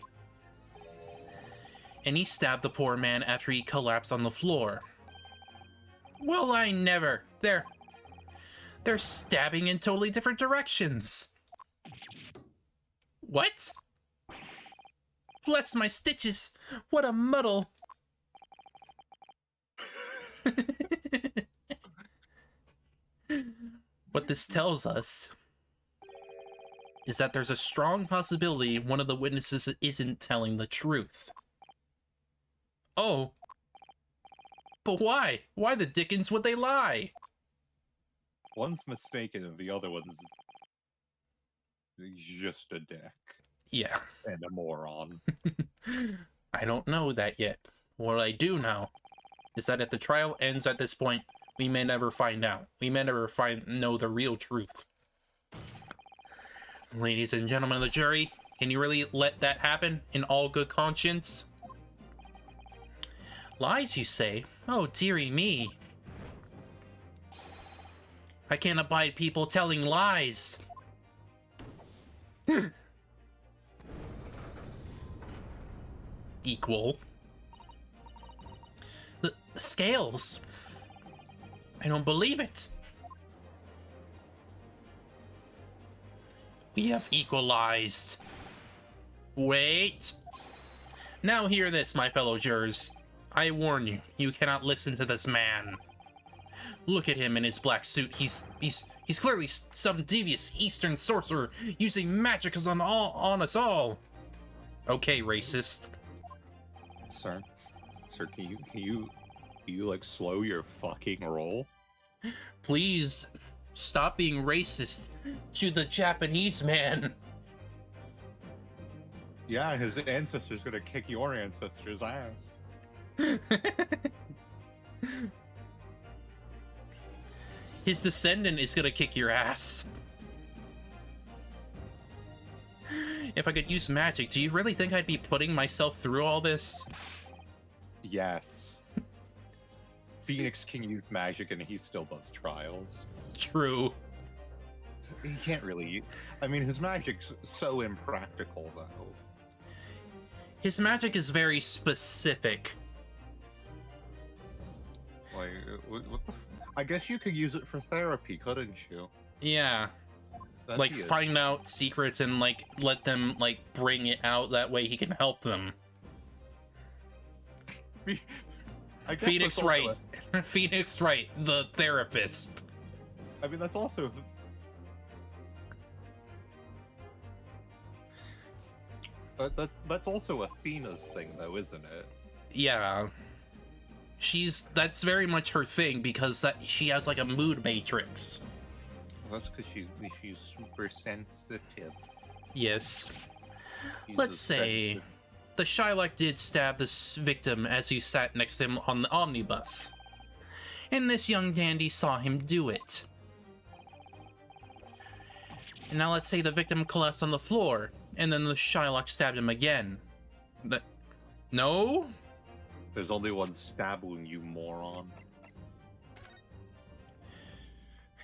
And he stabbed the poor man after he collapsed on the floor. Well, I never. They're stabbing in totally different directions. What? Bless my stitches. What a muddle. What this tells us is that there's a strong possibility one of the witnesses isn't telling the truth. Oh. But why? Why the dickens would they lie? One's mistaken and the other one's just a dick. Yeah. And a moron. I don't know that yet. What I do know is that if the trial ends at this point, we may never find out. We may never know the real truth. Ladies and gentlemen of the jury, can you really let that happen in all good conscience? Lies, you say? Oh, dearie me. I can't abide people telling lies. Equal. The scales. I don't believe it. We have equalized. Wait. Now hear this, my fellow jurors. I warn you, you cannot listen to this man. Look at him in his black suit. He's clearly some devious Eastern sorcerer using magic on us all. Okay, racist. Sir, can you like slow your fucking roll? Please stop being racist to the Japanese man. Yeah, his ancestor's gonna kick your ancestor's ass. His descendant is gonna kick your ass. If I could use magic, do you really think I'd be putting myself through all this? Yes. Phoenix can use magic and he still does trials. True. He can't really... I mean, his magic's so impractical, though. His magic is very specific. Like, what the I guess you could use it for therapy, couldn't you? Yeah. That'd Like, be it. find out secrets and, like, let them, like, bring it out. That way he can help them. I guess Phoenix that's also Wright. Phoenix Wright, the therapist. I mean, that's also... That's also Athena's thing, though, isn't it? Yeah. That's very much her thing, because she has like a mood matrix. That's because she's super sensitive. Yes. She's Let's a say sensitive- the Shylock did stab this victim as he sat next to him on the omnibus. And this young dandy saw him do it. And now let's say the victim collapsed on the floor, and then the Shylock stabbed him again. No? There's only one stab wound, you moron.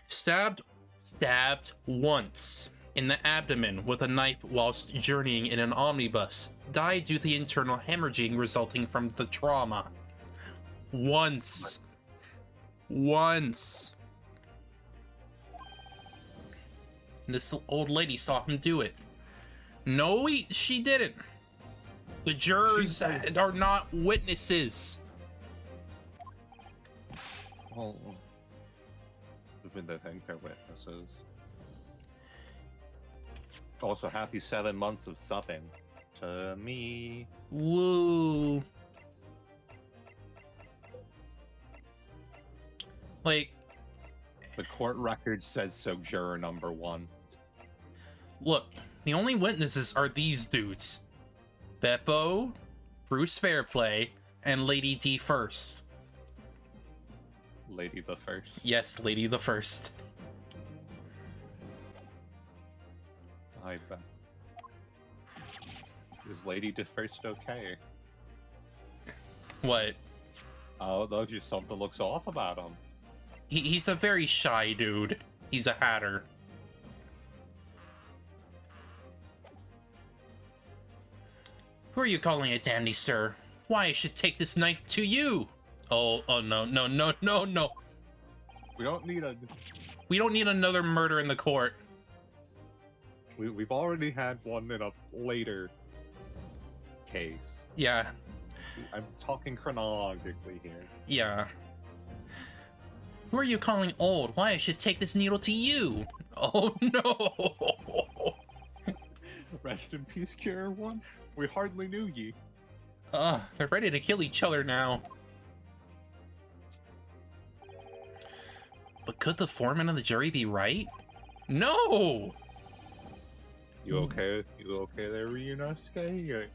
Stabbed once in the abdomen with a knife whilst journeying in an omnibus. Died due to the internal hemorrhaging resulting from the trauma. Once. Once. And this old lady saw him do it. No, she didn't. The jurors are not witnesses. Well, even they think they're witnesses. Also, happy 7 months of subbing to me. Woo. Like, The court record says so, juror number 1. look, the only witnesses are these dudes. Beppo, Bruce Fairplay, and Lady D First. Lady the First. Yes, Lady the First. I bet. Is Lady the First okay? What? Oh, no, just something looks off about him. He's a very shy dude. He's a hatter. Who are you calling a dandy, sir? Why I should take this knife to you? Oh no. We don't need a... We don't need another murder in the court. We've already had one in a later case. Yeah, I'm talking chronologically here. yeah. Who are you calling old? Why I should take this needle to you? Oh no! Rest in peace, Cure One. We hardly knew ye. They're ready to kill each other now. But could the foreman of the jury be right? No! You okay? You okay there, Ryunosuke?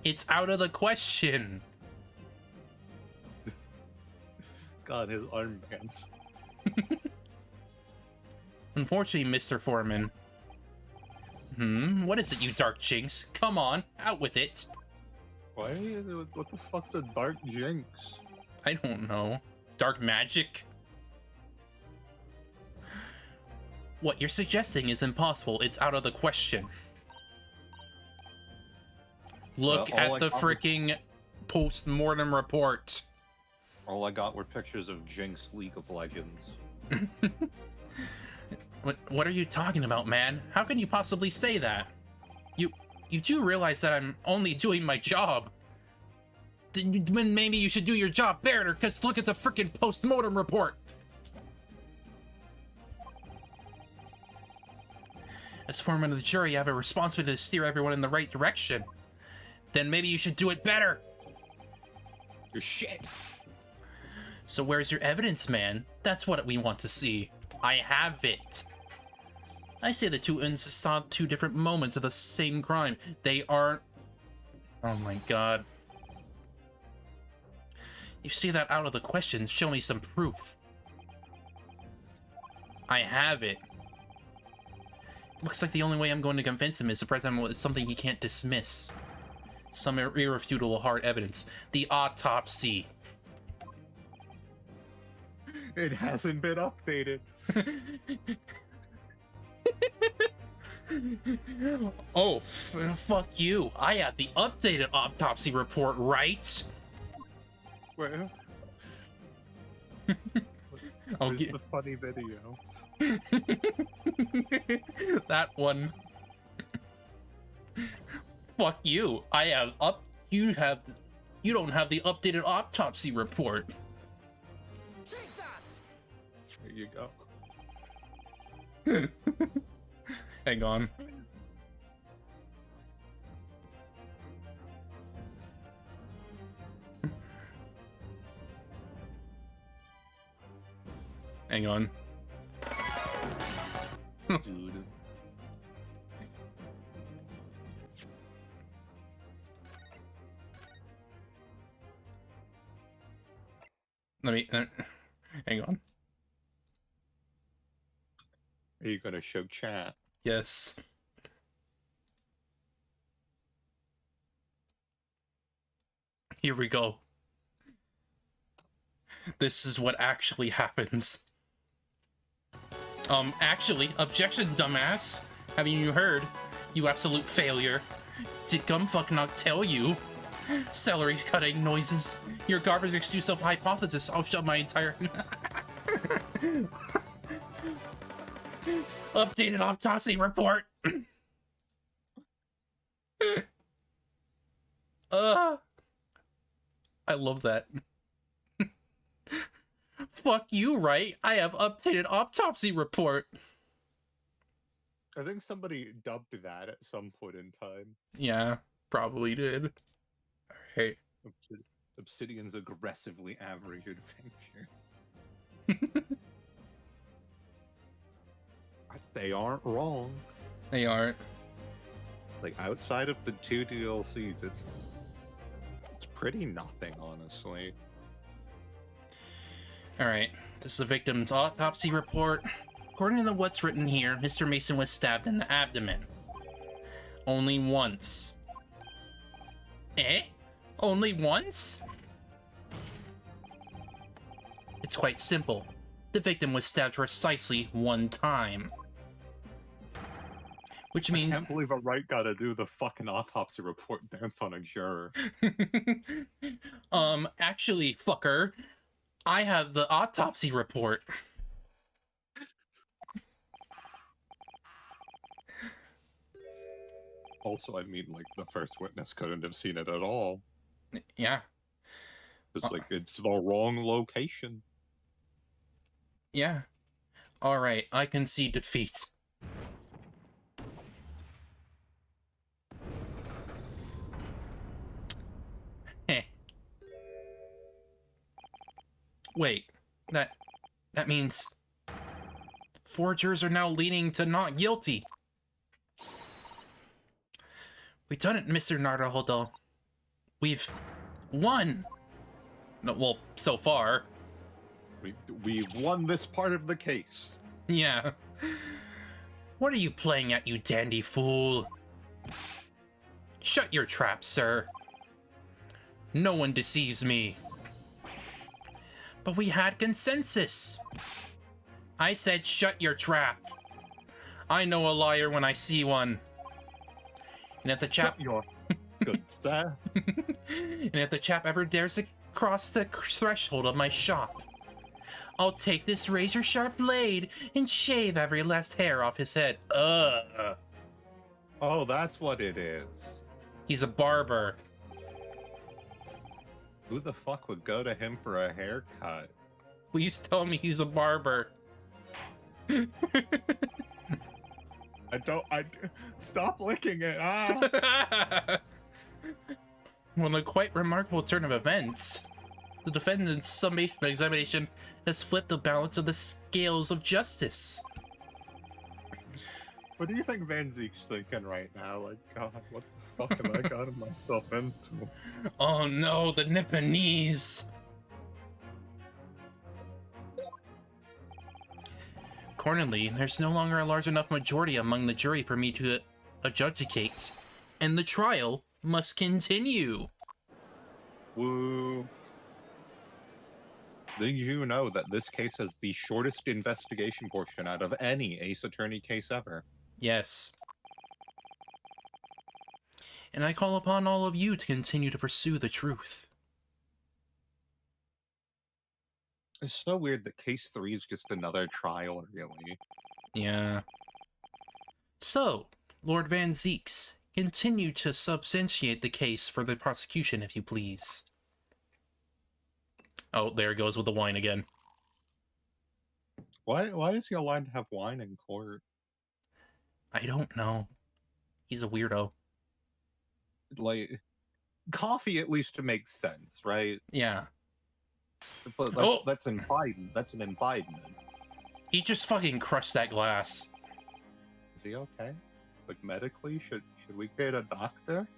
It's out of the question. God, his armbands. Unfortunately, Mr. Foreman. What is it, you dark jinx? Come on, out with it. What the fuck's a dark jinx? I don't know. Dark magic? What you're suggesting is impossible. It's out of the question. Look Well, all at I the got was- freaking post-mortem report. All I got were pictures of Jinx League of Legends. What are you talking about, man? How can you possibly say that? You do realize that I'm only doing my job. Then maybe you should do your job better, because look at the freaking post-mortem report. As foreman of the jury, you have a responsibility to steer everyone in the right direction. Then maybe you should do it better. You're shit. So where's your evidence, man? That's what we want to see. I have it. I say the two instances saw two different moments of the same crime. They aren't... Oh my god. You see that out of the question, show me some proof. I have it. Looks like the only way I'm going to convince him is to present him with something he can't dismiss. Some irrefutable hard evidence. The autopsy. It hasn't been updated. Oh, fuck you. I have the updated autopsy report, right? Where? I'll Where's get the funny video? that one. Fuck you. I have you don't have the updated autopsy report. Take that! There you go. Hang on. Hang on. Dude. Let me... hang on. Are you gonna show chat? Yes. Here we go. This is what actually happens. Actually, objection, dumbass. Haven't you heard? You absolute failure. Did Gumfuck not tell you? Celery cutting noises. Your garbage excuse of hypothesis. I'll shut my entire... Updated autopsy report. I love that. Fuck you, right? I have updated autopsy report. I think somebody dubbed that at some point in time. Yeah, probably did. Alright. Obsidian's aggressively average adventure. They aren't wrong. They aren't. Like, outside of the 2 DLCs, it's pretty nothing, honestly. Alright, this is the victim's autopsy report. According to what's written here, Mr. Mason was stabbed in the abdomen. Only once. Eh? Only once? It's quite simple. The victim was stabbed precisely one time. Which means... I can't believe a right gotta do the fucking autopsy report dance on a juror. Actually, fucker, I have the autopsy report. Also, I mean, like, the first witness couldn't have seen it at all. Yeah. It's like, it's the wrong location. Yeah. Alright, I concede defeat. Heh. Wait, that means forgers are now leaning to not guilty. We've done it, Mr. Naruhodo. We've won. No, well, so far. We've won this part of the case. Yeah. What are you playing at, you dandy fool? Shut your trap, sir. No one deceives me. But we had consensus. I said shut your trap. I know a liar when I see one. And if the chap... Shut your good sir. And if the chap ever dares to cross the threshold of my shop, I'll take this razor-sharp blade and shave every last hair off his head. Oh, that's what it is. He's a barber. Who the fuck would go to him for a haircut? Please tell me he's a barber. Stop licking it. Ah. Well, a quite remarkable turn of events. The defendant's summation examination has flipped the balance of the scales of justice. What do you think Van Zeke's thinking right now? Like, God, what the fuck have I gotten myself into? Oh no, the Nipponese! Accordingly, there's no longer a large enough majority among the jury for me to adjudicate, and the trial must continue. Woo. Did you know that this case has the shortest investigation portion out of any Ace Attorney case ever? Yes. And I call upon all of you to continue to pursue the truth. It's so weird that case 3 is just another trial, really. Yeah. So, Lord Van Zeeks, continue to substantiate the case for the prosecution, if you please. Oh, there it goes with the wine again. Why is he allowed to have wine in court? I don't know. He's a weirdo. Like, coffee at least makes sense, right? Yeah. But that's an imbibement. He just fucking crushed that glass. Is he okay? Like medically, should we get a doctor?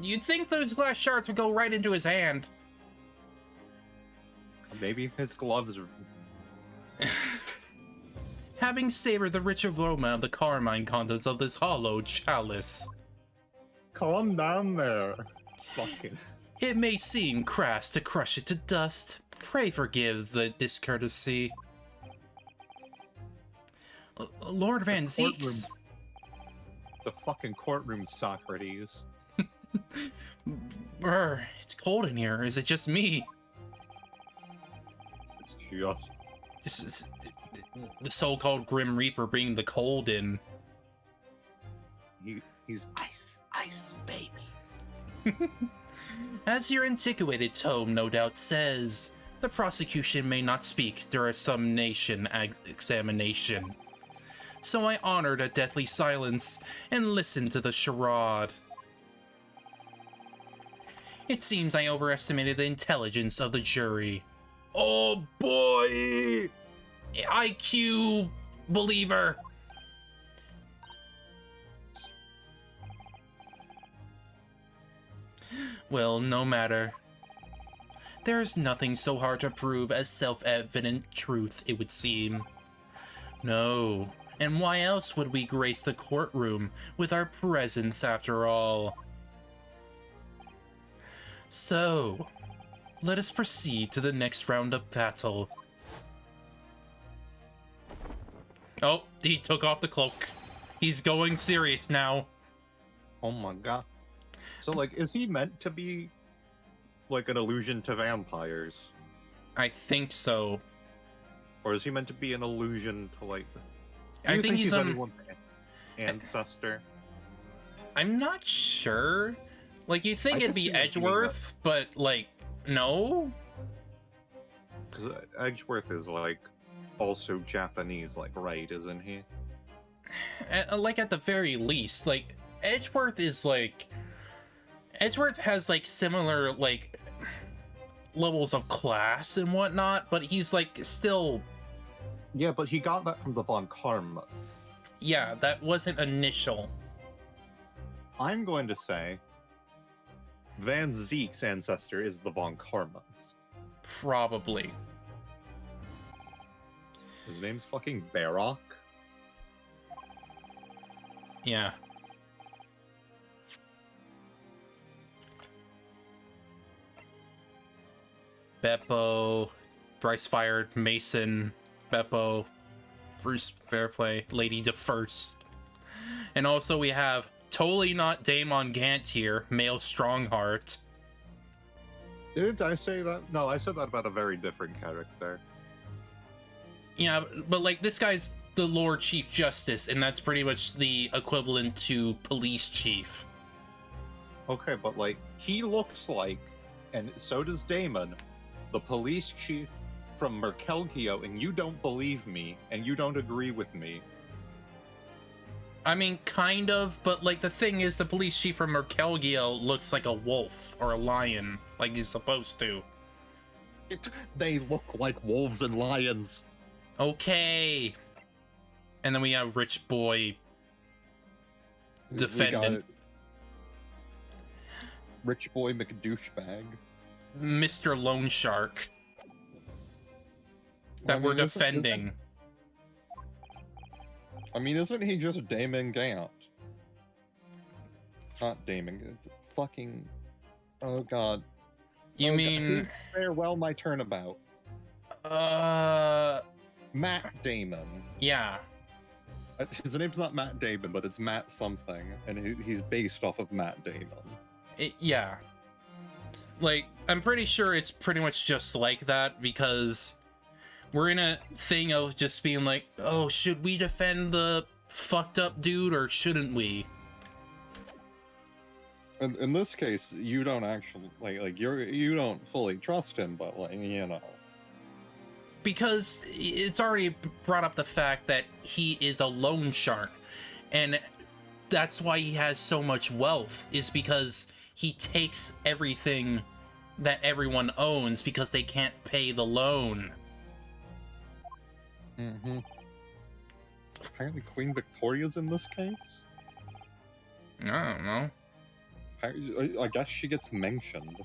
You'd think those glass shards would go right into his hand. Maybe his gloves. Having savored the rich aroma of the carmine contents of this hollowed chalice, Calm down there. Fucking. it may seem crass to crush it to dust. Pray forgive the discourtesy. Lord Van Zeeks. The fucking courtroom, Socrates. It's cold in here. Is it just me? It's just. This is the so-called Grim Reaper bringing the cold in. He's ice, baby. As your antiquated tome no doubt says, the prosecution may not speak during summation examination. So I honored a deathly silence and listened to the charade. It seems I overestimated the intelligence of the jury. Oh boy! IQ believer! Well, no matter. There's nothing so hard to prove as self-evident truth, it would seem. No, and why else would we grace the courtroom with our presence after all? So, let us proceed to the next round of battle. Oh, he took off the cloak. He's going serious now. Oh my god. So, like, is he meant to be, like, an allusion to vampires? I think so. Or is he meant to be an allusion to, like... I think he's anyone's ancestor? I'm not sure. Like, you think I it'd can be see him being Edgeworth, but, like, no? Because Edgeworth is, like, also Japanese, like, right, isn't he? Like, at the very least, like, Edgeworth is, like... Edgeworth has, like, similar, like, levels of class and whatnot, but he's, like, still... Yeah, but he got that from the Von Karmas. Yeah, that wasn't initial. I'm going to say Van Zeek's ancestor is the Von Karmas. Probably. His name's fucking Barock. Yeah. Beppo, Thrice Fired, Mason, Beppo, Bruce Fairplay, Lady DeFirst. And also we have totally not Daemon Gant here, Male Strongheart. Didn't I say that? No, I said that about a very different character. Yeah, but like this guy's the Lord Chief Justice, and that's pretty much the equivalent to Police Chief. Okay, but like, he looks like, and so does Damon, the police chief from Merkelgio, and you don't believe me, and you don't agree with me. I mean, kind of, but like the thing is, the police chief from Merkelgio looks like a wolf or a lion, like he's supposed to. They look like wolves and lions. Okay. And then we have Rich Boy defendant. Rich Boy McDouchebag. Mr. Loan Shark. That we're defending. Isn't he just Damon Gant? Not Damon Gant. Fucking... Oh god. You mean... Farewell my turnabout. Matt Damon. Yeah. His name's not Matt Damon, but it's Matt something, and he's based off of Matt Damon. Yeah. Like, I'm pretty sure it's pretty much just like that, because we're in a thing of just being like, oh, should we defend the fucked up dude, or shouldn't we? In this case, you don't actually, you don't fully trust him, but, Because it's already brought up the fact that he is a loan shark, and that's why he has so much wealth, is because he takes everything that everyone owns because they can't pay the loan. Mm-hmm. Apparently Queen Victoria's in this case? I don't know. I guess she gets mentioned.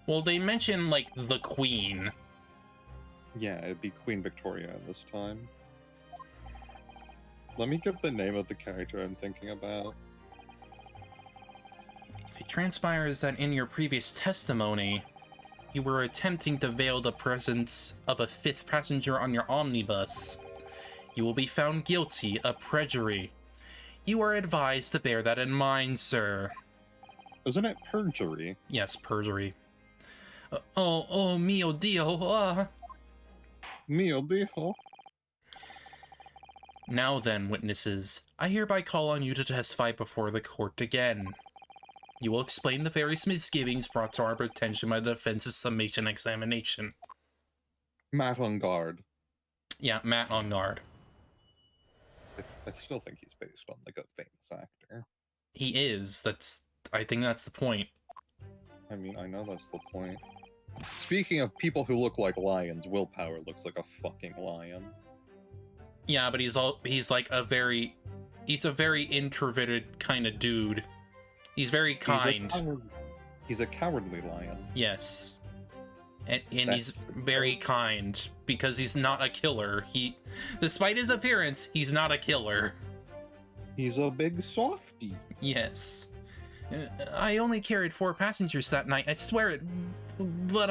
Well, they mention, like, the Queen. Yeah, it'd be Queen Victoria this time. Let me get the name of the character I'm thinking about. It transpires that in your previous testimony, you were attempting to veil the presence of a fifth passenger on your omnibus. You will be found guilty of perjury. You are advised to bear that in mind, sir. Isn't it perjury? Yes, perjury. Oh, mio Dio. Mio Dio. Now then, witnesses, I hereby call on you to testify before the court again. You will explain the various misgivings brought to our attention by the defense's summation examination. Matt on guard. Yeah, Matt on guard. I still think he's based on, like, a famous actor. He is. I think that's the point. I mean, I know that's the point. Speaking of people who look like lions, Willpower looks like a fucking lion. Yeah, but he's a very introverted kind of dude. He's very kind. He's a cowardly lion. Yes. And he's very kind because he's not a killer. Despite his appearance, he's not a killer. He's a big softie. Yes. I only carried 4 passengers that night, I swear it. But,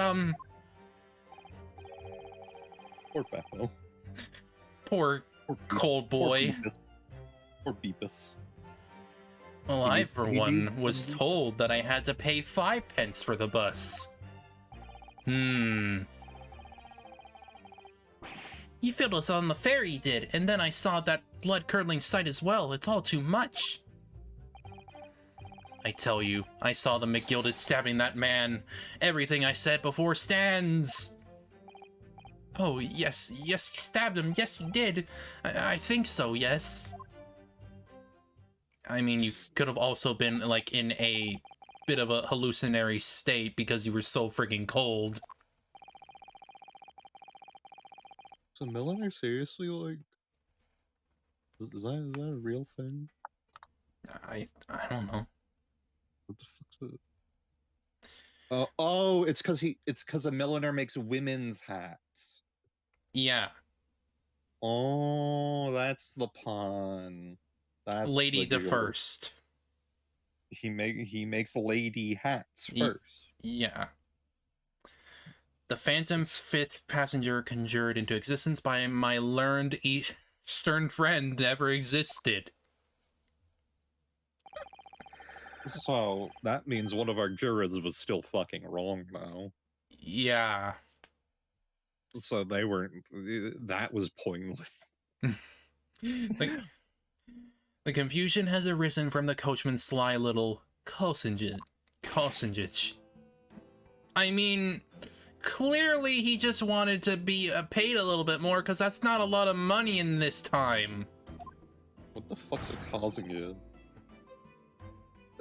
Poor Beppo. Poor cold boy. Poor Beepus. Well, I, for one, was told that I had to pay 5 pence for the bus. You filled us on the fare, he did, and then I saw that blood-curdling sight as well. It's all too much. I tell you, I saw the McGilded stabbing that man. Everything I said before stands. Oh, yes, he stabbed him. Yes, he did. I think so, yes. I mean, you could have also been, like, in a bit of a hallucinatory state because you were so freaking cold. So Milliner seriously, like, is that a real thing? I don't know. What the fuck's it? Oh, it's because a milliner makes women's hats. Yeah. Oh, that's the pun. That's Lady the first. He makes lady hats first. Yeah. The phantom 5th passenger conjured into existence by my learned Eastern friend never existed. So that means one of our jurors was still fucking wrong, though. Yeah. So they weren't. That was pointless. The confusion has arisen from the coachman's sly little cosingage. I mean, clearly he just wanted to be paid a little bit more because that's not a lot of money in this time. What the fuck's a cosingage?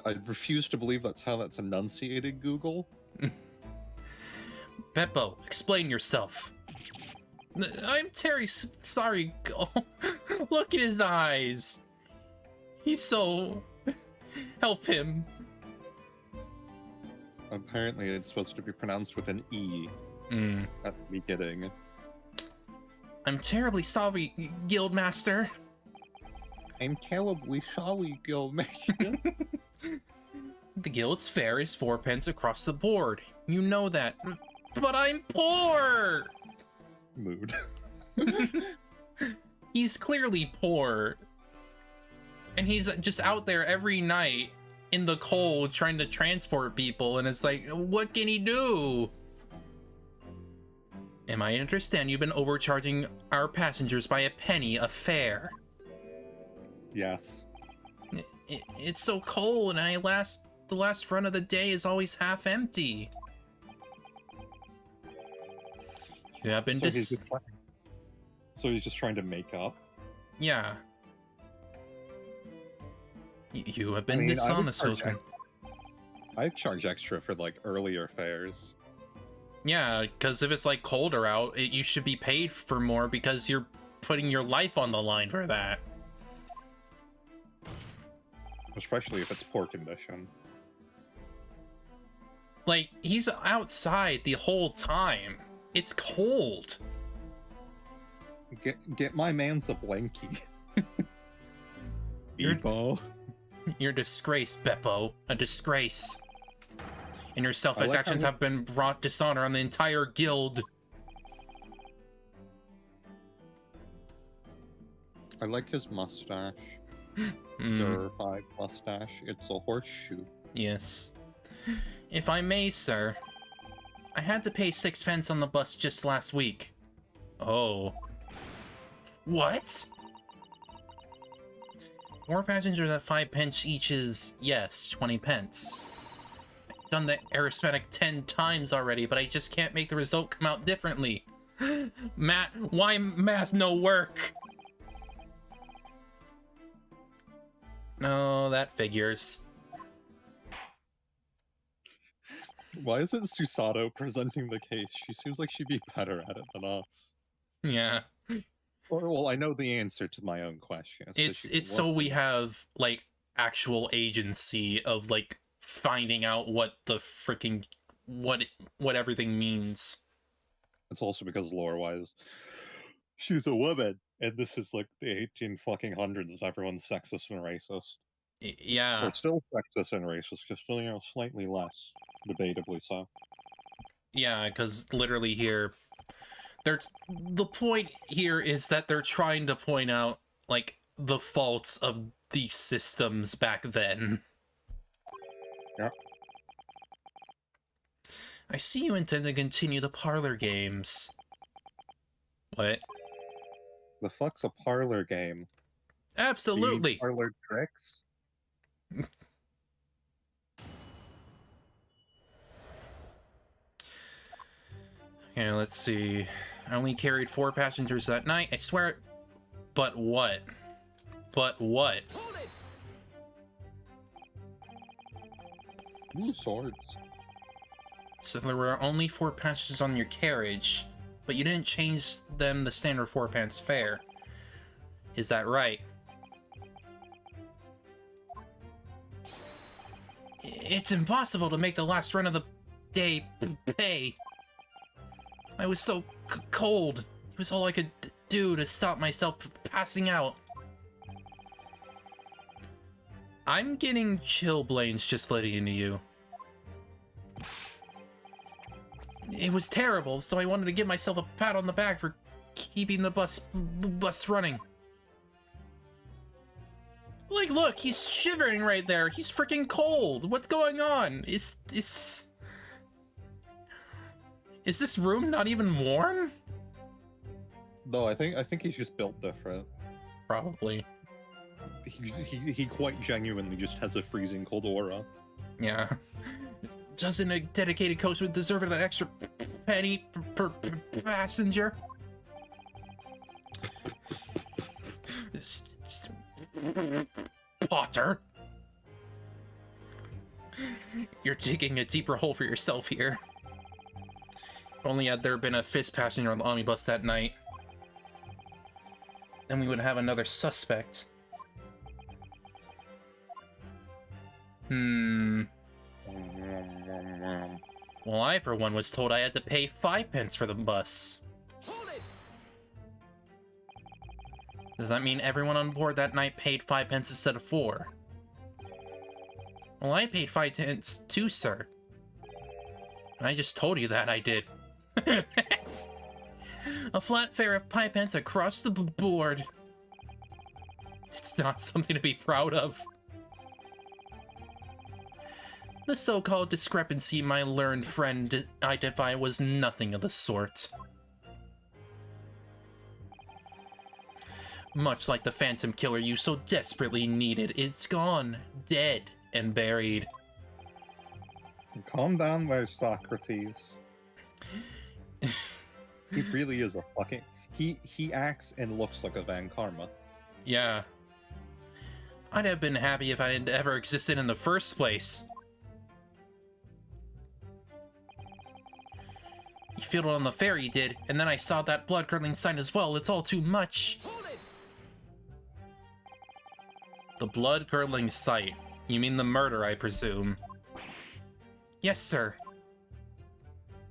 I refuse to believe that's how that's enunciated, Google. Beppo, explain yourself. I'm Terry. Sorry. Look at his eyes. He's so... Help him. Apparently it's supposed to be pronounced with an E at the beginning. I'm terribly sorry, Guildmaster. I'm terribly sorry, Guildmaster. The guild's fare is 4 pence across the board. You know that. But I'm poor! Mood. He's clearly poor. And he's just out there every night in the cold trying to transport people, and it's like, what can he do? Am I to understand you've been overcharging our passengers by a penny a fare? Yes. It's so cold, and the last run of the day is always half empty. You have been So he's just trying to make up? Yeah. You have been dishonest, Coachman. I charge extra for, like, earlier fares. Yeah, because if it's, like, colder out, you should be paid for more because you're putting your life on the line for that. Especially if it's poor condition. Like, he's outside the whole time. It's cold. Get my man's a blankie. Beppo. You're a disgrace, Beppo. A disgrace. And your selfish actions have been brought dishonor on the entire guild. I like his mustache. Verified mustache. It's a horseshoe. Yes. If I may, sir, I had to pay 6 pence on the bus just last week. Oh. What? 4 passengers at 5 pence each is, yes, 20 pence. I've done the arithmetic 10 times already, but I just can't make the result come out differently. Matt, why math no work? No, that figures. Why isn't Susato presenting the case? She seems like she'd be better at it than us. Yeah. Or, well, I know the answer to my own question. It's so we have, like, actual agency of, like, finding out what the freaking what everything means. It's also because lore-wise, she's a woman, and this is like the 18 fucking hundreds, and everyone's sexist and racist. Yeah. Well, it's still sexist and racist, just still, slightly less, debatably so. Yeah, because literally here, the point here is that they're trying to point out, like, the faults of these systems back then. Yeah. I see you intend to continue the parlor games. What? The fuck's a parlor game? Absolutely. Parlor tricks? Okay, let's see. I only carried 4 passengers that night. I swear it. But what? But what? Ooh, swords. So there were only 4 passengers on your carriage, but you didn't change them the standard 4 pence fare. Is that right? It's impossible to make the last run of the day pay. I was so cold. It was all I could do to stop myself passing out. I'm getting chilblains just letting you. It was terrible, so I wanted to give myself a pat on the back for keeping the bus running. Like, look, he's shivering right there. He's freaking cold. What's going on? Is this room not even warm? No, I think he's just built different. Probably. He quite genuinely just has a freezing cold aura. Yeah. Doesn't a dedicated coach would deserve an extra penny per passenger? Potter. You're digging a deeper hole for yourself here. Only had there been a fifth passenger on the omnibus that night, then we would have another suspect. Well, I, for one, was told I had to pay 5 pence for the bus. Does that mean everyone on board that night paid 5 pence instead of 4? Well, I paid 5 pence too, sir. And I just told you that I did. A flat fare of 5 pence across the board. It's not something to be proud of. The so-called discrepancy my learned friend identified was nothing of the sort. Much like the phantom killer you so desperately needed, it's gone, dead, and buried. Calm down there, Socrates. He really is a fucking... He acts and looks like a Van Karma. Yeah. I'd have been happy if I had ever existed in the first place. You feel it on the ferry, you did, and then I saw that blood-curdling sight as well. It's all too much. Hold it! The blood-curdling sight. You mean the murder, I presume? Yes, sir.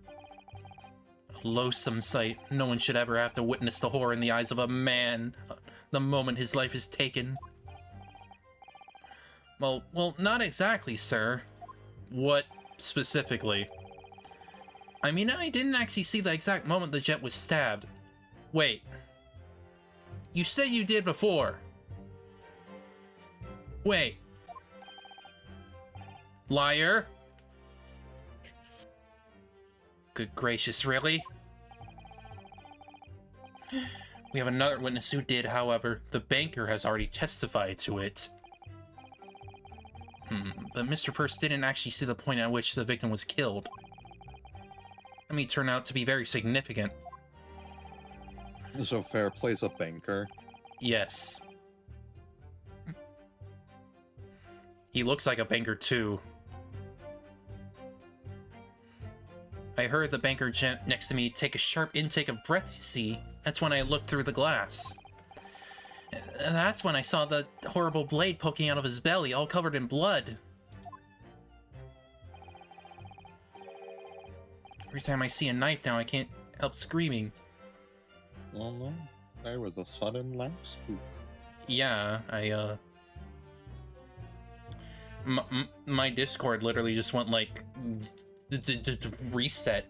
A loathsome sight. No one should ever have to witness the horror in the eyes of a man the moment his life is taken. Well, not exactly, sir. What specifically? I mean, I didn't actually see the exact moment the jet was stabbed. Wait. You said you did before. Wait. Liar? Good gracious, really? We have another witness who did, however. The banker has already testified to it. But Mr. First didn't actually see the point at which the victim was killed. That may turn out to be very significant. So Fair plays a banker. Yes. He looks like a banker too. I heard the banker next to me take a sharp intake of breath, you see. That's when I looked through the glass. And that's when I saw the horrible blade poking out of his belly, all covered in blood. Every time I see a knife now, I can't help screaming. Oh no, there was a sudden lamp spook. Yeah, my Discord literally just went like reset.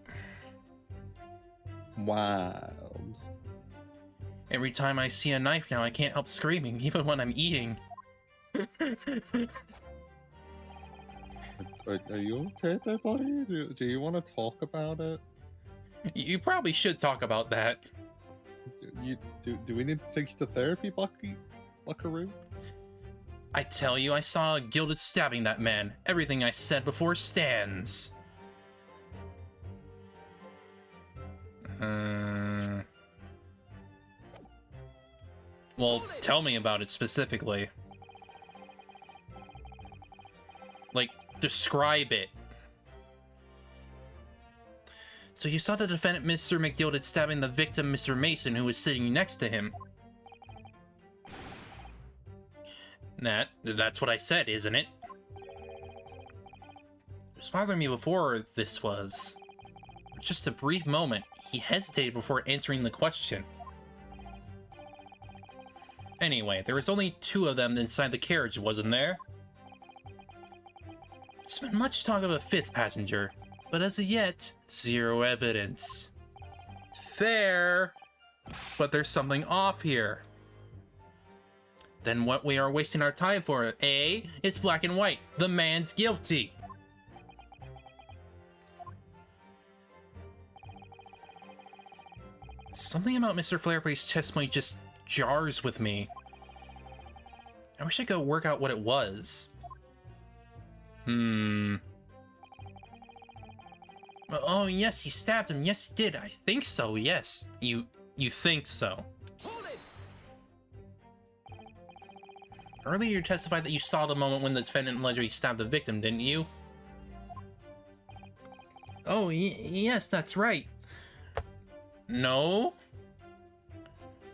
Wild. Every time I see a knife now, I can't help screaming, even when I'm eating. Are you okay there, buddy? Do you want to talk about it? You probably should talk about that. Do we need to take you to therapy, Buckaroo? I tell you, I saw a gilded stabbing that man. Everything I said before stands. Well, tell me about it specifically. Like, describe it. So you saw the defendant, Mr. McGilded, stabbing the victim, Mr. Mason, who was sitting next to him. That's what I said, isn't it? It was bothering me before this was. For just a brief moment, he hesitated before answering the question. Anyway, there was only 2 of them inside the carriage, wasn't there? There's been much talk of a 5th passenger, but as of yet, 0 evidence. Fair, but there's something off here. Then what we are wasting our time for, eh? It's black and white. The man's guilty. Something about Mr. Flarebray's testimony just jars with me. I wish I could work out what it was. Oh, yes, he stabbed him. Yes, he did. I think so, yes. You think so. Earlier you testified that you saw the moment when the defendant allegedly stabbed the victim, didn't you? Oh, yes, that's right. No?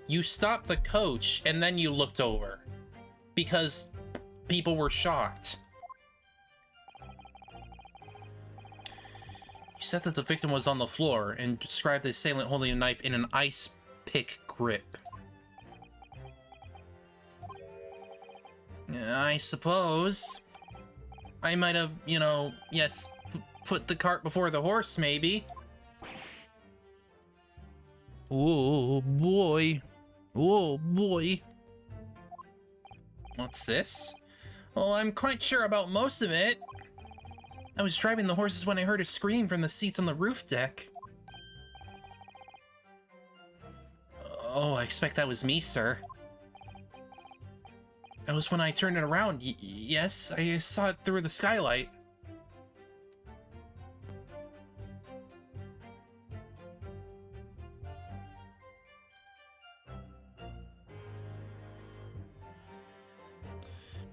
You stopped the coach, and then you looked over. Because people were shocked. You said that the victim was on the floor, and described the assailant holding a knife in an ice pick grip. I suppose. I might have, yes, put the cart before the horse, maybe. Oh, boy. Oh, boy. What's this? Well, I'm quite sure about most of it. I was driving the horses when I heard a scream from the seats on the roof deck. Oh, I expect that was me, sir. That was when I turned it around. Yes, I saw it through the skylight.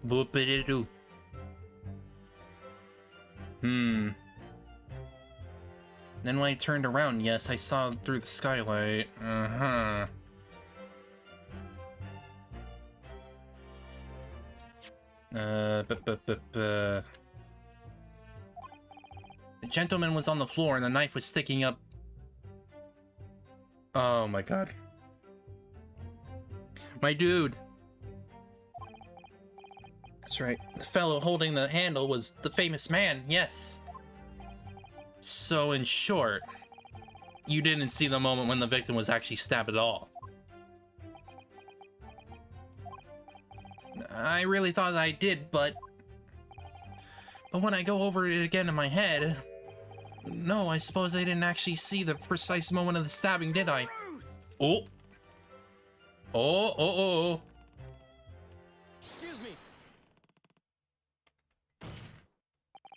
Boop-a-doo. Then when I turned around, yes, I saw through the skylight. Uh-huh. The gentleman was on the floor and the knife was sticking up. Oh my god. My dude. That's right. The fellow holding the handle was the famous man, yes. So in short, you didn't see the moment when the victim was actually stabbed at all. I really thought I did, but when I go over it again in my head, no, I suppose I didn't actually see the precise moment of the stabbing, did I? Oh. Oh. Excuse me.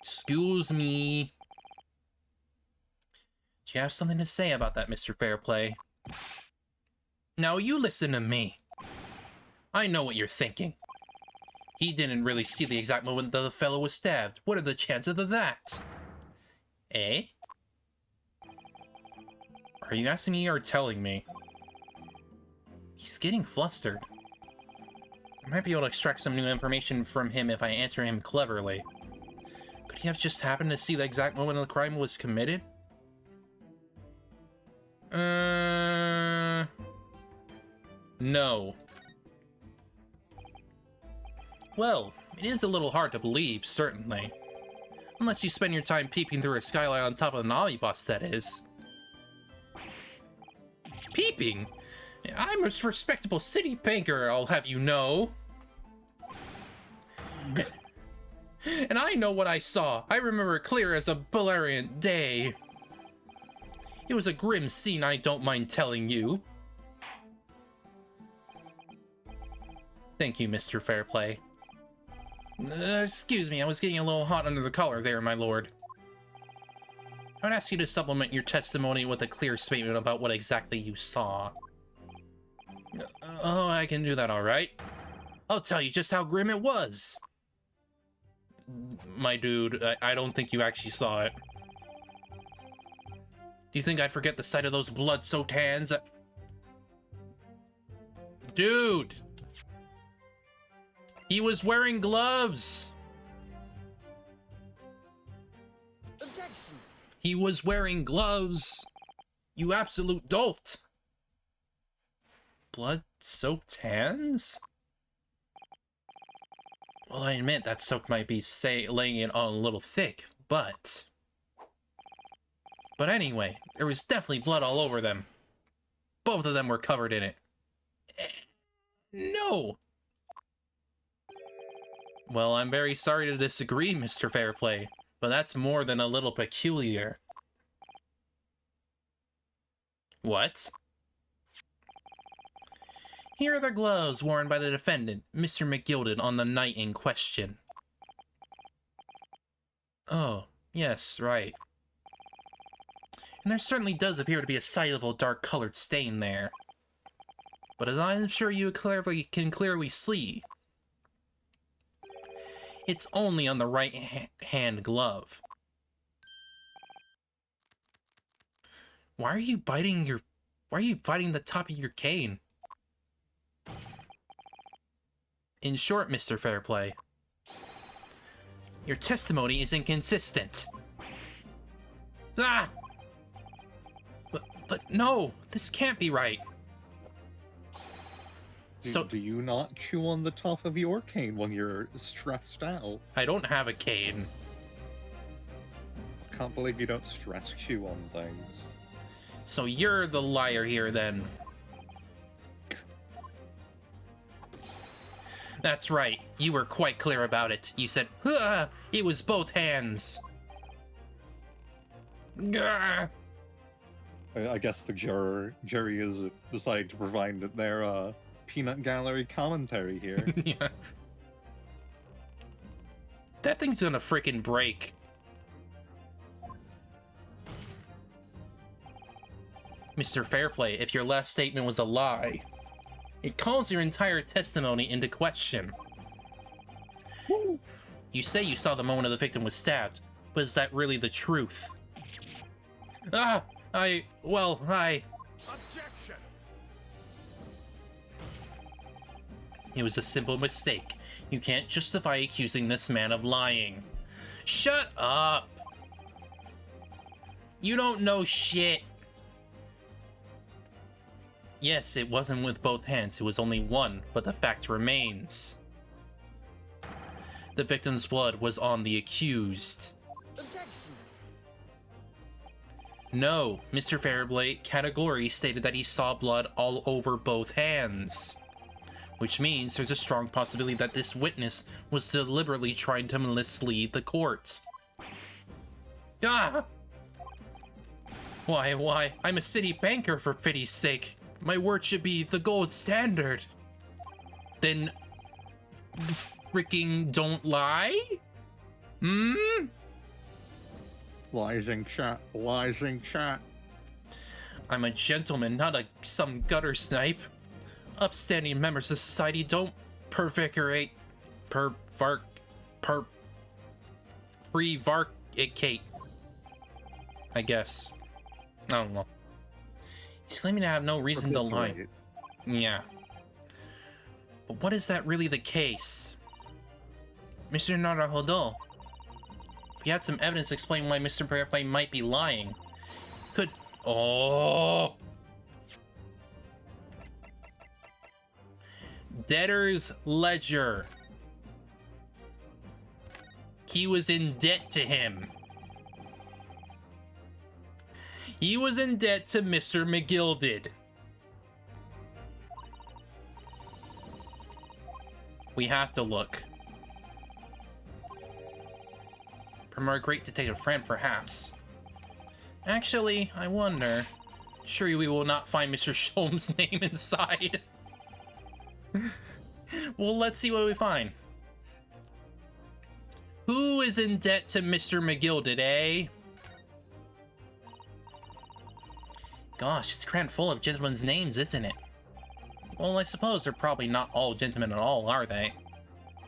Excuse me. Do you have something to say about that, Mr. Fairplay? Now you listen to me. I know what you're thinking. He didn't really see the exact moment that the fellow was stabbed. What are the chances of that? Eh? Are you asking me or telling me? He's getting flustered. I might be able to extract some new information from him if I answer him cleverly. Could he have just happened to see the exact moment the crime was committed? No. Well, it is a little hard to believe, certainly. Unless you spend your time peeping through a skylight on top of an omnibus, that is. Peeping? I'm a respectable city banker, I'll have you know. And I know what I saw. I remember it clear as a Balerian day. It was a grim scene, I don't mind telling you. Thank you, Mr. Fairplay. Excuse me, I was getting a little hot under the collar there, my lord. I would ask you to supplement your testimony with a clear statement about what exactly you saw. Oh, I can do that, all right. I'll tell you just how grim it was. My dude, I don't think you actually saw it. Do you think I'd forget the sight of those blood-soaked hands? Dude! He was wearing gloves! Objection. He was wearing gloves! You absolute dolt! Blood-soaked hands? Well, I admit that soak might be, laying it on a little thick, but... But anyway, there was definitely blood all over them. Both of them were covered in it. No! Well, I'm very sorry to disagree, Mr. Fairplay, but that's more than a little peculiar. What? Here are the gloves worn by the defendant, Mr. McGilded, on the night in question. Oh, yes, right. And there certainly does appear to be a sizable dark-colored stain there. But as I'm sure you can clearly see, it's only on the right hand glove. Why are you biting the top of your cane? In short, Mr. Fairplay, your testimony is inconsistent. Ah! But no, this can't be right. So, do you not chew on the top of your cane when you're stressed out? I don't have a cane. Can't believe you don't stress chew on things. So you're the liar here, then. That's right. You were quite clear about it. You said, "Huh, it was both hands." Gah. I guess the jury is decided to provide their peanut gallery commentary here. Yeah. That thing's gonna freaking break. Mr. Fairplay, if your last statement was a lie, it calls your entire testimony into question. Woo. You say you saw the moment the victim was stabbed, but is that really the truth? Well, Objection! It was a simple mistake. You can't justify accusing this man of lying. Shut up! You don't know shit. Yes, it wasn't with both hands, it was only one, but the fact remains. The victim's blood was on the accused. Objection! No, Mr. Fairblade categorically stated that he saw blood all over both hands. Which means there's a strong possibility that this witness was deliberately trying to mislead the court. Ah! Why, I'm a city banker, for pity's sake. My word should be the gold standard. Then, freaking don't lie? Lies in chat. Lies in chat. I'm a gentleman, not some gutter snipe. Upstanding members of society don't prevaricate, prevaricate, I guess. I don't know. He's claiming to have no reason to lie. Right. Yeah. But what is that really the case? Mr. Naruhodo, if you had some evidence to explain why Mr. Fairplay might be lying, could... Oh! Debtor's ledger. He was in debt to him. He was in debt to Mr. McGilded. We have to look. From our great detective friend, perhaps. Actually, I wonder. Surely we will not find Mr. Sholm's name inside. Well, let's see what we find. Who is in debt to Mr. McGilded, eh? Gosh, it's crammed full of gentlemen's names, isn't it? Well, I suppose they're probably not all gentlemen at all, are they?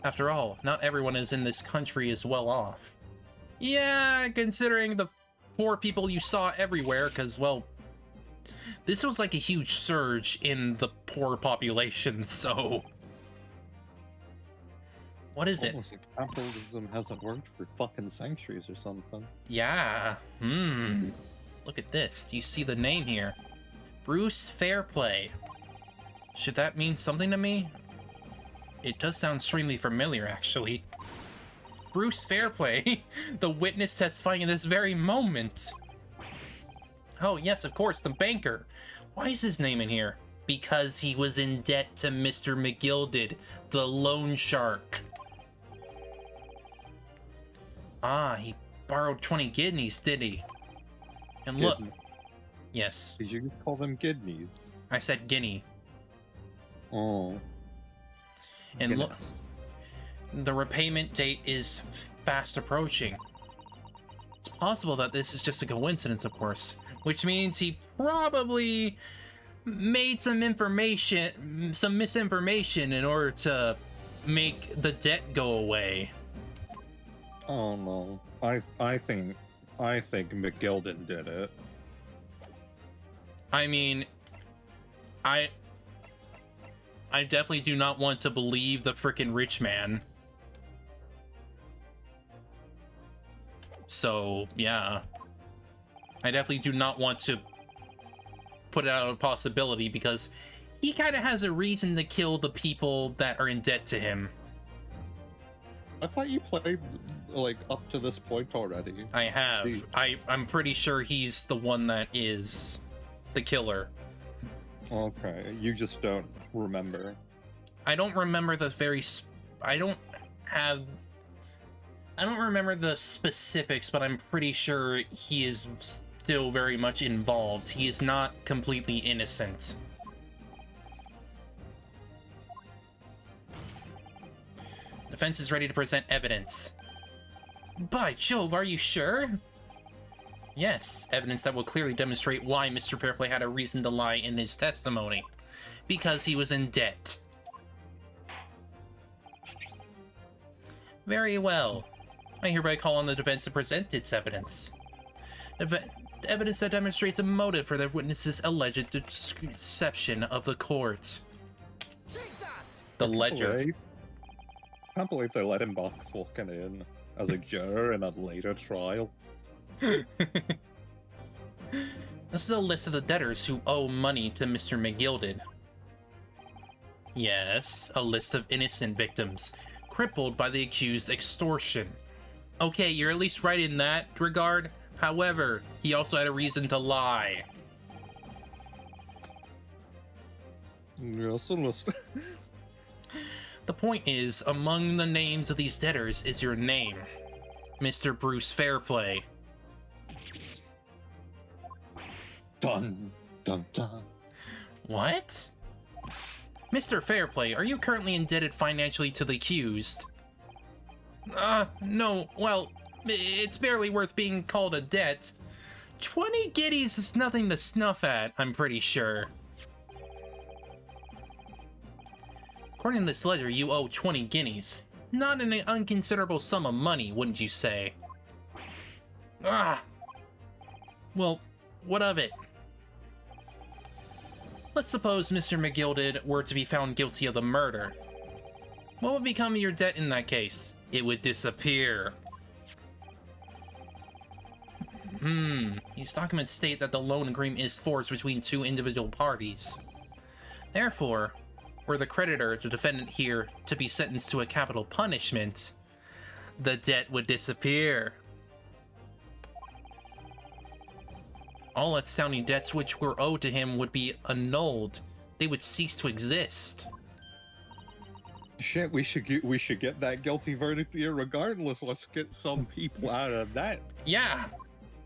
After all, not everyone is in this country is well off. Yeah, considering the poor people you saw everywhere, because, well, this was like a huge surge in the poor population, so... What is it? Almost like capitalism hasn't worked for fucking centuries or something. Yeah. Look at this. Do you see the name here? Bruce Fairplay. Should that mean something to me? It does sound extremely familiar, actually. Bruce Fairplay, the witness testifying in this very moment. Oh, yes, of course, the banker. Why is his name in here? Because he was in debt to Mr. McGilded, the loan shark. Ah, he borrowed 20 guineas, did he? And look. Yes. Did you call them kidneys? I said guinea. Oh. And look. The repayment date is fast approaching. It's possible that this is just a coincidence, of course. Which means he probably made some misinformation in order to make the debt go away. Oh no. I think McGilden did it. I mean, I definitely do not want to believe the frickin' rich man. So, yeah. I definitely do not want to put it out of possibility because he kind of has a reason to kill the people that are in debt to him. I thought you played like up to this point already. I have. The- I'm pretty sure he's the one that is the killer. Okay, you just don't remember. I don't remember the I don't remember the specifics, but I'm pretty sure he is still very much involved. He is not completely innocent. Defense is ready to present evidence. By Jove, are you sure? Yes, evidence that will clearly demonstrate why Mr. Fairplay had a reason to lie in his testimony. Because he was in debt. Very well. I hereby call on the defense to present its evidence. evidence that demonstrates a motive for the witness's alleged deception of the court. The ledger. I can't believe they let him back fucking in as a juror in a later trial. This is a list of the debtors who owe money to Mr. McGilded. Yes, a list of innocent victims, crippled by the accused extortion. Okay, you're at least right in that regard. However, he also had a reason to lie. Yes, a list. The point is, among the names of these debtors is your name, Mr. Bruce Fairplay. Dun, dun, dun. What? Mr. Fairplay, are you currently indebted financially to the accused? No, well, it's barely worth being called a debt. 20 guineas is nothing to snuff at, I'm pretty sure. According to this ledger, you owe 20 guineas. Not an inconsiderable sum of money, wouldn't you say? Well, what of it? Let's suppose Mr. McGilded were to be found guilty of the murder. What would become of your debt in that case? It would disappear. These documents state that the loan agreement is forged between two individual parties. Therefore, were the creditor, the defendant here, to be sentenced to a capital punishment, the debt would disappear. All outstanding debts which were owed to him would be annulled. They would cease to exist. Shit, we should get that guilty verdict here regardless. Let's get some people out of that. Yeah,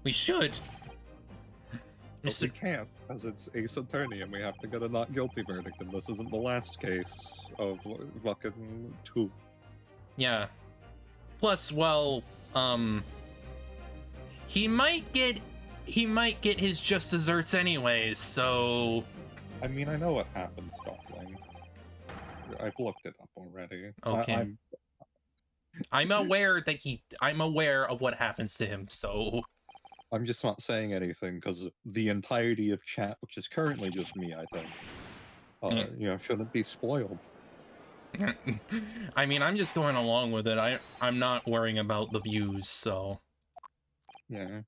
we should. But we can't, as it's Ace Attorney, and we have to get a not guilty verdict, and this isn't the last case of fucking 2. Yeah. Plus, well, he might get his just desserts anyways, so... I mean, I know what happens, Duckling. I've looked it up already. Okay. I'm aware of what happens to him, so... I'm just not saying anything because the entirety of chat, which is currently just me, I think, shouldn't be spoiled. I mean, I'm just going along with it. I'm not worrying about the views, so... Yeah.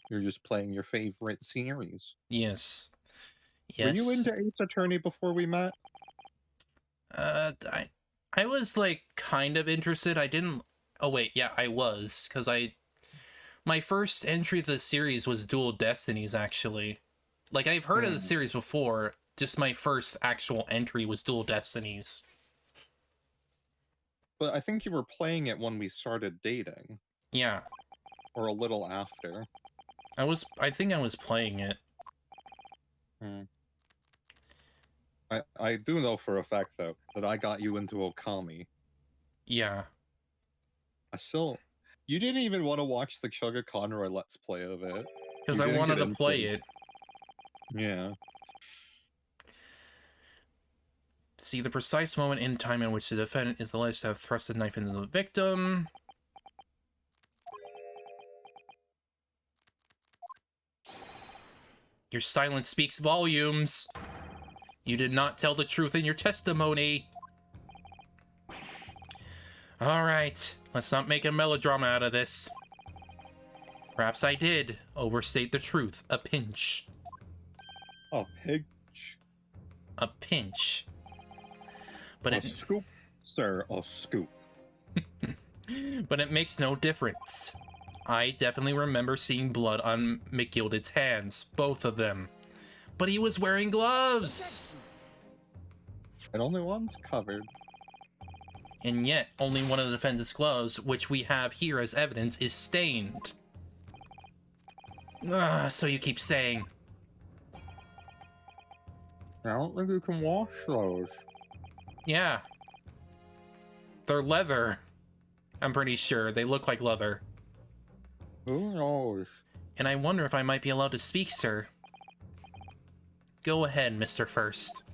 You're just playing your favorite series. Yes. Were you into Ace Attorney before we met? I was, like, kind of interested. I didn't... Oh, wait, yeah, I was, because my first entry to the series was Dual Destinies, actually. Like, I've heard of the series before, just my first actual entry was Dual Destinies. But I think you were playing it when we started dating. Yeah. Or a little after. I think I was playing it. I do know for a fact, though, that I got you into Okami. Yeah. You didn't even want to watch the Chugga Conroy Let's Play of it. Because I wanted to play it. Yeah. See the precise moment in time in which the defendant is alleged to have thrust a knife into the victim. Your silence speaks volumes. You did not tell the truth in your testimony. Alright, let's not make a melodrama out of this. Perhaps I did overstate the truth a pinch. A pinch? A pinch. But a scoop, sir, a scoop. But it makes no difference. I definitely remember seeing blood on McGilded's hands, both of them. But he was wearing gloves! And only one's covered. And yet, only one of the defendant's gloves, which we have here as evidence, is stained. So you keep saying. I don't think you can wash those. Yeah. They're leather. I'm pretty sure. They look like leather. Who knows? And I wonder if I might be allowed to speak, sir. Go ahead, Mr. First.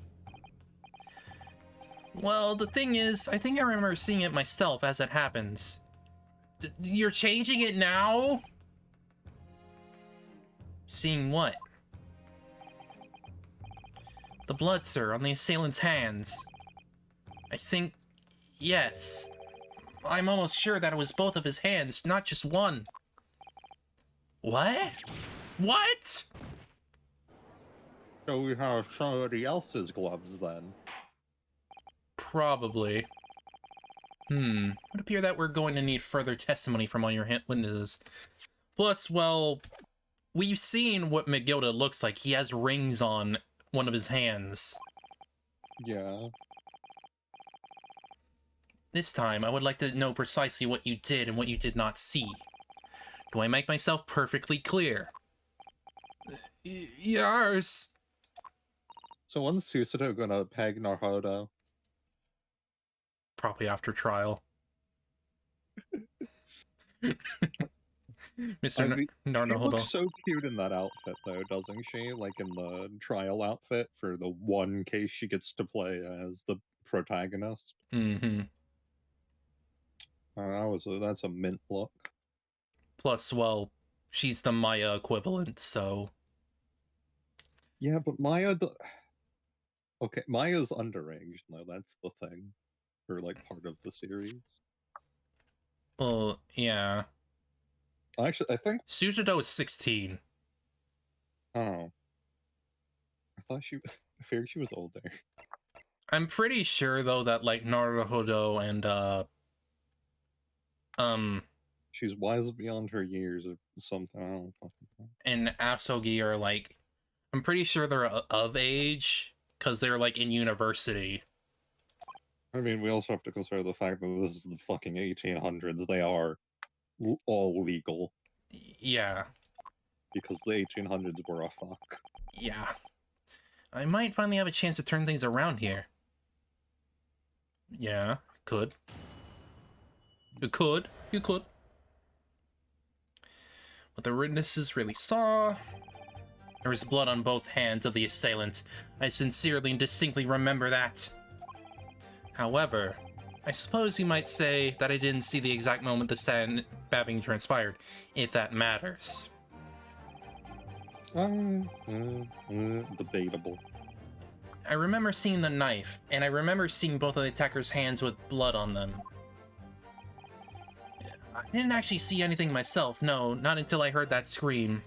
Well, the thing is, I think I remember seeing it myself as it happens. You're changing it now? Seeing what? The blood, sir, on the assailant's hands. I think... yes. I'm almost sure that it was both of his hands, not just one. What? What? So we have somebody else's gloves then. Probably. It would appear that we're going to need further testimony from all your witnesses. Plus, well, we've seen what Megilda looks like. He has rings on one of his hands. Yeah. This time, I would like to know precisely what you did and what you did not see. Do I make myself perfectly clear? Yes. So when's Susato gonna peg Naruto? Probably after trial. Mr. She Naruto. looks so cute in that outfit, though, doesn't she? Like in the trial outfit for the one case she gets to play as the protagonist. Mm-hmm. That's a mint look. Plus, well, she's the Maya equivalent, so... Yeah, but okay, Maya's underage, though, that's the thing. For, like, part of the series. Well, yeah. Actually, I think... Susato is 16. Oh. I figured she was older. I'm pretty sure, though, that, like, Naruto and, She's wise beyond her years or something, I don't fucking know. and Asogi are, like... I'm pretty sure they're of age, because they're, like, in university. I mean, we also have to consider the fact that this is the fucking 1800s. They are all legal. Yeah. Because the 1800s were a fuck. Yeah. I might finally have a chance to turn things around here. Yeah, could. You could. You could. What the witnesses really saw... There was blood on both hands of the assailant. I sincerely and distinctly remember that. However, I suppose you might say that I didn't see the exact moment the stabbing transpired, if that matters. Debatable. I remember seeing the knife, and I remember seeing both of the attacker's hands with blood on them. I didn't actually see anything myself, no, not until I heard that scream.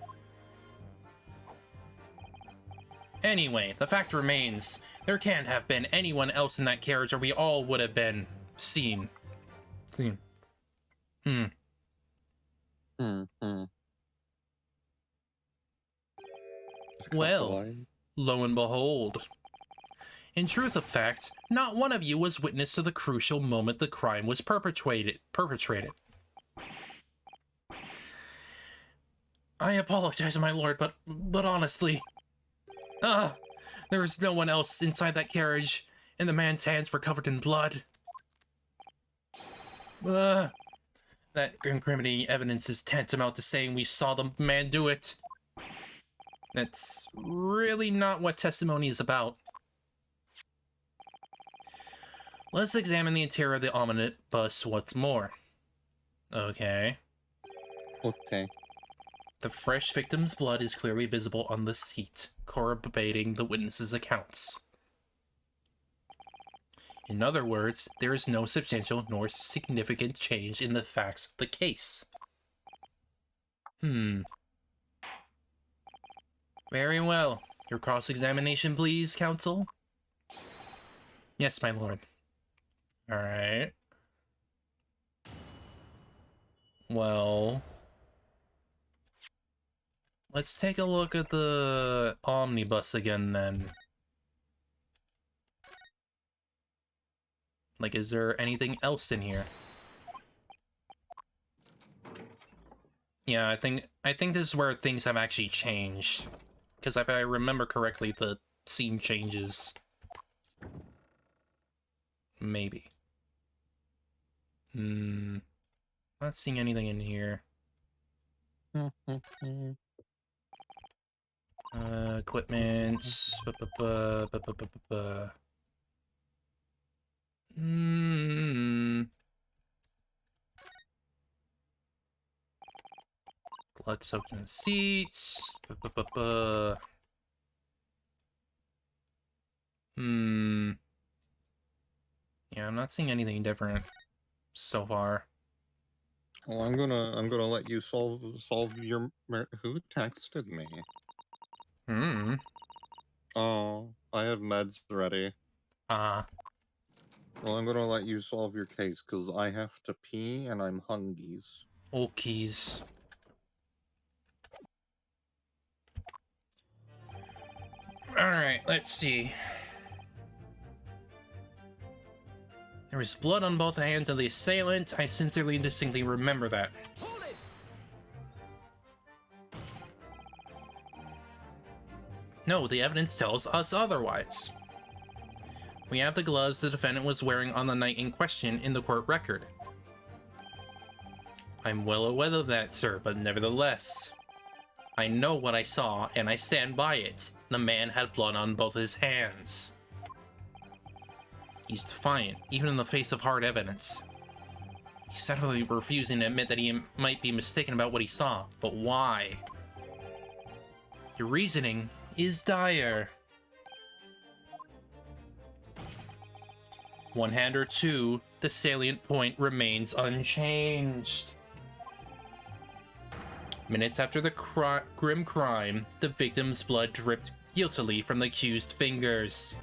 Anyway, the fact remains, there can't have been anyone else in that carriage or we all would have been seen. Well, lo and behold. In truth of fact, not one of you was witness to the crucial moment the crime was perpetrated. I apologize, my lord, but honestly... there was no one else inside that carriage, and the man's hands were covered in blood. That incriminating evidence is tantamount to saying we saw the man do it. That's really not what testimony is about. Let's examine the interior of the omnibus once more. Okay. Okay. The fresh victim's blood is clearly visible on the seat, corroborating the witness's accounts. In other words, there is no substantial nor significant change in the facts of the case. Very well. Your cross-examination, please, counsel? Yes, my lord. Alright. Well... let's take a look at the omnibus again, then. Like, is there anything else in here? Yeah, I think this is where things have actually changed. Because if I remember correctly, the scene changes. Maybe. Not seeing anything in here. Equipment. Blood soaked in the seats. Yeah, I'm not seeing anything different so far. Well, I'm gonna let you solve your who texted me. Oh, I have meds ready. Well, I'm gonna let you solve your case because I have to pee and I'm hungies. Okies. Alright, let's see. There was blood on both hands of the assailant. I sincerely and distinctly remember that. Hold it! No, the evidence tells us otherwise. We have the gloves the defendant was wearing on the night in question in the court record. I'm well aware of that, sir, but nevertheless, I know what I saw, and I stand by it. The man had blood on both his hands. He's defiant, even in the face of hard evidence. He's definitely refusing to admit that he might be mistaken about what he saw, but why? Your reasoning is dire. One hand or two, the salient point remains unchanged. Minutes after the grim crime, the victim's blood dripped guiltily from the accused fingers.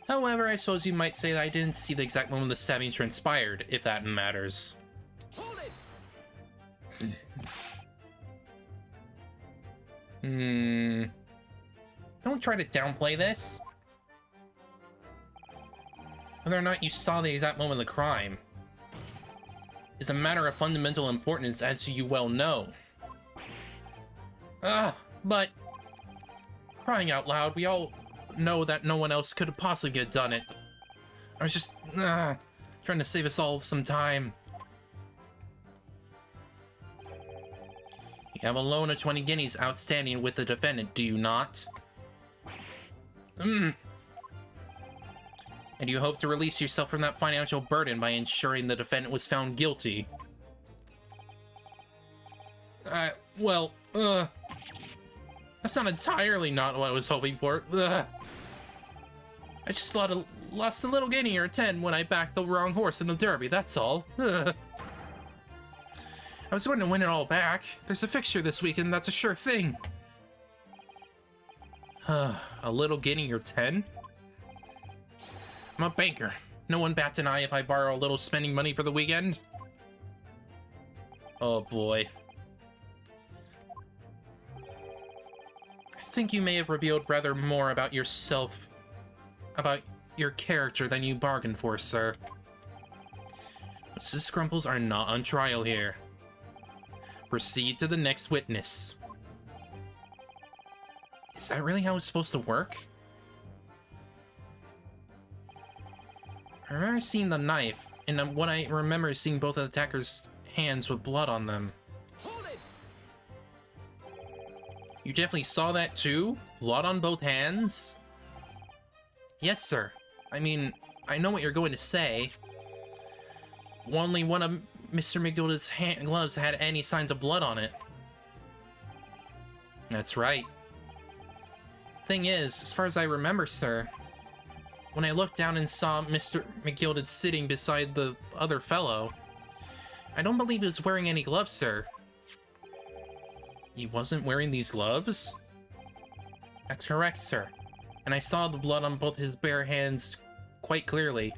However, I suppose you might say that I didn't see the exact moment the stabbing transpired, if that matters. Hold it! Don't try to downplay this. Whether or not you saw the exact moment of the crime is a matter of fundamental importance, as you well know. But crying out loud, we all know that no one else could have possibly have done it. I was just trying to save us all some time. You have a loan of 20 guineas outstanding with the defendant, do you not? And you hope to release yourself from that financial burden by ensuring the defendant was found guilty. Well, that's not entirely not what I was hoping for. I just lost a little guinea or 10 when I backed the wrong horse in the Derby, that's all. I was going to win it all back. There's a fixture this weekend, that's a sure thing. A little guinea or 10? I'm a banker. No one bats an eye if I borrow a little spending money for the weekend. Oh boy. I think you may have revealed rather more about yourself, about your character than you bargained for, sir. Mrs. Scrumples are not on trial here. Proceed to the next witness. Is that really how it's supposed to work? I remember seeing the knife, and what I remember is seeing both of the attackers' hands with blood on them. Hold it! You definitely saw that too? Blood on both hands? Yes, sir. I mean, I know what you're going to say. Only one of Mr. McGilda's gloves had any signs of blood on it. That's right. Thing is, as far as I remember, sir, when I looked down and saw Mr. McGilded sitting beside the other fellow, I don't believe he was wearing any gloves, sir. He wasn't wearing these gloves? That's correct, sir. And I saw the blood on both his bare hands quite clearly.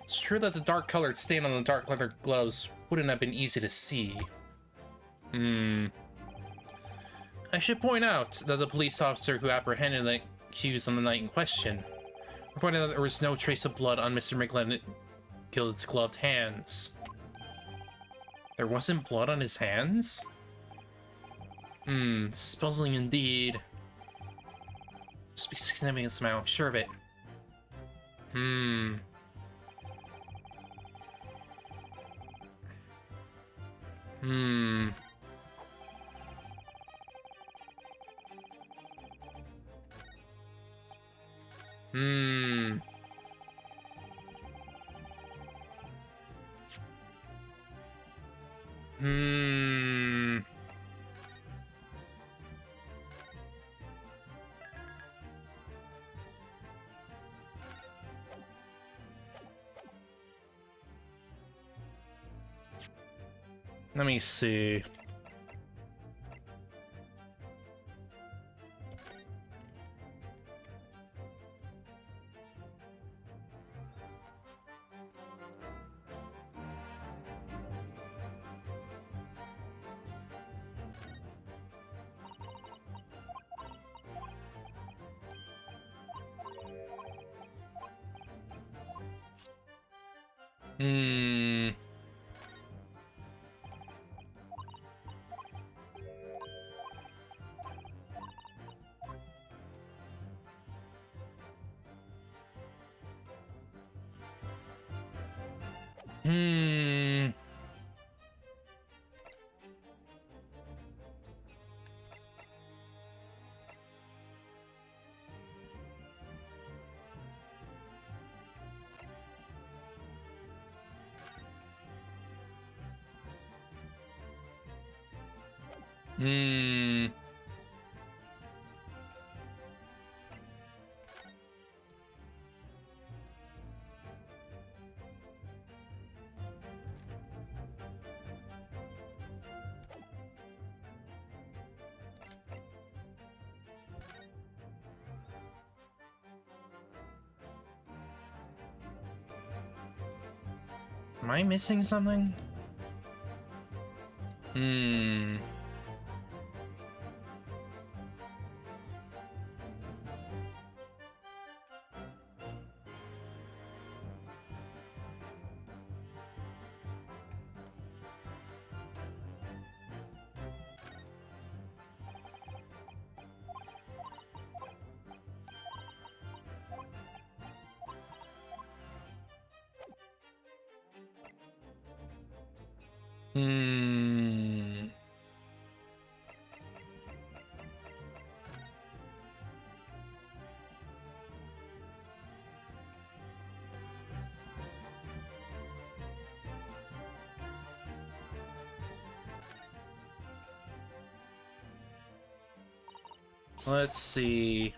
It's true that the dark-colored stain on the dark leather gloves wouldn't have been easy to see. I should point out that the police officer who apprehended the accused on the night in question reported that there was no trace of blood on Mr. McGilded's gloved hands. There wasn't blood on his hands? This is puzzling indeed. Must be significant somehow, I'm sure of it. Let me see. Hmm. Hmm. Hmm. Am I missing something? Hmm. Hmm. Let's see.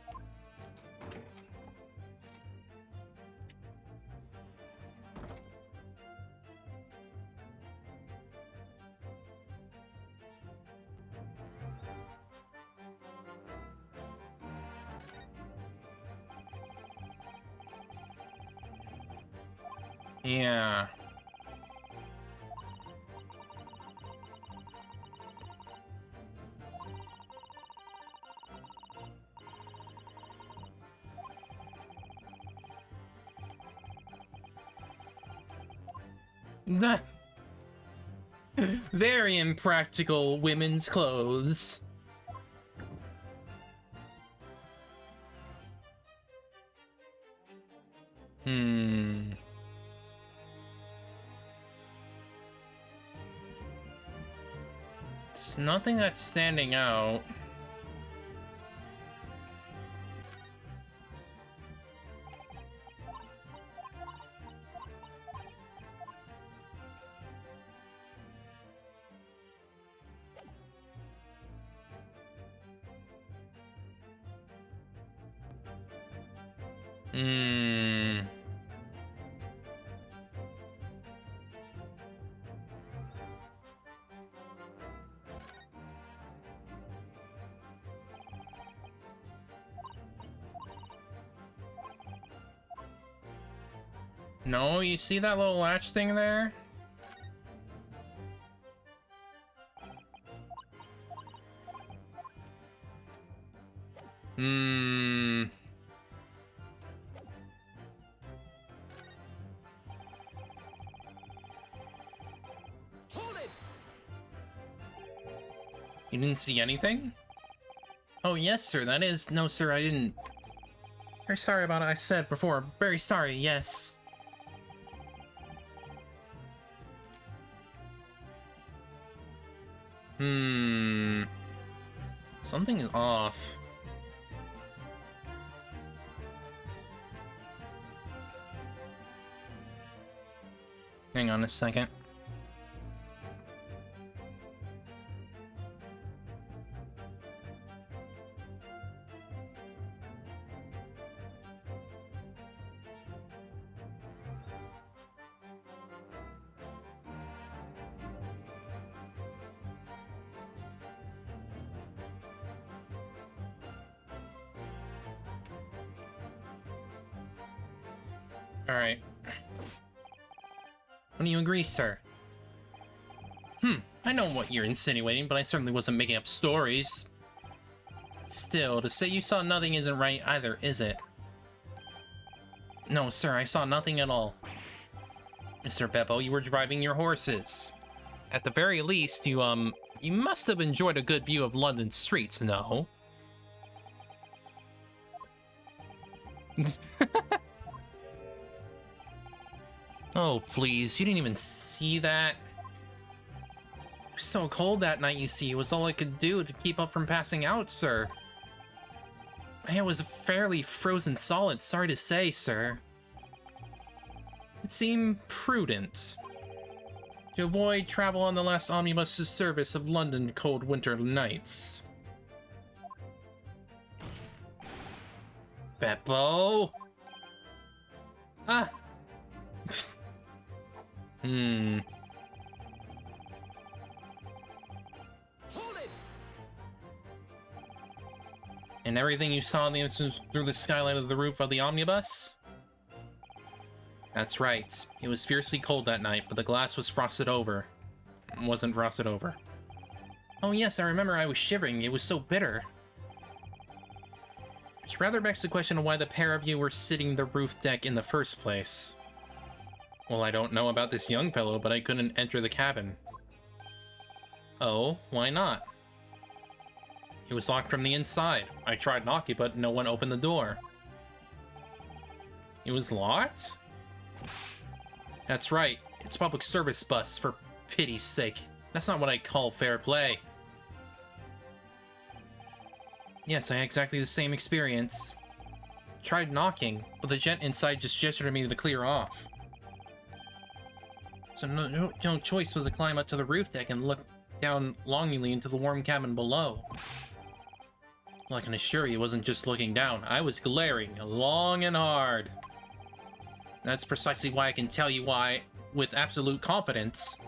Yeah. That very impractical women's clothes. Hmm. There's nothing that's standing out. Hmm. No, you see that little latch thing there? Hmm. Hold it! You didn't see anything? Oh, yes, sir, that is... No, sir, I didn't... Very sorry about it, I said before. Very sorry, yes. Hmm... Something is off. Hang on a second. Alright. When do you agree, sir? I know what you're insinuating, but I certainly wasn't making up stories. Still, to say you saw nothing isn't right either, is it? No, sir, I saw nothing at all. Mr. Beppo, you were driving your horses. At the very least, you must have enjoyed a good view of London streets, no? Oh, please, you didn't even see that? It was so cold that night, you see. It was all I could do to keep up from passing out, sir. I was fairly frozen solid, sorry to say, sir. It seemed prudent to avoid travel on the last omnibus service of London cold winter nights. Beppo? Ah! And everything you saw through the skylight of the roof of the omnibus? That's right. It was fiercely cold that night, but the glass was frosted over. Wasn't frosted over. Oh yes, I remember I was shivering. It was so bitter. Which rather begs the question of why the pair of you were sitting the roof deck in the first place. Well, I don't know about this young fellow, but I couldn't enter the cabin. Oh, why not? It was locked from the inside. I tried knocking, but no one opened the door. It was locked? That's right. It's a public service bus, for pity's sake. That's not what I call fair play. Yes, I had exactly the same experience. Tried knocking, but the gent inside just gestured at me to clear off. So no choice but to climb up to the roof deck and look down longingly into the warm cabin below. Well, I can assure you, it wasn't just looking down. I was glaring long and hard. That's precisely why I can tell you why, with absolute confidence,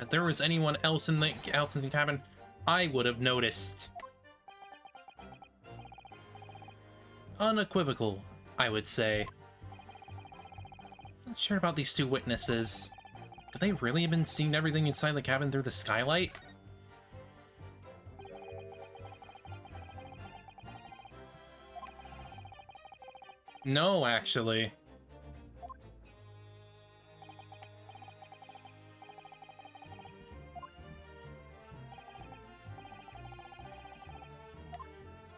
if there was anyone else in the cabin, I would have noticed. Unequivocal, I would say. Not sure about these two witnesses. Could they really have been seeing everything inside the cabin through the skylight? No, actually.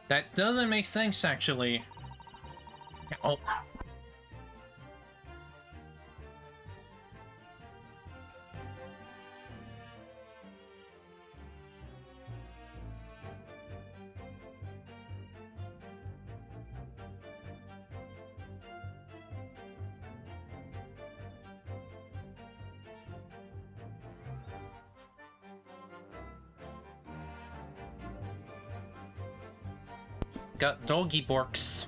That doesn't make sense, actually. Oh. Got doggy borks.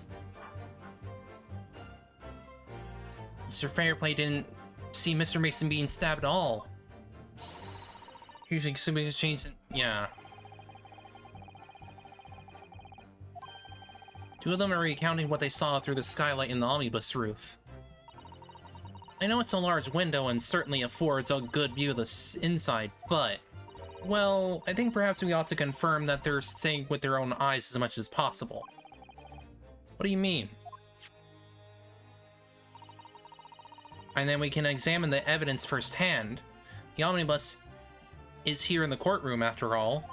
Mr. Fairplay didn't see Mr. Mason being stabbed at all. Usually somebody just changed it. Yeah. Two of them are recounting what they saw through the skylight in the omnibus roof. I know it's a large window and certainly affords a good view of the inside, but... well, I think perhaps we ought to confirm that they're seeing with their own eyes as much as possible. What do you mean? And then we can examine the evidence firsthand. The omnibus is here in the courtroom, after all.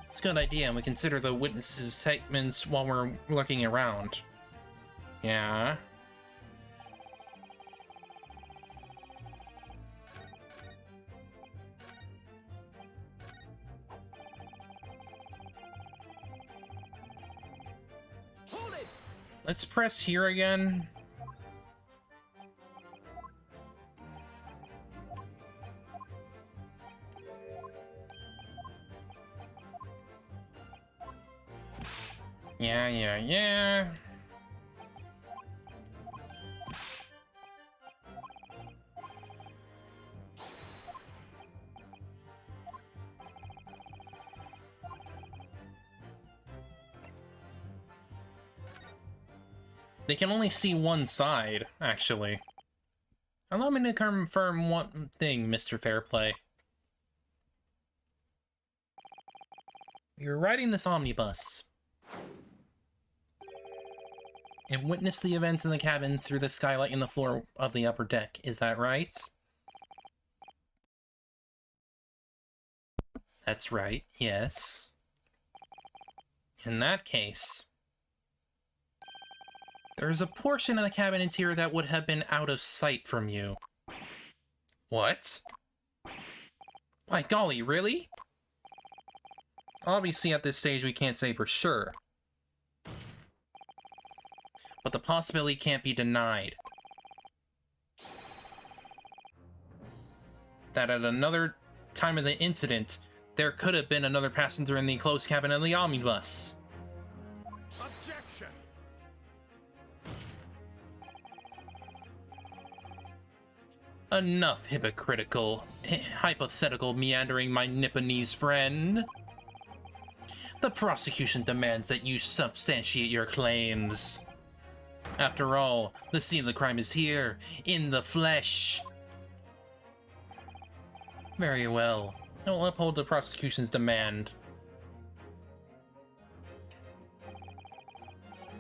It's a good idea, and we consider the witnesses' statements while we're looking around. Yeah. Let's press here again. Yeah. They can only see one side, actually. Allow me to confirm one thing, Mr. Fairplay. You're riding this omnibus and witnessed the events in the cabin through the skylight in the floor of the upper deck. Is that right? That's right, yes. In that case, there's a portion of the cabin interior that would have been out of sight from you. What? By golly, really? Obviously, at this stage, we can't say for sure. But the possibility can't be denied. That at another time of the incident, there could have been another passenger in the enclosed cabin of the omnibus. Objection! Enough hypocritical, hypothetical meandering, my Nipponese friend. The prosecution demands that you substantiate your claims. After all, the scene of the crime is here, in the flesh. Very well. I will uphold the prosecution's demand.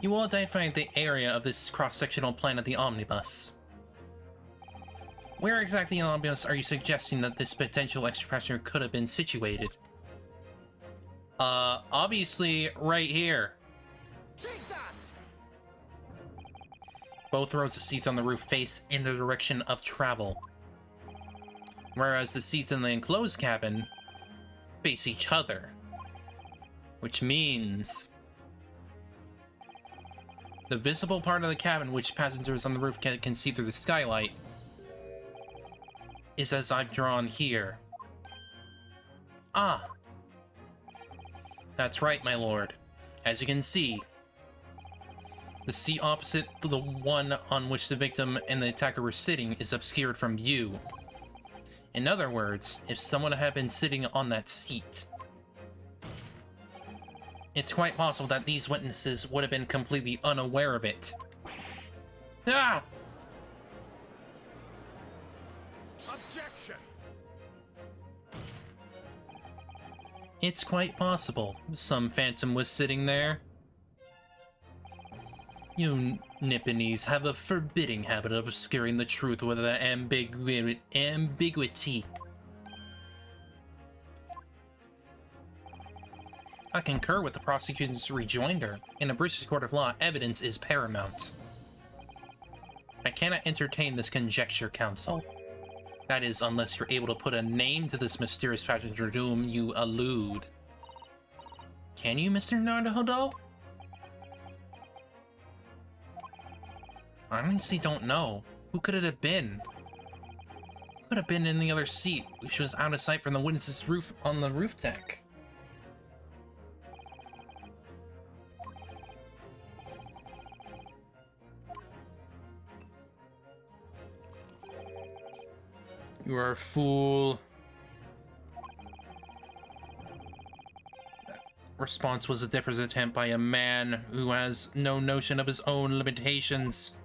You will identify the area of this cross-sectional plan of the omnibus. Where exactly in the omnibus are you suggesting that this potential extra passenger could have been situated? Obviously right here. Take that! Both rows of seats on the roof face in the direction of travel, whereas the seats in the enclosed cabin face each other, which means the visible part of the cabin which passengers on the roof can see through the skylight is as I've drawn here. Ah, that's right, my lord. As you can see, the seat opposite the one on which the victim and the attacker were sitting is obscured from view. In other words, if someone had been sitting on that seat, it's quite possible that these witnesses would have been completely unaware of it. Ah! Objection! It's quite possible some phantom was sitting there. You Nipponese have a forbidding habit of obscuring the truth with an ambiguity. I concur with the prosecution's rejoinder. In a British court of law, evidence is paramount. I cannot entertain this conjecture, counsel. That is, unless you're able to put a name to this mysterious passenger to whom you allude. Can you, Mr. Naruhodo? I honestly don't know. Who could it have been? Who could have been in the other seat, which was out of sight from the witness's roof on the roof deck? You are a fool. That response was a desperate attempt by a man who has no notion of his own limitations.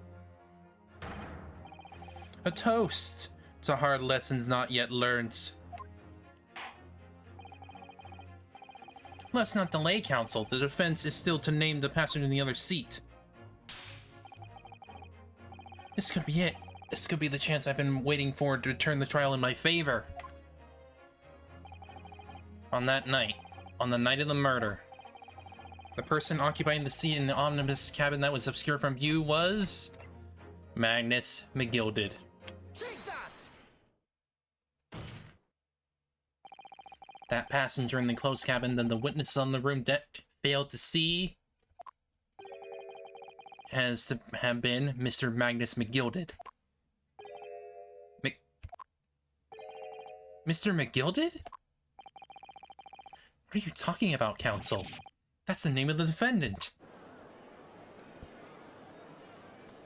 A toast to hard lessons not yet learnt. Let's not delay, counsel. The defense is still to name the passenger in the other seat. This could be it. This could be the chance I've been waiting for to turn the trial in my favor. On that night, on the night of the murder, the person occupying the seat in the omnibus cabin that was obscured from view was Magnus McGilded. Take that! That passenger in the closed cabin that the witness on the room deck failed to see has to have been Mr. Magnus McGilded. Mr. McGilded? What are you talking about, counsel? That's the name of the defendant.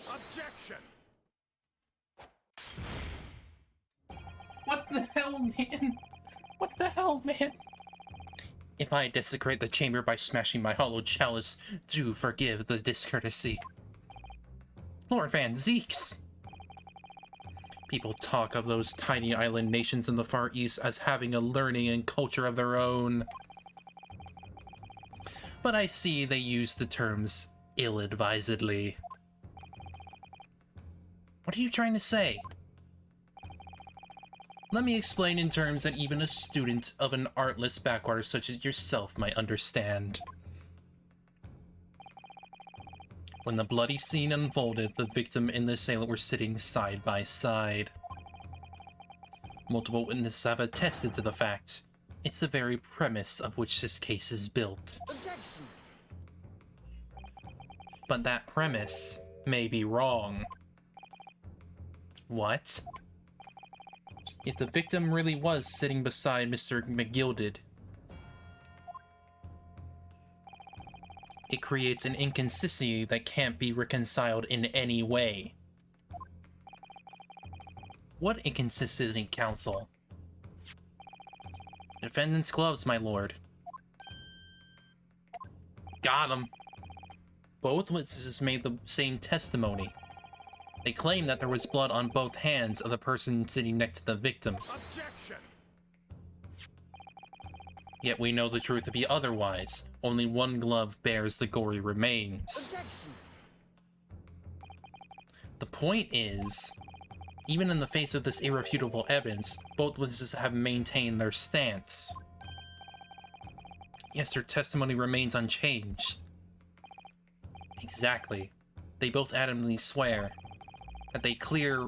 Objection! What the hell, man? What the hell, man? If I desecrate the chamber by smashing my hollow chalice, do forgive the discourtesy. Lord Van Zeeks! People talk of those tiny island nations in the Far East as having a learning and culture of their own. But I see they use the terms ill-advisedly. What are you trying to say? Let me explain in terms that even a student of an artless backwater such as yourself might understand. When the bloody scene unfolded, the victim and the assailant were sitting side by side. Multiple witnesses have attested to the fact. It's the very premise of which this case is built. Objection! But that premise may be wrong. What? If the victim really was sitting beside Mr. McGilded, it creates an inconsistency that can't be reconciled in any way. What inconsistency, counsel? Defendant's gloves, my lord. Got him. Both witnesses made the same testimony. They claim that there was blood on both hands of the person sitting next to the victim. Objection! Yet we know the truth to be otherwise. Only one glove bears the gory remains. Objection! The point is, even in the face of this irrefutable evidence, both witnesses have maintained their stance. Yes, their testimony remains unchanged. Exactly. They both adamantly swear that they clearly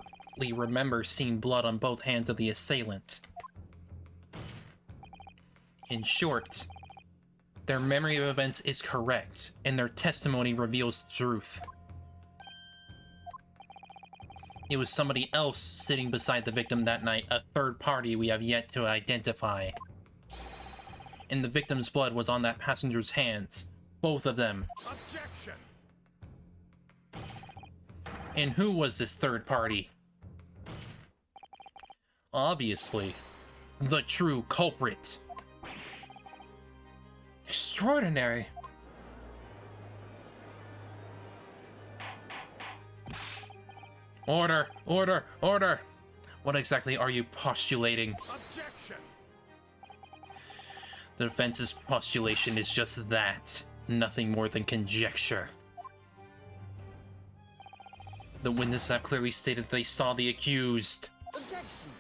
remember seeing blood on both hands of the assailant. In short, their memory of events is correct, and their testimony reveals the truth. It was somebody else sitting beside the victim that night, a third party we have yet to identify. And the victim's blood was on that passenger's hands, both of them. Objection! And who was this third party? Obviously, the true culprit. Extraordinary. Order, order, order! What exactly are you postulating? Objection! The defense's postulation is just that, nothing more than conjecture. The witnesses have clearly stated they saw the accused. Objection!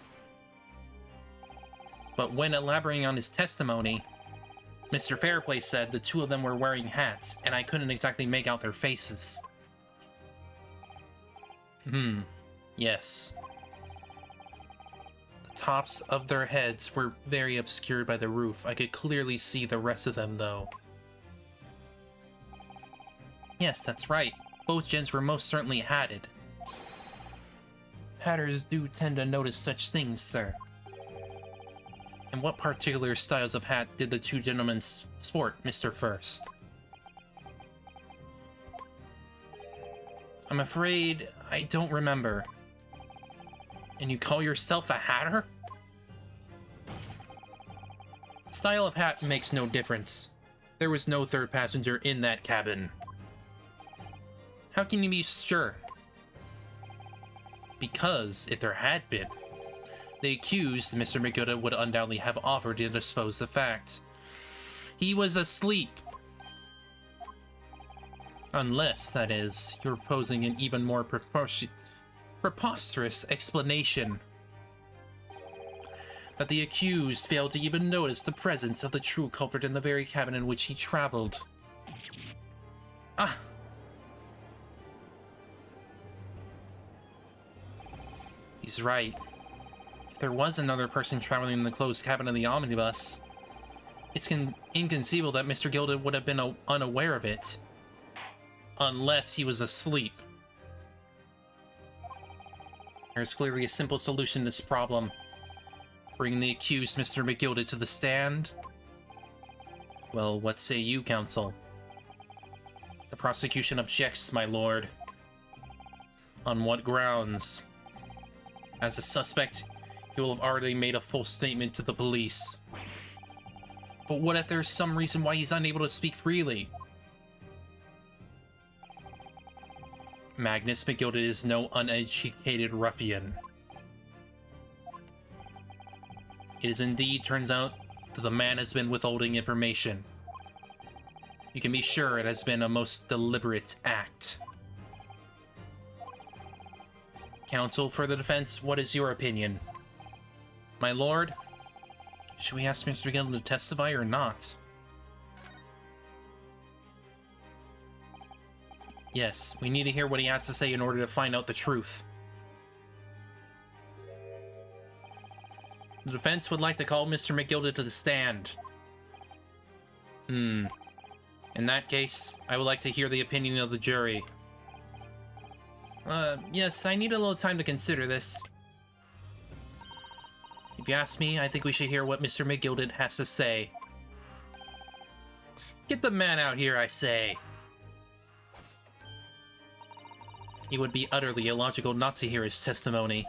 But when elaborating on his testimony, Mr. Fairplay said the two of them were wearing hats, and I couldn't exactly make out their faces. Yes. The tops of their heads were very obscured by the roof. I could clearly see the rest of them, though. Yes, that's right. Both gents were most certainly hatted. Hatters do tend to notice such things, sir. And what particular styles of hat did the two gentlemen sport, Mr. First? I'm afraid I don't remember. And you call yourself a hatter? Style of hat makes no difference. There was no third passenger in that cabin. How can you be sure? Because if there had been, the accused, Mr. McGoda, would undoubtedly have offered to dispose the fact. He was asleep. Unless, that is, you're posing an even more preposterous explanation. That the accused failed to even notice the presence of the true culprit in the very cabin in which he traveled. Ah! He's right. If there was another person traveling in the closed cabin of the omnibus, it's inconceivable that Mr. Gilded would have been unaware of it. Unless he was asleep. There's clearly a simple solution to this problem. Bring the accused Mr. McGilded to the stand. Well, what say you, counsel? The prosecution objects, my lord. On what grounds? As a suspect, he will have already made a full statement to the police. But what if there's some reason why he's unable to speak freely? Magnus McGilded is no uneducated ruffian. It is indeed turns out that the man has been withholding information. You can be sure it has been a most deliberate act. Counsel for the defense, what is your opinion? My lord, should we ask Mr. McGilded to testify or not? Yes, we need to hear what he has to say in order to find out the truth. The defense would like to call Mr. McGilded to the stand. In that case, I would like to hear the opinion of the jury. Yes, I need a little time to consider this. If you ask me, I think we should hear what Mr. McGilded has to say. Get the man out here, I say. It would be utterly illogical not to hear his testimony.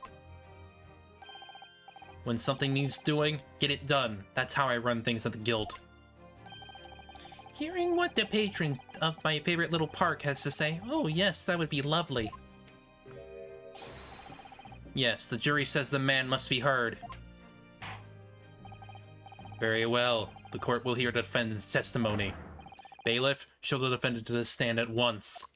When something needs doing, get it done. That's how I run things at the guild. Hearing what the patron of my favorite little park has to say, oh yes, that would be lovely. Yes, the jury says the man must be heard. Very well. The court will hear the defendant's testimony. Bailiff, show the defendant to the stand at once.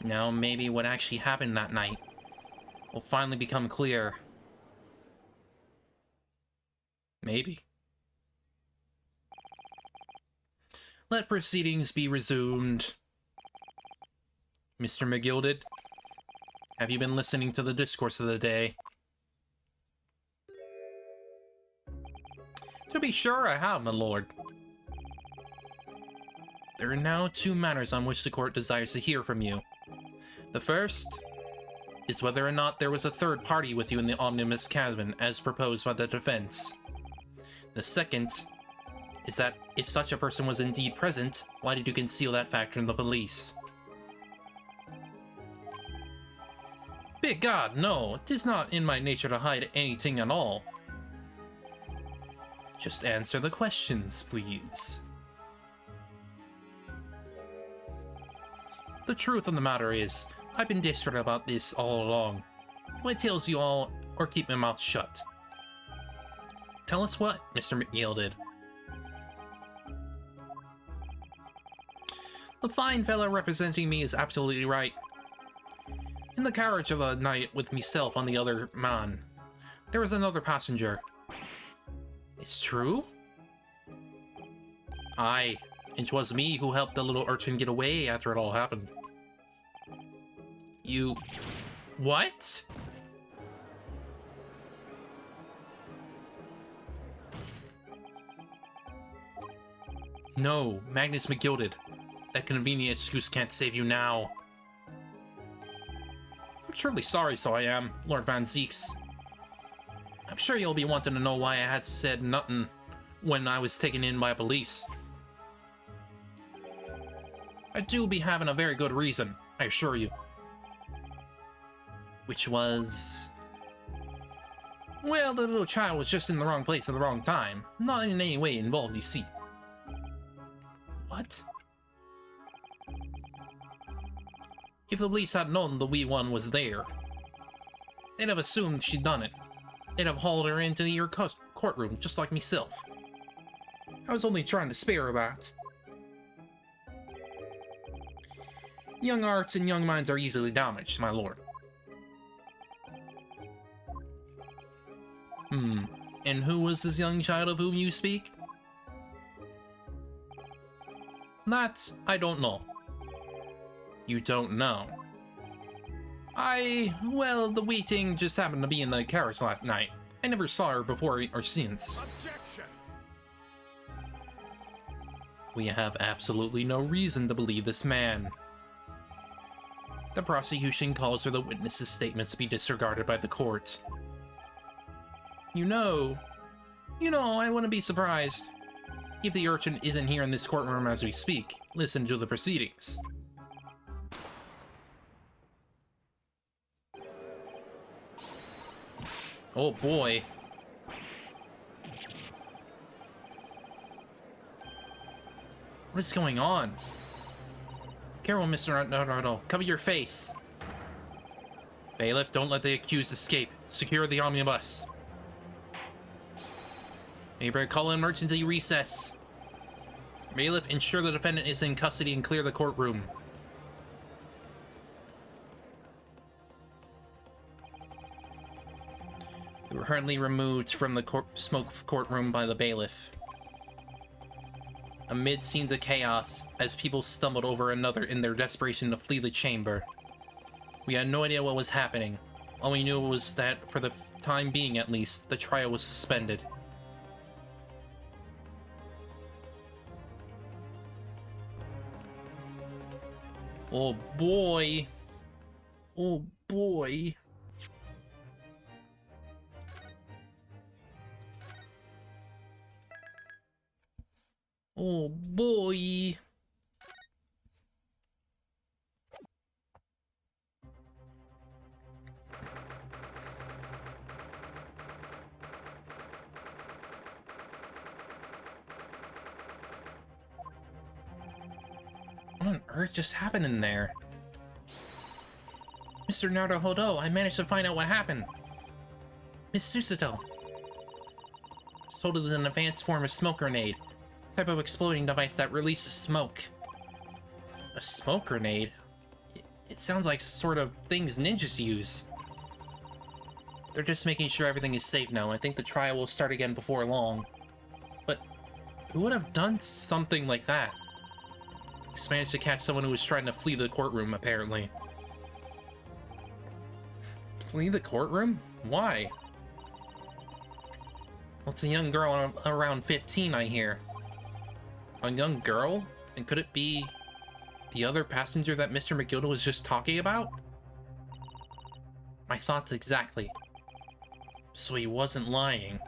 Now maybe what actually happened that night will finally become clear. Maybe. Let proceedings be resumed. Mr. McGilded, have you been listening to the discourse of the day? To be sure I have, my lord. There are now two matters on which the court desires to hear from you. The first is whether or not there was a third party with you in the omnibus cabin as proposed by the defense. The second is that if such a person was indeed present, why did you conceal that fact from the police? Big God, no, it is not in my nature to hide anything at all. Just answer the questions, please. The truth of the matter is, I've been desperate about this all along. Do I tell you all, or keep my mouth shut? Tell us what, Mr. McGilded. The fine fellow representing me is absolutely right. In the carriage of the night with myself on the other man, there was another passenger. It's true? Aye, and 'twas me who helped the little urchin get away after it all happened. You... what? No, Magnus McGilded. That convenient excuse can't save you now. I'm truly sorry, so I am, Lord Van Zeeks. I'm sure you'll be wanting to know why I had said nothing when I was taken in by police. I do be having a very good reason, I assure you. Which was... well, the little child was just in the wrong place at the wrong time. Not in any way involved, you see. What? If the police had known the wee one was there, they'd have assumed she'd done it. They'd have hauled her into your courtroom, just like myself. I was only trying to spare her that. Young hearts and young minds are easily damaged, my lord. And who was this young child of whom you speak? That, I don't know. You don't know? Well, the wee thing just happened to be in the carriage last night. I never saw her before or since. Objection! We have absolutely no reason to believe this man. The prosecution calls for the witness's statements to be disregarded by the court. You know, I wouldn't be surprised if the urchin isn't here in this courtroom as we speak. Listen to the proceedings. Oh boy. What is going on? Careful, Mr. Naruto. Cover your face. Bailiff, don't let the accused escape. Secure the omnibus. Mayberry, call in emergency recess. Bailiff, ensure the defendant is in custody and clear the courtroom. They were hurriedly removed from the smoke courtroom by the bailiff. Amid scenes of chaos, as people stumbled over another in their desperation to flee the chamber. We had no idea what was happening. All we knew was that, for the time being at least, the trial was suspended. Oh boy. Oh boy. Oh boy. What on earth just happened in there? Mr. Naruto, I managed to find out what happened. Miss Susato. Sold it as an advanced form of smoke grenade. Type of exploding device that releases smoke. A smoke grenade? It sounds like the sort of things ninjas use. They're just making sure everything is safe now. I think the trial will start again before long. But who would have done something like that? Just managed to catch someone who was trying to flee the courtroom, apparently. Flee the courtroom? Why? Well, it's a young girl around 15, I hear. A young girl? And could it be the other passenger that Mr. McGilda was just talking about? My thoughts exactly. So he wasn't lying.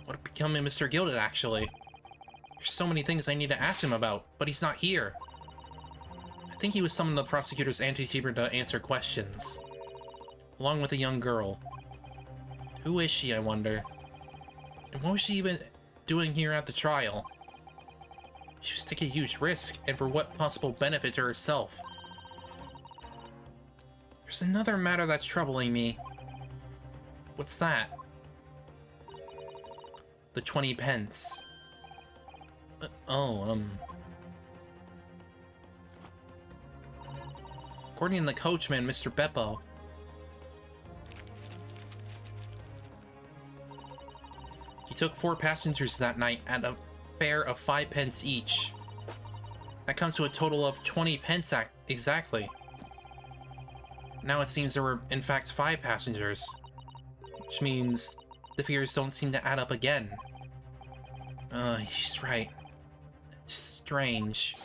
What became of Mr. Gilded, actually? There's so many things I need to ask him about, but he's not here. I think he was summoned to the prosecutor's antechamber to answer questions. Along with a young girl. Who is she, I wonder? And what was she even doing here at the trial? She was taking a huge risk, and for what possible benefit to herself? There's another matter that's troubling me. What's that? The 20 pence. According to the coachman, Mr. Beppo, he took 4 passengers that night at a fare of 5 pence each. That comes to a total of 20 pence exactly. Now it seems there were, in fact, 5 passengers. Which means the figures don't seem to add up again. He's right. It's strange.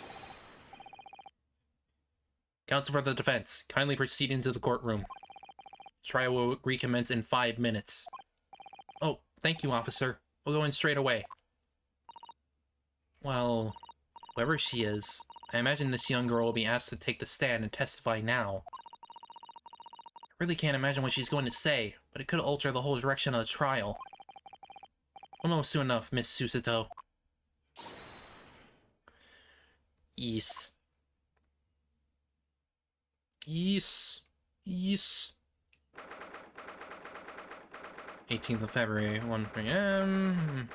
Counsel for the defense, kindly proceed into the courtroom. Trial will recommence in 5 minutes. Oh, thank you, officer. We'll go in straight away. Well, whoever she is, I imagine this young girl will be asked to take the stand and testify now. I really can't imagine what she's going to say, but it could alter the whole direction of the trial. Almost soon enough, Miss Susato. Yes. Yes. Yes. 18th of February, 1 p.m.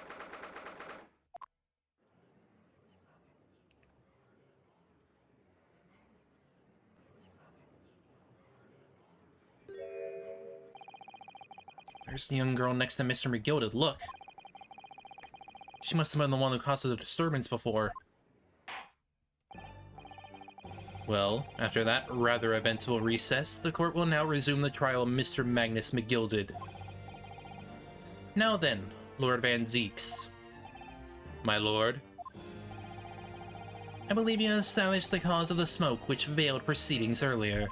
There's the young girl next to Mr. McGilded. Look. She must have been the one who caused the disturbance before. Well, after that rather eventful recess, the court will now resume the trial of Mr. Magnus McGilded. Now then, Lord Van Zeeks. My lord. I believe you established the cause of the smoke which veiled proceedings earlier.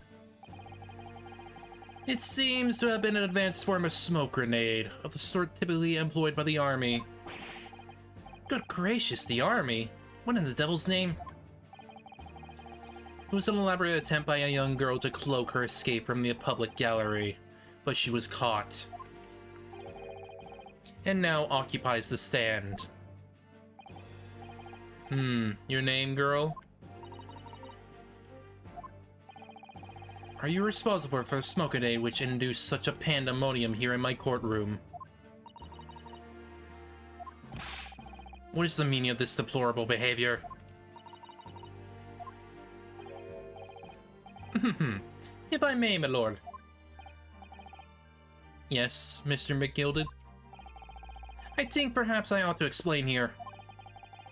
It seems to have been an advanced form of smoke grenade, of the sort typically employed by the army. Good gracious, the army? What in the devil's name? It was an elaborate attempt by a young girl to cloak her escape from the public gallery, but she was caught. And now occupies the stand. Your name, girl? Are you responsible for the smoke grenade which induced such a pandemonium here in my courtroom? What is the meaning of this deplorable behavior? If I may, my lord. Yes, Mr. McGilded? I think perhaps I ought to explain here.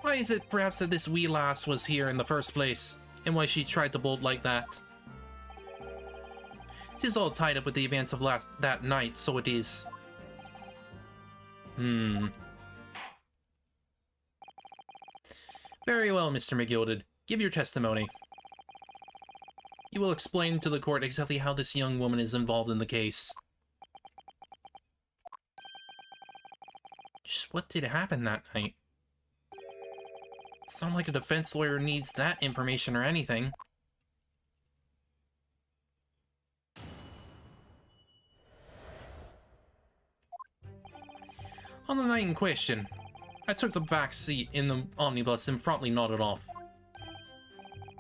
Why is it perhaps that this wee lass was here in the first place, and why she tried to bolt like that? 'Tis all tied up with the events of that night, so it is. Very well, Mr. McGilded. Give your testimony. You will explain to the court exactly how this young woman is involved in the case. Just what did happen that night? It's not like a defense lawyer needs that information or anything. On the night in question, I took the back seat in the omnibus and promptly nodded off.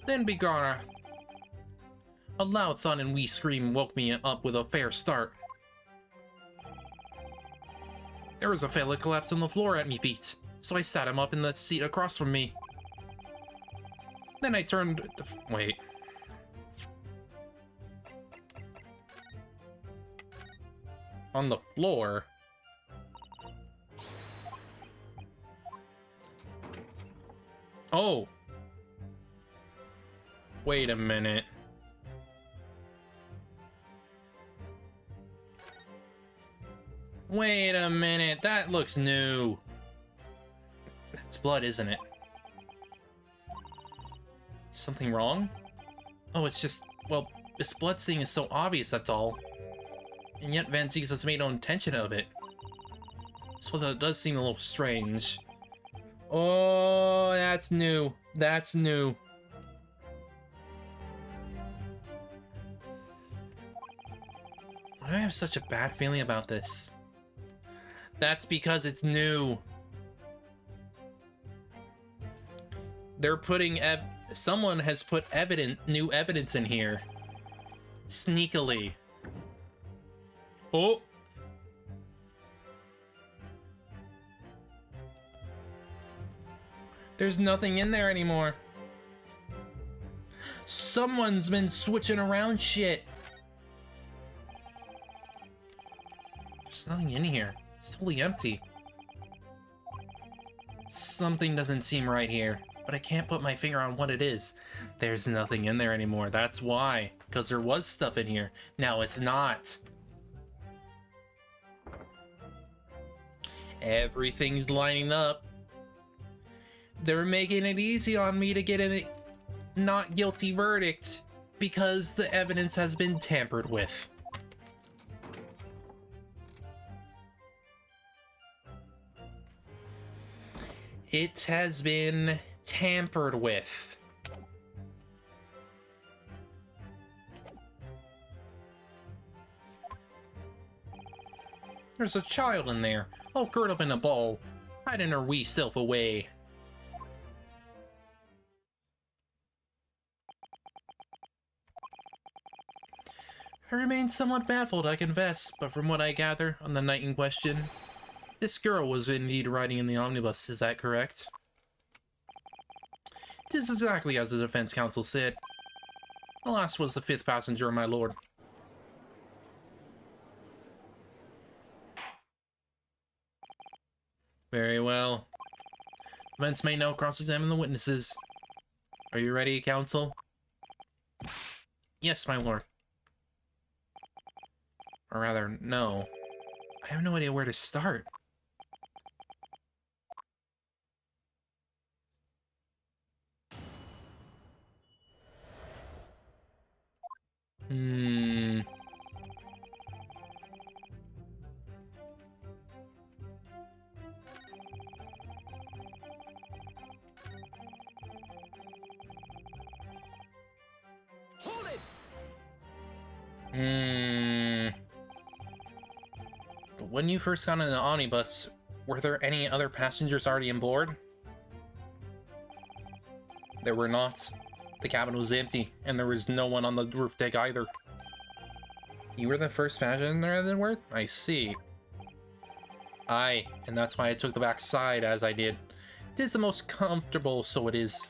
Then begorra, a loud thud and wee scream woke me up with a fair start. There was a fella collapsed on the floor at me feet, so I sat him up in the seat across from me. Then I turned to... wait. On the floor? Oh! Wait a minute. Wait a minute, that looks new. That's blood, isn't it? Something wrong? Oh, it's just, well, this blood stain is so obvious, that's all. And yet Van Zieks has made no intention of it. So that does seem a little strange. Oh, that's new. That's new. Why do I have such a bad feeling about this? That's because it's new. They're putting someone has put new evidence in here. Sneakily. Oh. There's nothing in there anymore. Someone's been switching around shit. There's nothing in here. It's totally empty. Something doesn't seem right here, but I can't put my finger on what it is. There's nothing in there anymore. That's why. Because there was stuff in here. Now it's not. Everything's lining up. They're making it easy on me to get a not guilty verdict because the evidence has been tampered with. It has been tampered with. There's a child in there, all curled up in a ball, hiding her wee self away. I remain somewhat baffled, I confess, but from what I gather on the night in question, this girl was indeed riding in the omnibus, is that correct? 'Tis exactly as the defense counsel said. The last was the 5th passenger, my lord. Very well. Defense may now cross-examine the witnesses. Are you ready, counsel? Yes, my lord. Or rather, no. I have no idea where to start. Hold it! But when you first got in the omnibus, were there any other passengers already on board? there were not. The cabin was empty, and there was no one on the roof deck either. You were the first passenger that worked? I see. Aye, and that's why I took the back side as I did. It is the most comfortable, so it is.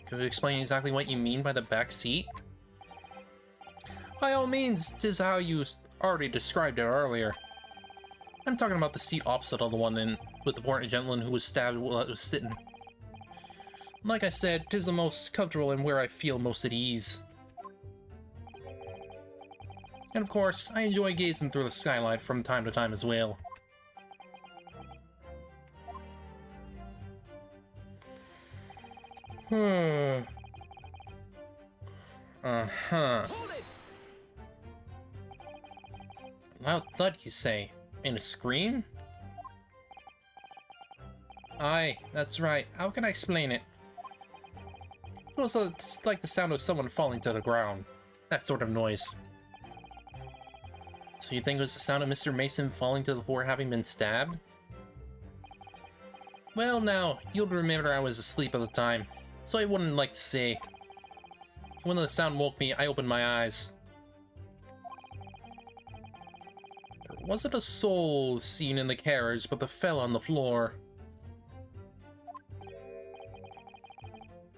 Could you explain exactly what you mean by the back seat? By all means, 'tis how you already described it earlier. I'm talking about the seat opposite of the one with the poor gentleman who was stabbed while I was sitting. Like I said, 'tis the most comfortable and where I feel most at ease. And of course, I enjoy gazing through the skylight from time to time as well. Uh-huh. Loud thud, you say? In a scream? Aye, that's right. How can I explain it? It was just like the sound of someone falling to the ground. That sort of noise. So you think it was the sound of Mr. Mason falling to the floor having been stabbed? Well now, you'll remember I was asleep at the time, so I wouldn't like to say. When the sound woke me, I opened my eyes. There wasn't a soul seen in the carriage, but they fell on the floor.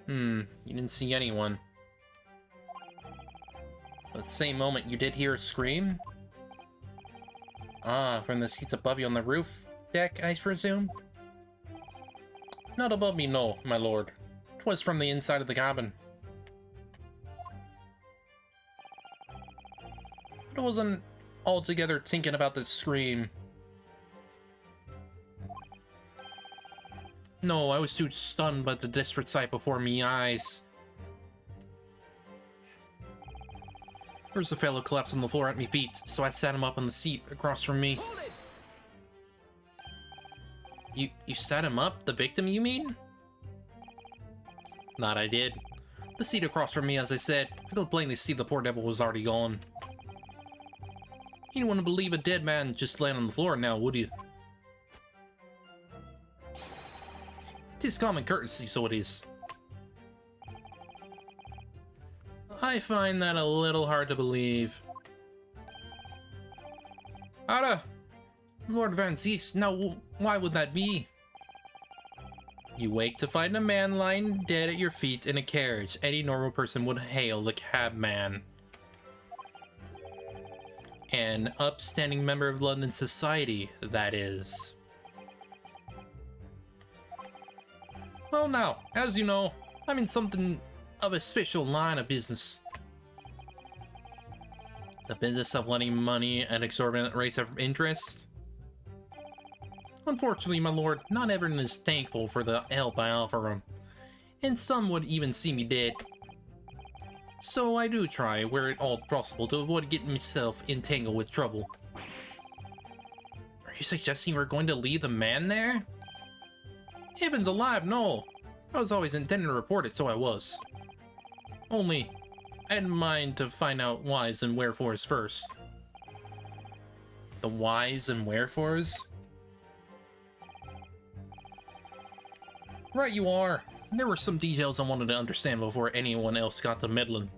You didn't see anyone. But at the same moment, you did hear a scream? Ah, from the seats above you on the roof deck, I presume? Not above me, no, my lord. 'Twas from the inside of the cabin. But I wasn't altogether thinking about this scream. No, I was too stunned by the desperate sight before me eyes. There was a fellow collapsed on the floor at me feet, so I sat him up on the seat across from me. You sat him up? The victim, you mean? That I did. The seat across from me, as I said, I could plainly see the poor devil was already gone. You wouldn't believe a dead man just laying on the floor now, would you? 'Tis common courtesy, so it is. I find that a little hard to believe. Ada! Lord Van Zeeks, now why would that be? You wake to find a man lying dead at your feet in a carriage. Any normal person would hail the cabman. An upstanding member of London society, that is. Well now, as you know, I'm in something of a special line of business. The business of lending money at exorbitant rates of interest. Unfortunately, my lord, not everyone is thankful for the help I offer them, and some would even see me dead. So I do try, where at all possible, to avoid getting myself entangled with trouble. Are you suggesting we're going to leave the man there? Heavens alive, no! I was always intending to report it, so I was. Only, I had in mind to find out whys and wherefores first. The whys and wherefores? Right you are. There were some details I wanted to understand before anyone else got to meddling.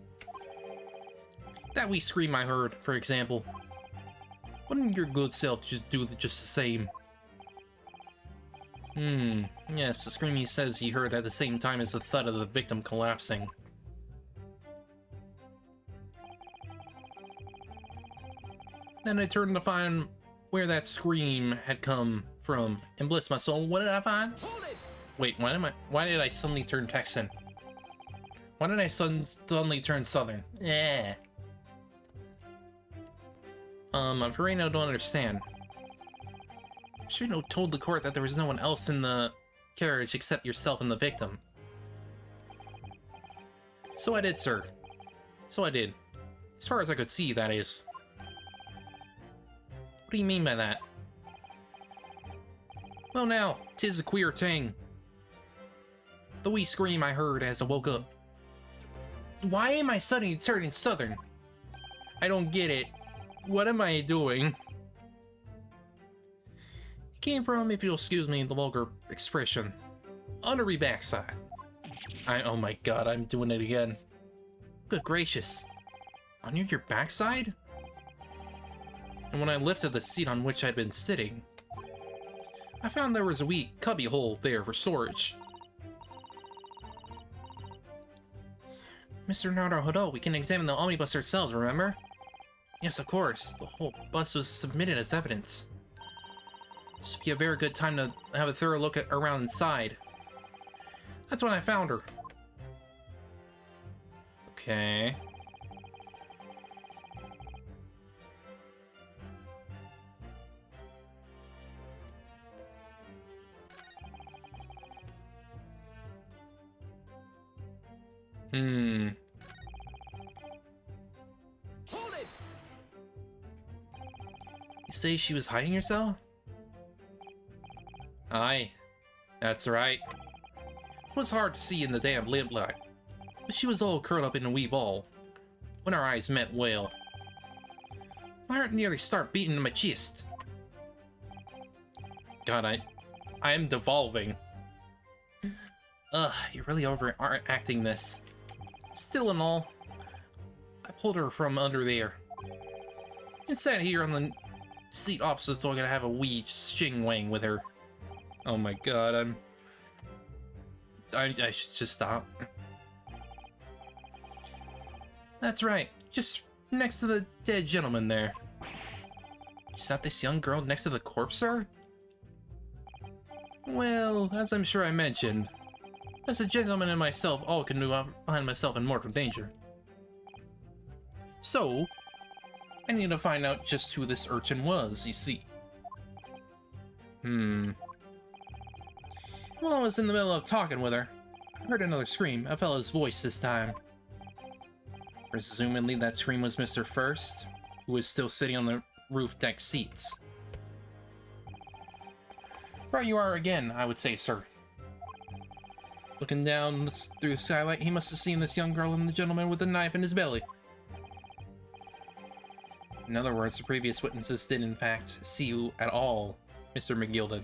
That wee scream I heard, for example. Wouldn't your good self just do just the same? Yes, the scream he says he heard at the same time as the thud of the victim collapsing. Then I turned to find where that scream had come from, and bless my soul, what did I find? Wait, why did I suddenly turn Texan? Why did I suddenly turn Southern? Yeah. I'm afraid I don't understand. Shouldn't have told the court that there was no one else in the carriage except yourself and the victim. So I did, sir. So I did. As far as I could see, that is. What do you mean by that? Well now, 'tis a queer thing. The wee scream I heard as I woke up. Why am I suddenly turning Southern? I don't get it. What am I doing? It came from, if you'll excuse me the vulgar expression, under me backside. Oh my god, I'm doing it again. Good gracious. On your backside? And when I lifted the seat on which I'd been sitting, I found there was a wee cubby hole there for storage. Mr. Naruhodo, we can examine the omnibus ourselves, remember? Yes, of course. The whole bus was submitted as evidence. This would be a very good time to have a thorough look around inside. That's when I found her. Okay. Hold it! You say she was hiding herself? Aye, that's right. It was hard to see in the damn lamplight, but she was all curled up in a wee ball. When our eyes met, well, my heart nearly started beating in my chest. God, I am devolving. Ugh, you're really overacting this. Still and all, I pulled her from under there and sat here on the seat opposite so I could have a wee shing-wang with her. Oh my god, I should just stop. That's right, just next to the dead gentleman there. Is that this young girl next to the corpse, sir? Well, as I'm sure I mentioned, as a gentleman and myself all can find myself in mortal danger. So, I need to find out just who this urchin was, you see. While I was in the middle of talking with her, I heard another scream, a fellow's voice this time. Presumably that scream was Mr. First, who was still sitting on the roof deck seats. Right you are again, I would say, sir. Looking down through the skylight, he must have seen this young girl and the gentleman with a knife in his belly. In other words, the previous witnesses did in fact see you at all, Mr. McGilded.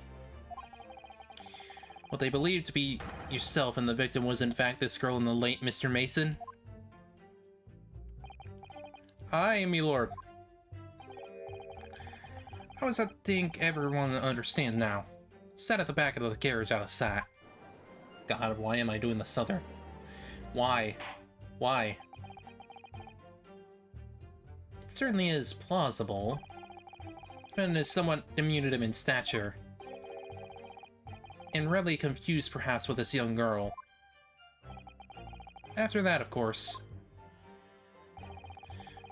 What they believed to be yourself and the victim was in fact this girl and the late Mr. Mason? Aye, my lord. How does I think everyone understands now? Sat at the back of the carriage out of sight. God, why am I doing the southern? Why? Why? It certainly is plausible, and is somewhat diminutive in stature, and readily confused perhaps with this young girl. After that, of course,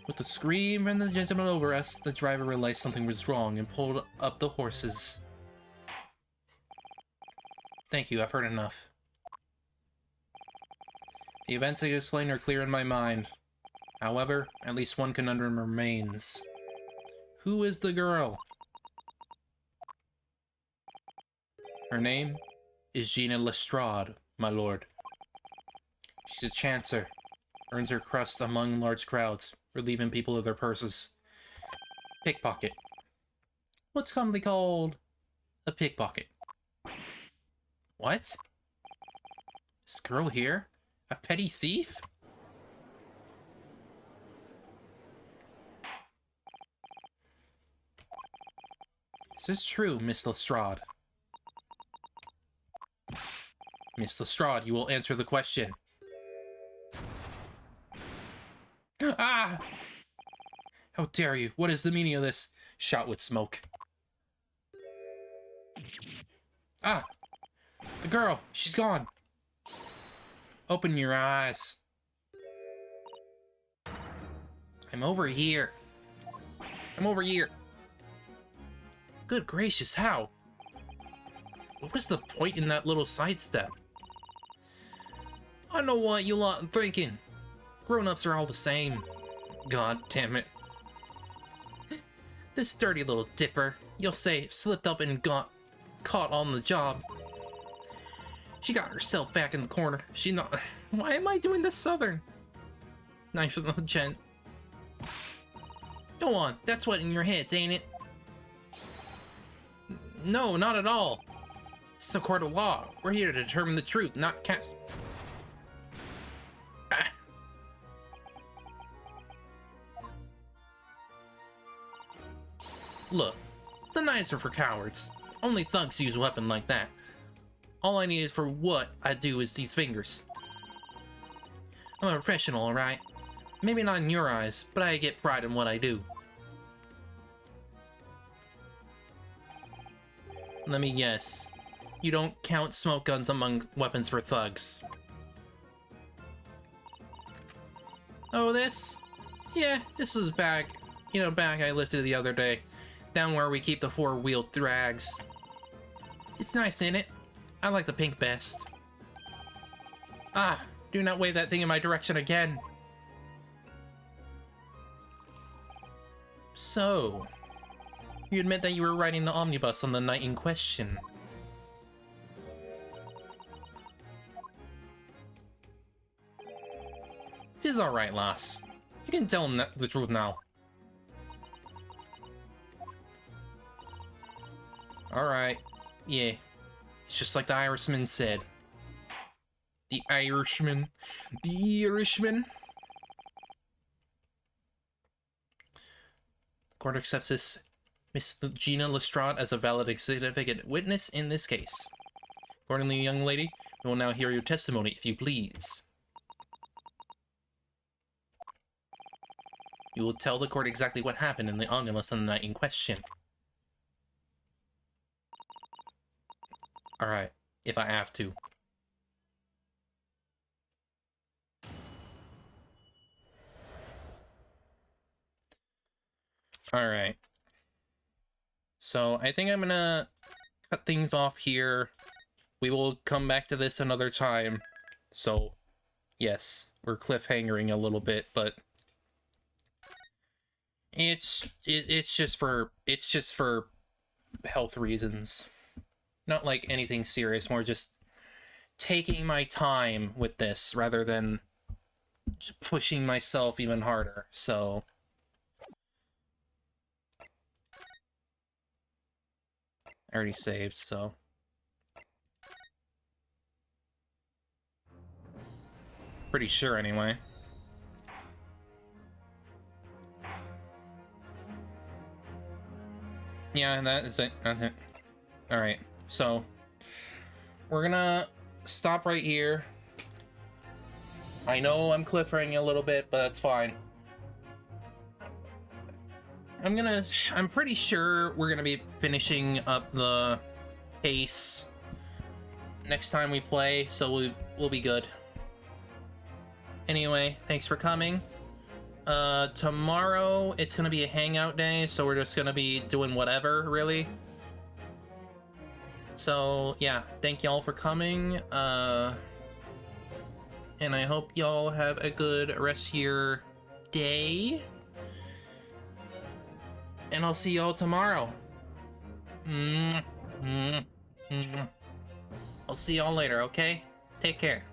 with the scream from the gentleman over us, the driver realized something was wrong and pulled up the horses. Thank you, I've heard enough. The events I explained are clear in my mind. However, at least one conundrum remains. Who is the girl? Her name is Gina Lestrade, my lord. She's a chancer, earns her crust among large crowds, relieving people of their purses. Pickpocket. What's commonly called a pickpocket. What? This girl here? A petty thief? Is this true, Miss Lestrade? Miss Lestrade, you will answer the question. Ah! How dare you? What is the meaning of this? Shot with smoke. Ah! The girl! She's gone! Open your eyes. I'm over here. I'm over here. Good gracious, how? What was the point in that little sidestep? I know what you lot are thinking. Grown-ups are all the same. God damn it. This dirty little dipper, you'll say, slipped up and got caught on the job. She got herself back in the corner. She not. Why am I doing this southern? Knife in the gent. Go on, that's what in your heads, ain't it? No, not at all. It's a court of law. We're here to determine the truth, not cast. Look, the knives are for cowards. Only thugs use a weapon like that. All I need for what I do is these fingers. I'm a professional, alright? Maybe not in your eyes, but I get pride in what I do. Let me guess. You don't count smoke guns among weapons for thugs. Oh, this? Yeah, this was bag. You know, bag I lifted the other day. Down where we keep the four-wheeled drags. It's nice, ain't it? I like the pink best. Ah, do not wave that thing in my direction again. So, you admit that you were riding the omnibus on the night in question. Tis alright, lass. You can tell him the truth now. Alright. Yeah. It's just like the Irishman said. The Irishman. The Irishman. Court accepts this Miss Gina Lestrade as a valid significant witness in this case. Accordingly, young lady, we will now hear your testimony, if you please. You will tell the court exactly what happened in the omnibus on the night in question. Alright, if I have to. Alright. So, I think I'm gonna cut things off here. We will come back to this another time. So, yes, we're cliffhangering a little bit, but it's just for health reasons. Not like anything serious, more just taking my time with this rather than just pushing myself even harder. So I already saved, so pretty sure anyway. Yeah, that is it. Okay. Alright, so we're gonna stop right here. I know I'm cliffhanging a little bit, but that's fine. I'm pretty sure we're gonna be finishing up the case next time we play, so we'll be good. Anyway, thanks for coming. Tomorrow it's gonna be a hangout day, so we're just gonna be doing whatever, really. So yeah, thank y'all for coming, and I hope y'all have a good rest of your day, and I'll see y'all tomorrow. I'll see y'all later, okay? Take care.